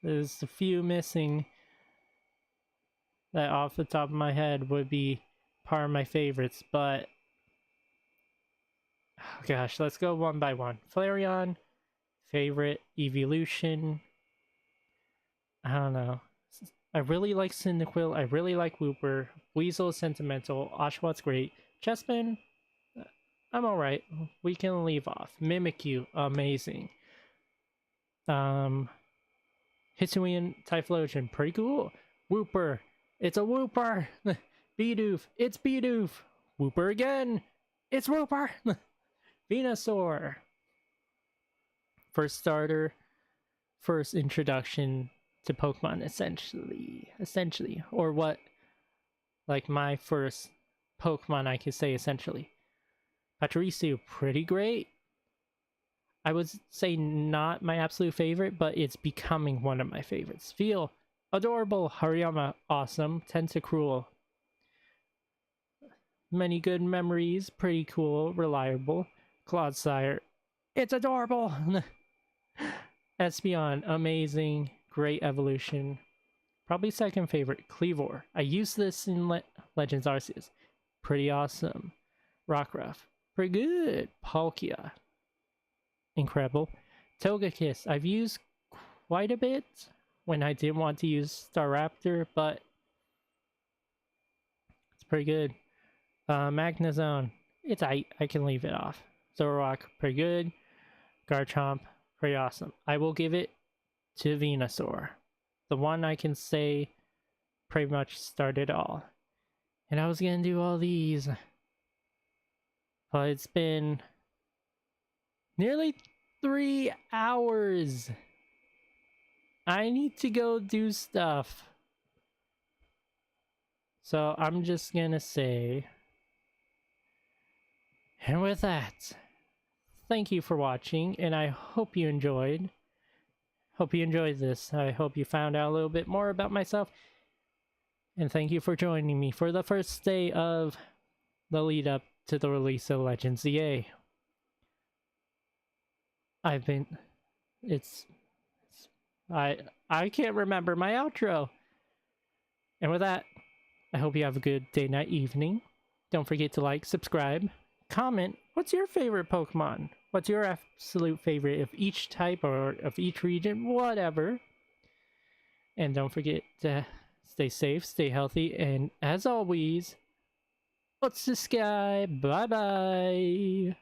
There's a few missing that off the top of my head would be part of my favorites, but oh gosh, let's go one by one. Flareon, favorite evolution. I don't know. I really like Cyndaquil, I really like Wooper. Weasel is sentimental, Oshawtt's great. Chespin, I'm alright. We can leave off. Mimikyu, amazing. Hisuian Typhlosion, pretty cool. Wooper, it's a Wooper! Bidoof, it's Bidoof! Wooper again! It's Wooper! Venusaur! First starter, first introduction to Pokemon, essentially. Or what, like my first Pokemon I could say essentially. Pachirisu, pretty great. I would say not my absolute favorite, but it's becoming one of my favorites. Feel adorable. Hariyama, awesome. Tentacruel, many good memories, pretty cool, reliable. Clodsire, it's adorable. Espeon, amazing, great evolution. Probably second favorite, Cleavor. I used this in Legends Arceus. Pretty awesome. Rockruff, pretty good. Palkia, incredible. Togekiss, I've used quite a bit when I did want to use Staraptor, but it's pretty good. Magnezone, it's I can leave it off. Zoroark, pretty good. Garchomp, pretty awesome. I will give it to Venusaur. The one I can say pretty much started all. And I was gonna do all these, but it's been nearly 3 hours. I need to go do stuff. So I'm just gonna say, and with that, thank you for watching, and I hope you enjoyed. Hope you enjoyed this. I hope you found out a little bit more about myself. And thank you for joining me for the first day of the lead up to the release of Legends EA. I've been it's I can't remember my outro. And with that, I hope you have a good day, night, evening. Don't forget to like, subscribe, comment. What's your favorite Pokemon? What's your absolute favorite of each type or of each region? Whatever. And don't forget to stay safe, stay healthy, and as always, what's the sky? Bye bye.